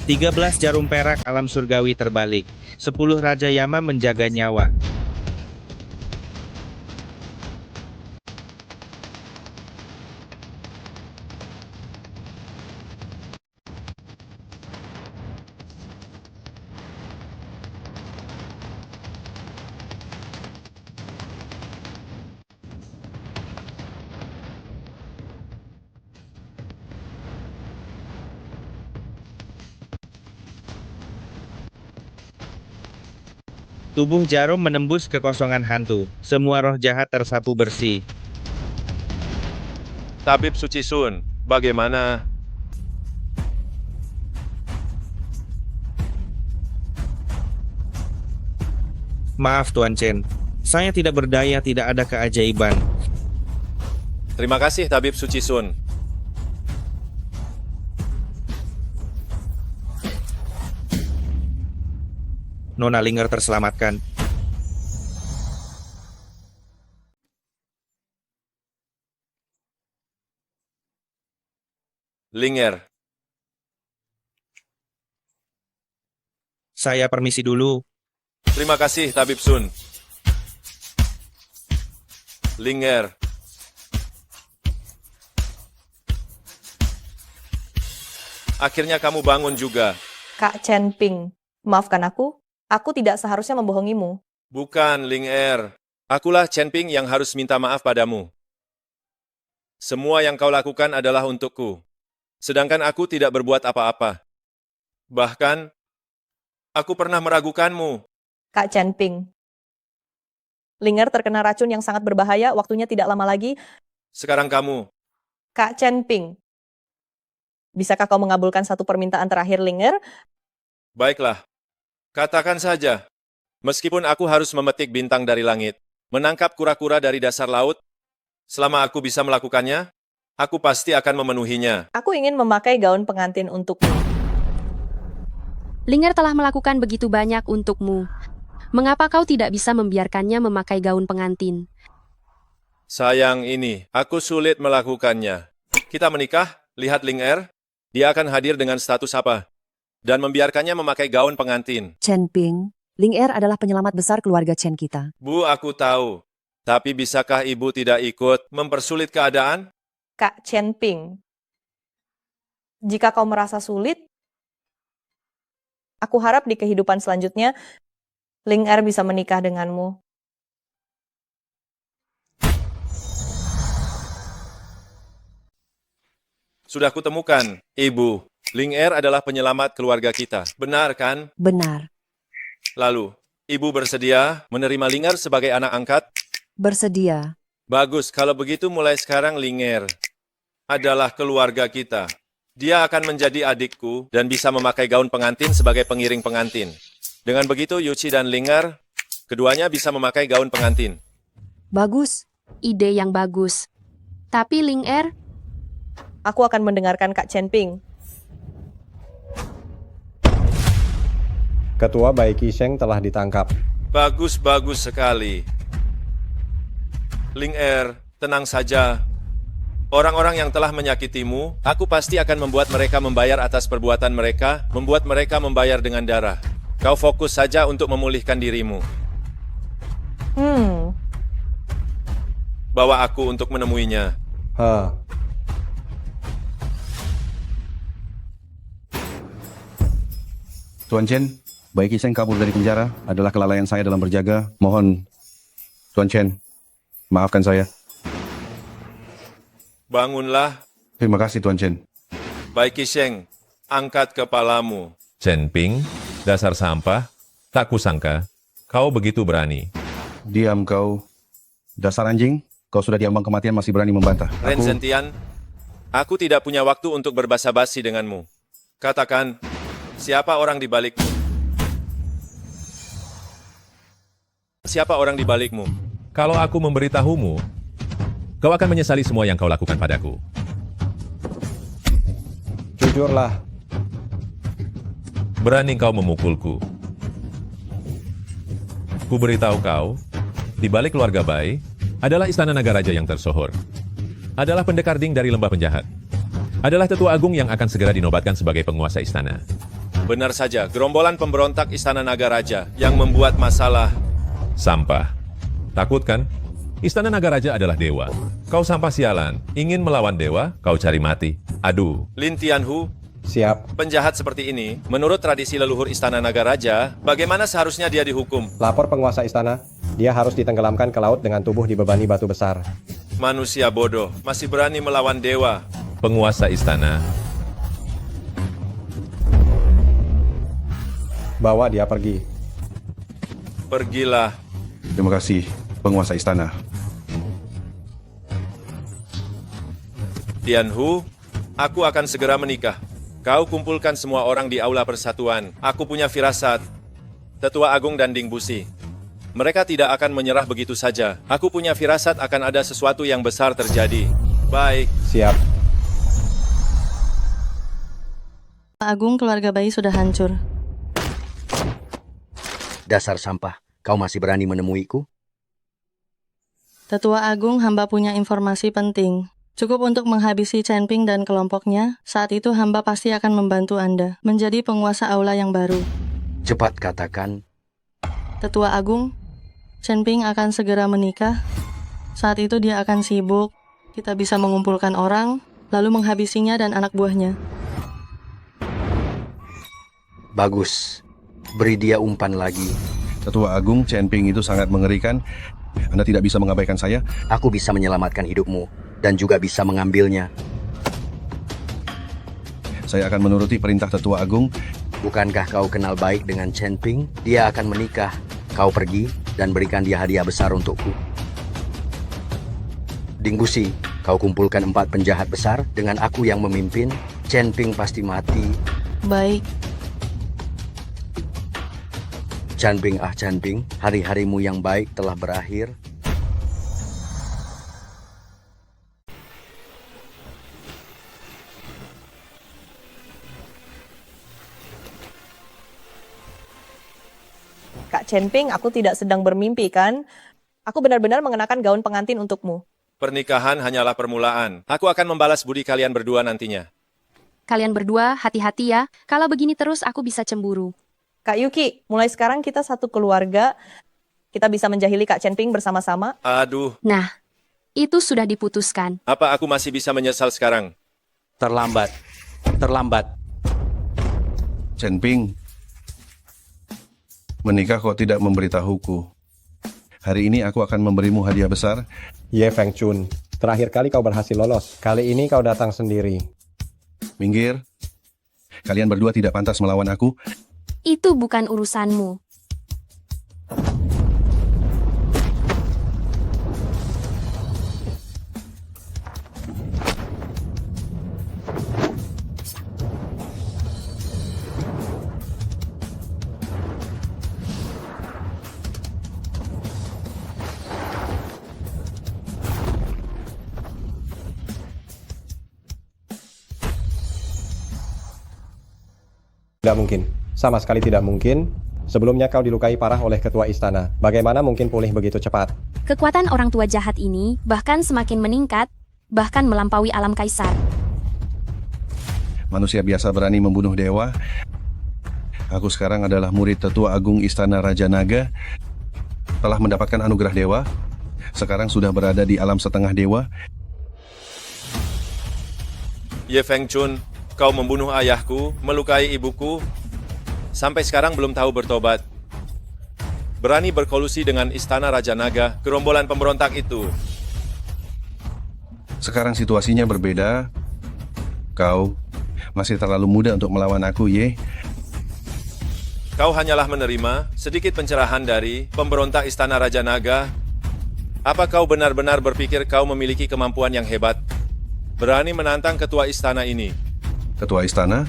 13 jarum perak alam surgawi terbalik. 10 Raja Yama menjaga nyawa. Tubuh jarum menembus kekosongan hantu. Semua roh jahat tersapu bersih. Tabib Suci Sun, bagaimana? Maaf Tuan Chen, saya tidak berdaya, tidak ada keajaiban. Terima kasih Tabib Suci Sun. Nona Linger terselamatkan. Linger, saya permisi dulu. terima kasih Tabib Sun. Linger, akhirnya kamu bangun juga. Kak Chen Ping, maafkan aku tidak seharusnya membohongimu. Bukan, Linger. Akulah Chen Ping yang harus minta maaf padamu. Semua yang kau lakukan adalah untukku. Sedangkan aku tidak berbuat apa-apa. Bahkan, aku pernah meragukanmu. Kak Chen Ping, Linger terkena racun yang sangat berbahaya, waktunya tidak lama lagi. Sekarang kamu. Kak Chen Ping, bisakah kau mengabulkan satu permintaan terakhir Linger? Baiklah. Katakan saja. Meskipun aku harus memetik bintang dari langit, menangkap kura-kura dari dasar laut, selama aku bisa melakukannya, aku pasti akan memenuhinya. Aku ingin memakai gaun pengantin untukmu. Linger telah melakukan begitu banyak untukmu. Mengapa kau tidak bisa membiarkannya memakai gaun pengantin? Sayang ini, aku sulit melakukannya. Kita menikah, lihat Linger, dia akan hadir dengan status apa? Dan membiarkannya memakai gaun pengantin. Chen Ping, Ling Er adalah penyelamat besar keluarga Chen kita. Bu, aku tahu. Tapi bisakah ibu tidak ikut mempersulit keadaan? Kak Chen Ping, jika kau merasa sulit, aku harap di kehidupan selanjutnya, Ling Er bisa menikah denganmu. Sudah kutemukan, Ibu. Ling Er adalah penyelamat keluarga kita. Benar kan? Benar. Lalu, Ibu bersedia menerima Ling Er sebagai anak angkat? Bersedia. Bagus, kalau begitu mulai sekarang Ling Er adalah keluarga kita. Dia akan menjadi adikku dan bisa memakai gaun pengantin sebagai pengiring pengantin. Dengan begitu, Yuchi dan Ling Er, keduanya bisa memakai gaun pengantin. Bagus. Ide yang bagus. Tapi Ling Er, aku akan mendengarkan Kak Chen Ping. Ketua Bai Qisheng telah ditangkap. Bagus sekali. Ling Er, tenang saja. Orang-orang yang telah menyakitimu, aku pasti akan membuat mereka membayar atas perbuatan mereka, membuat mereka membayar dengan darah. Kau fokus saja untuk memulihkan dirimu. Bawa aku untuk menemuinya. Tuan Chen, Bai Qisheng kabur dari penjara adalah kelalaian saya dalam berjaga. Mohon, Tuan Chen, maafkan saya. Bangunlah. Terima kasih, Tuan Chen. Bai Qisheng, angkat kepalamu. Chen Ping, dasar sampah, tak kusangka kau begitu berani. Diam kau. Dasar anjing, kau sudah diambang kematian masih berani membantah. Ren Zentian, aku tidak punya waktu untuk berbasa-basi denganmu. Katakan, siapa orang di balikmu? Siapa orang di balikmu? Kalau aku memberitahumu, kau akan menyesali semua yang kau lakukan padaku. Jujurlah. Berani kau memukulku. Ku beritahu kau, di balik keluarga Bai adalah istana naga raja yang tersohor. Adalah pendekar ding dari lembah penjahat. Adalah tetua agung yang akan segera dinobatkan sebagai penguasa istana. Benar saja, gerombolan pemberontak Istana Naga Raja yang membuat masalah. Sampah. Takut kan? Istana Naga Raja adalah dewa. Kau sampah sialan. Ingin melawan dewa, kau cari mati. Aduh. Lin Tianhu, Siap. penjahat seperti ini, menurut tradisi leluhur Istana Naga Raja, bagaimana seharusnya dia dihukum? Lapor penguasa istana. Dia harus ditenggelamkan ke laut dengan tubuh dibebani batu besar. Manusia bodoh, masih berani melawan dewa. Penguasa istana. Bawa dia pergi. Pergilah. Terima kasih, penguasa istana. Tianhu, aku akan segera menikah. Kau kumpulkan semua orang di Aula Persatuan. Aku punya firasat. Tetua Agung dan Ding Busi. Mereka tidak akan menyerah begitu saja. Aku punya firasat akan ada sesuatu yang besar terjadi. Baik. Siap. Pak Agung, keluarga bayi sudah hancur. Dasar sampah, kau masih berani menemuiku? Tetua Agung, hamba punya informasi penting. Cukup untuk menghabisi Chen Ping dan kelompoknya. Saat itu hamba pasti akan membantu Anda menjadi penguasa aula yang baru. Cepat katakan. Tetua Agung, Chen Ping akan segera menikah. Saat itu dia akan sibuk. Kita bisa mengumpulkan orang, lalu menghabisinya dan anak buahnya. Bagus. Beri dia umpan lagi. Tetua Agung, Chen Ping itu sangat mengerikan. Anda tidak bisa mengabaikan saya. Aku bisa menyelamatkan hidupmu dan juga bisa mengambilnya. Saya akan menuruti perintah Tetua Agung. Bukankah kau kenal baik dengan Chen Ping? Dia akan menikah. Kau pergi dan berikan dia hadiah besar untukku. Ding Busi, kau kumpulkan 4 penjahat besar dengan aku yang memimpin. Chen Ping pasti mati. Baik. Chen Ping, hari-harimu yang baik telah berakhir. Kak Chen Ping, aku tidak sedang bermimpi kan? Aku benar-benar mengenakan gaun pengantin untukmu. Pernikahan hanyalah permulaan. Aku akan membalas budi kalian berdua nantinya. Kalian berdua hati-hati ya, kalau begini terus aku bisa cemburu. Kak Yuki, mulai sekarang kita satu keluarga. Kita bisa menjahili Kak Chen Ping bersama-sama. Aduh, Nah, itu sudah diputuskan. apa aku masih bisa menyesal sekarang? Terlambat. Terlambat. Chen Ping, menikah kok tidak memberitahuku. Hari ini aku akan memberimu hadiah besar. Ye Feng Chun, terakhir kali kau berhasil lolos. Kali ini kau datang sendiri. Minggir. Kalian berdua tidak pantas melawan aku. Itu bukan urusanmu. Tidak mungkin. Sama sekali tidak mungkin. Sebelumnya kau dilukai parah oleh ketua istana. Bagaimana mungkin pulih begitu cepat? Kekuatan orang tua jahat ini bahkan semakin meningkat, bahkan melampaui alam kaisar. Manusia biasa berani membunuh dewa. Aku sekarang adalah murid Tetua Agung Istana Raja Naga. Telah mendapatkan anugerah dewa. Sekarang sudah berada di alam setengah dewa. Ye Feng Chun, kau membunuh ayahku, melukai ibuku, sampai sekarang belum tahu bertobat. Berani berkolusi dengan Istana Raja Naga, gerombolan pemberontak itu. Sekarang situasinya berbeda. Kau masih terlalu muda untuk melawan aku, Ye. Kau hanyalah menerima sedikit pencerahan dari pemberontak Istana Raja Naga. Apa kau benar-benar berpikir kau memiliki kemampuan yang hebat? Berani menantang ketua istana ini. Ketua istana?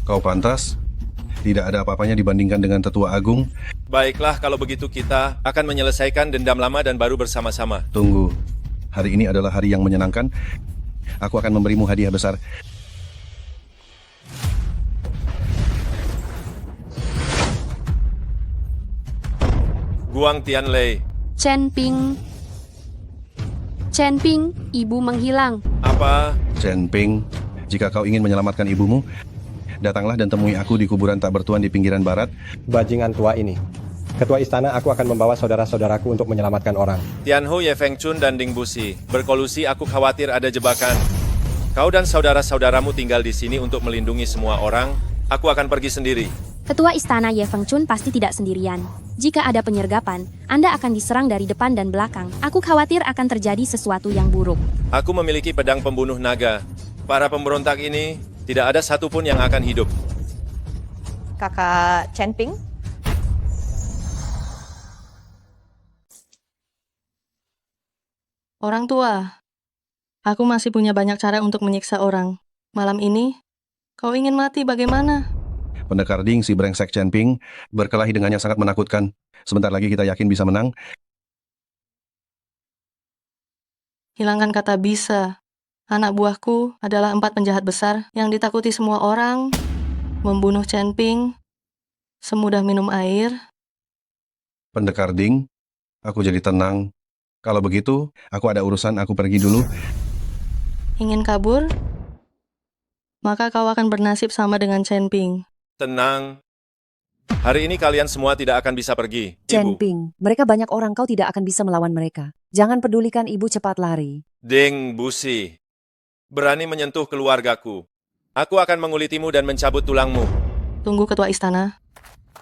Kau pantas. Tidak ada apa-apanya dibandingkan dengan Tetua Agung. Baiklah, kalau begitu kita akan menyelesaikan dendam lama dan baru bersama-sama. Tunggu. Hari ini adalah hari yang menyenangkan. Aku akan memberimu hadiah besar. Guang Tianlei. Chen Ping. Chen Ping, ibu menghilang. Apa? Chen Ping, jika kau ingin menyelamatkan ibumu, Datanglah dan temui aku di kuburan tak bertuan di pinggiran barat. Bajingan tua ini. Ketua istana, aku akan membawa saudara-saudaraku untuk menyelamatkan orang. Tianhu, Ye Fengchun, dan Ding Busi berkolusi. Aku khawatir ada jebakan. Kau dan saudara-saudaramu tinggal di sini untuk melindungi semua orang. Aku akan pergi sendiri. Ketua istana Ye Fengchun pasti tidak sendirian. Jika ada penyergapan, Anda akan diserang dari depan dan belakang. Aku khawatir akan terjadi sesuatu yang buruk. Aku memiliki pedang pembunuh naga. Para pemberontak ini tidak ada satupun yang akan hidup. Kakak Chen Ping? Orang tua, aku masih punya banyak cara untuk menyiksa orang. Malam ini, kau ingin mati bagaimana? Pendekar Ding, si brengsek Chen Ping, berkelahi dengannya sangat menakutkan. Sebentar lagi kita yakin bisa menang. Hilangkan kata bisa. Anak buahku adalah 4 penjahat besar yang ditakuti semua orang. Membunuh Chen Ping semudah minum air. Pendekar Ding, aku jadi tenang. Kalau begitu, aku ada urusan, aku pergi dulu. Ingin kabur? Maka kau akan bernasib sama dengan Chen Ping. Tenang. Hari ini kalian semua tidak akan bisa pergi. Chen Ping, mereka banyak orang, kau tidak akan bisa melawan mereka. Jangan pedulikan ibu, cepat lari. Ding Busi, berani menyentuh keluargaku. Aku akan mengulitimu dan mencabut tulangmu. Tunggu, Ketua Istana.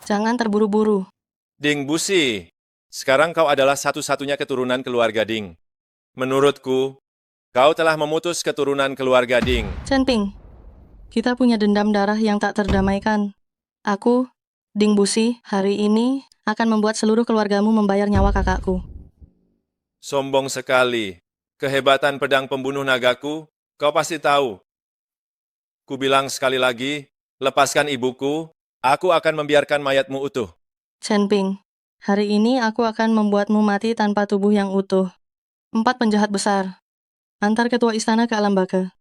Jangan terburu-buru. Ding Busi, sekarang kau adalah satu-satunya keturunan keluarga Ding. Menurutku, kau telah memutus keturunan keluarga Ding. Chen Ping, kita punya dendam darah yang tak terdamaikan. Aku, Ding Busi, hari ini akan membuat seluruh keluargamu membayar nyawa kakakku. Sombong sekali. Kehebatan pedang pembunuh nagaku, kau pasti tahu. Ku bilang sekali lagi, lepaskan ibuku, aku akan membiarkan mayatmu utuh. Chen Ping, hari ini aku akan membuatmu mati tanpa tubuh yang utuh. 4 penjahat besar. Antar ketua istana ke alam baka.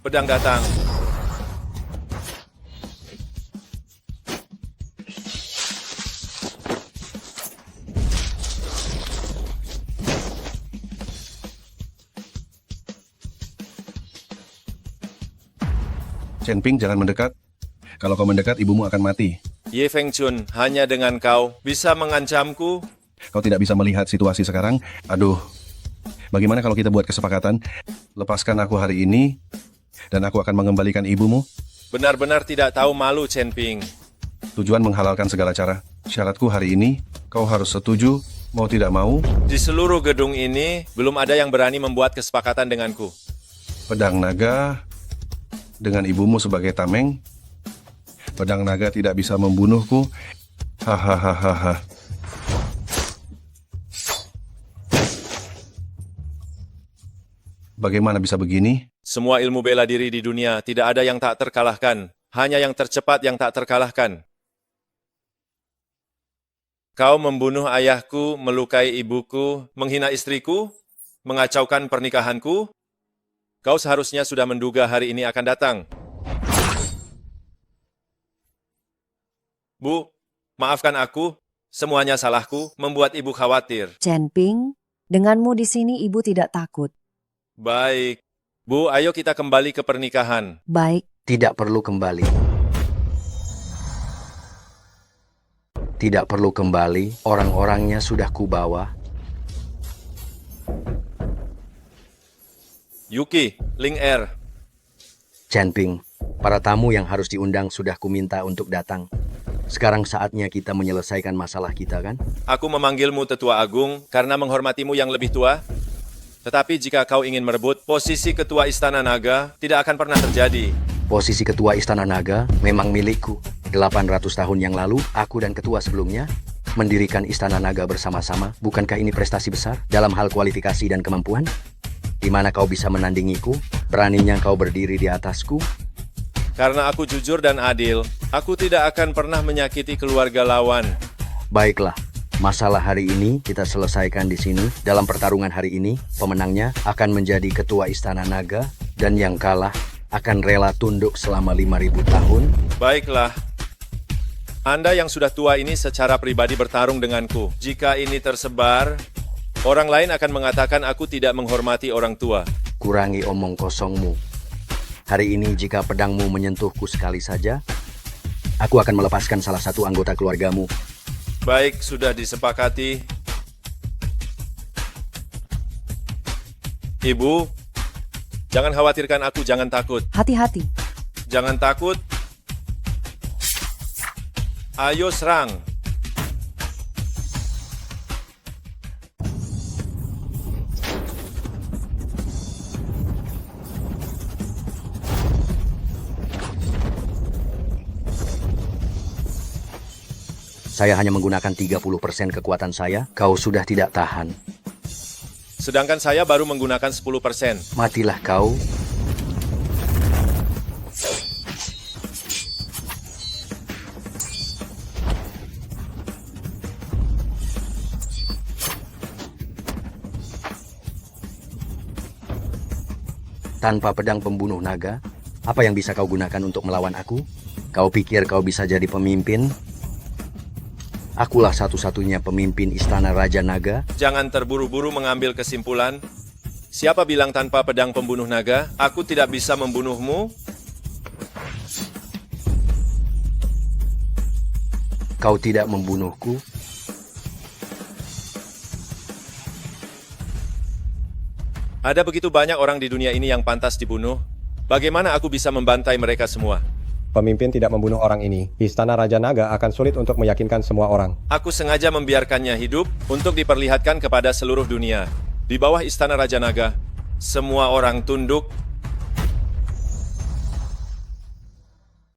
Pedang datang. Chen Ping, jangan mendekat. Kalau kau mendekat, ibumu akan mati. Ye Fengchun, hanya dengan kau bisa mengancamku. Kau tidak bisa melihat situasi sekarang. Aduh, bagaimana kalau kita buat kesepakatan? Lepaskan aku hari ini, dan aku akan mengembalikan ibumu. Benar-benar tidak tahu malu, Chen Ping. Tujuan menghalalkan segala cara. Syaratku hari ini, kau harus setuju, mau tidak mau. Di seluruh gedung ini, belum ada yang berani membuat kesepakatan denganku. Pedang naga, dengan ibumu sebagai tameng. Pedang naga tidak bisa membunuhku. Hahaha. Bagaimana bisa begini? Semua ilmu bela diri di dunia tidak ada yang tak terkalahkan, hanya yang tercepat yang tak terkalahkan. Kau membunuh ayahku, melukai ibuku, menghina istriku, mengacaukan pernikahanku. Kau seharusnya sudah menduga hari ini akan datang. Bu, maafkan aku, semuanya salahku, membuat ibu khawatir. Chen Ping, denganmu di sini ibu tidak takut. Baik. Bu, ayo kita kembali ke pernikahan. Baik. Tidak perlu kembali. Tidak perlu kembali, orang-orangnya sudah kubawa. Yuki, Ling Er. Chen Ping, para tamu yang harus diundang sudah kuminta untuk datang. Sekarang saatnya kita menyelesaikan masalah kita, kan? Aku memanggilmu Tetua Agung karena menghormatimu yang lebih tua. Tetapi jika kau ingin merebut posisi Ketua Istana Naga, tidak akan pernah terjadi. Posisi Ketua Istana Naga memang milikku. 800 tahun yang lalu, aku dan ketua sebelumnya mendirikan Istana Naga bersama-sama. Bukankah ini prestasi besar dalam hal kualifikasi dan kemampuan? Di mana kau bisa menandingiku? Beraninya kau berdiri di atasku? Karena aku jujur dan adil, aku tidak akan pernah menyakiti keluarga lawan. Baiklah, masalah hari ini kita selesaikan di sini. Dalam pertarungan hari ini, pemenangnya akan menjadi Ketua Istana Naga, dan yang kalah akan rela tunduk selama 5.000 tahun? Baiklah. Anda yang sudah tua ini secara pribadi bertarung denganku. Jika ini tersebar, orang lain akan mengatakan aku tidak menghormati orang tua. Kurangi omong kosongmu. Hari ini jika pedangmu menyentuhku sekali saja, aku akan melepaskan salah satu anggota keluargamu. Baik, sudah disepakati. Ibu, jangan khawatirkan aku, jangan takut. Hati-hati. Jangan takut. Ayo serang. Saya hanya menggunakan 30% kekuatan saya, kau sudah tidak tahan. Sedangkan saya baru menggunakan 10%. Matilah kau. Tanpa pedang pembunuh naga, apa yang bisa kau gunakan untuk melawan aku? Kau pikir kau bisa jadi pemimpin? Akulah satu-satunya pemimpin Istana Raja Naga. Jangan terburu-buru mengambil kesimpulan. Siapa bilang tanpa pedang pembunuh naga, aku tidak bisa membunuhmu? Kau tidak membunuhku? Ada begitu banyak orang di dunia ini yang pantas dibunuh. Bagaimana aku bisa membantai mereka semua? Pemimpin tidak membunuh orang ini. Istana Raja Naga akan sulit untuk meyakinkan semua orang. Aku sengaja membiarkannya hidup untuk diperlihatkan kepada seluruh dunia. Di bawah Istana Raja Naga, semua orang tunduk.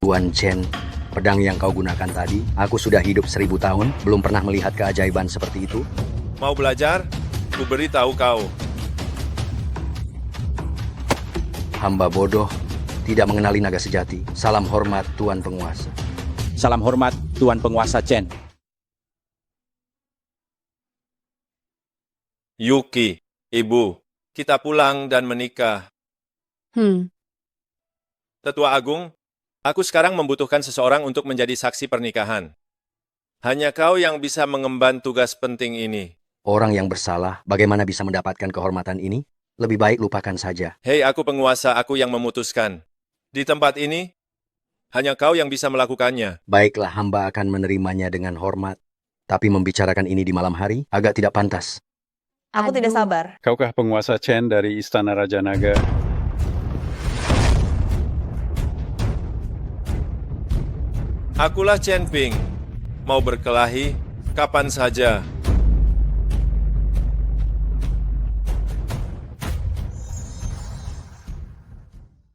Tuan Chen, pedang yang kau gunakan tadi, aku sudah hidup 1000 tahun, belum pernah melihat keajaiban seperti itu. Mau belajar? Ku beritahu kau. Hamba bodoh, tidak mengenali naga sejati. Salam hormat, Tuan Penguasa. Salam hormat, Tuan Penguasa Chen. Yuki, Ibu, kita pulang dan menikah. Tetua Agung, aku sekarang membutuhkan seseorang untuk menjadi saksi pernikahan. Hanya kau yang bisa mengemban tugas penting ini. Orang yang bersalah, bagaimana bisa mendapatkan kehormatan ini? Lebih baik lupakan saja. Hei, aku penguasa, aku yang memutuskan. Di tempat ini, hanya kau yang bisa melakukannya. Baiklah, hamba akan menerimanya dengan hormat. Tapi membicarakan ini di malam hari agak tidak pantas. Aku tidak sabar. Kaukah penguasa Chen dari Istana Raja Naga? Akulah Chen Ping. Mau berkelahi kapan saja.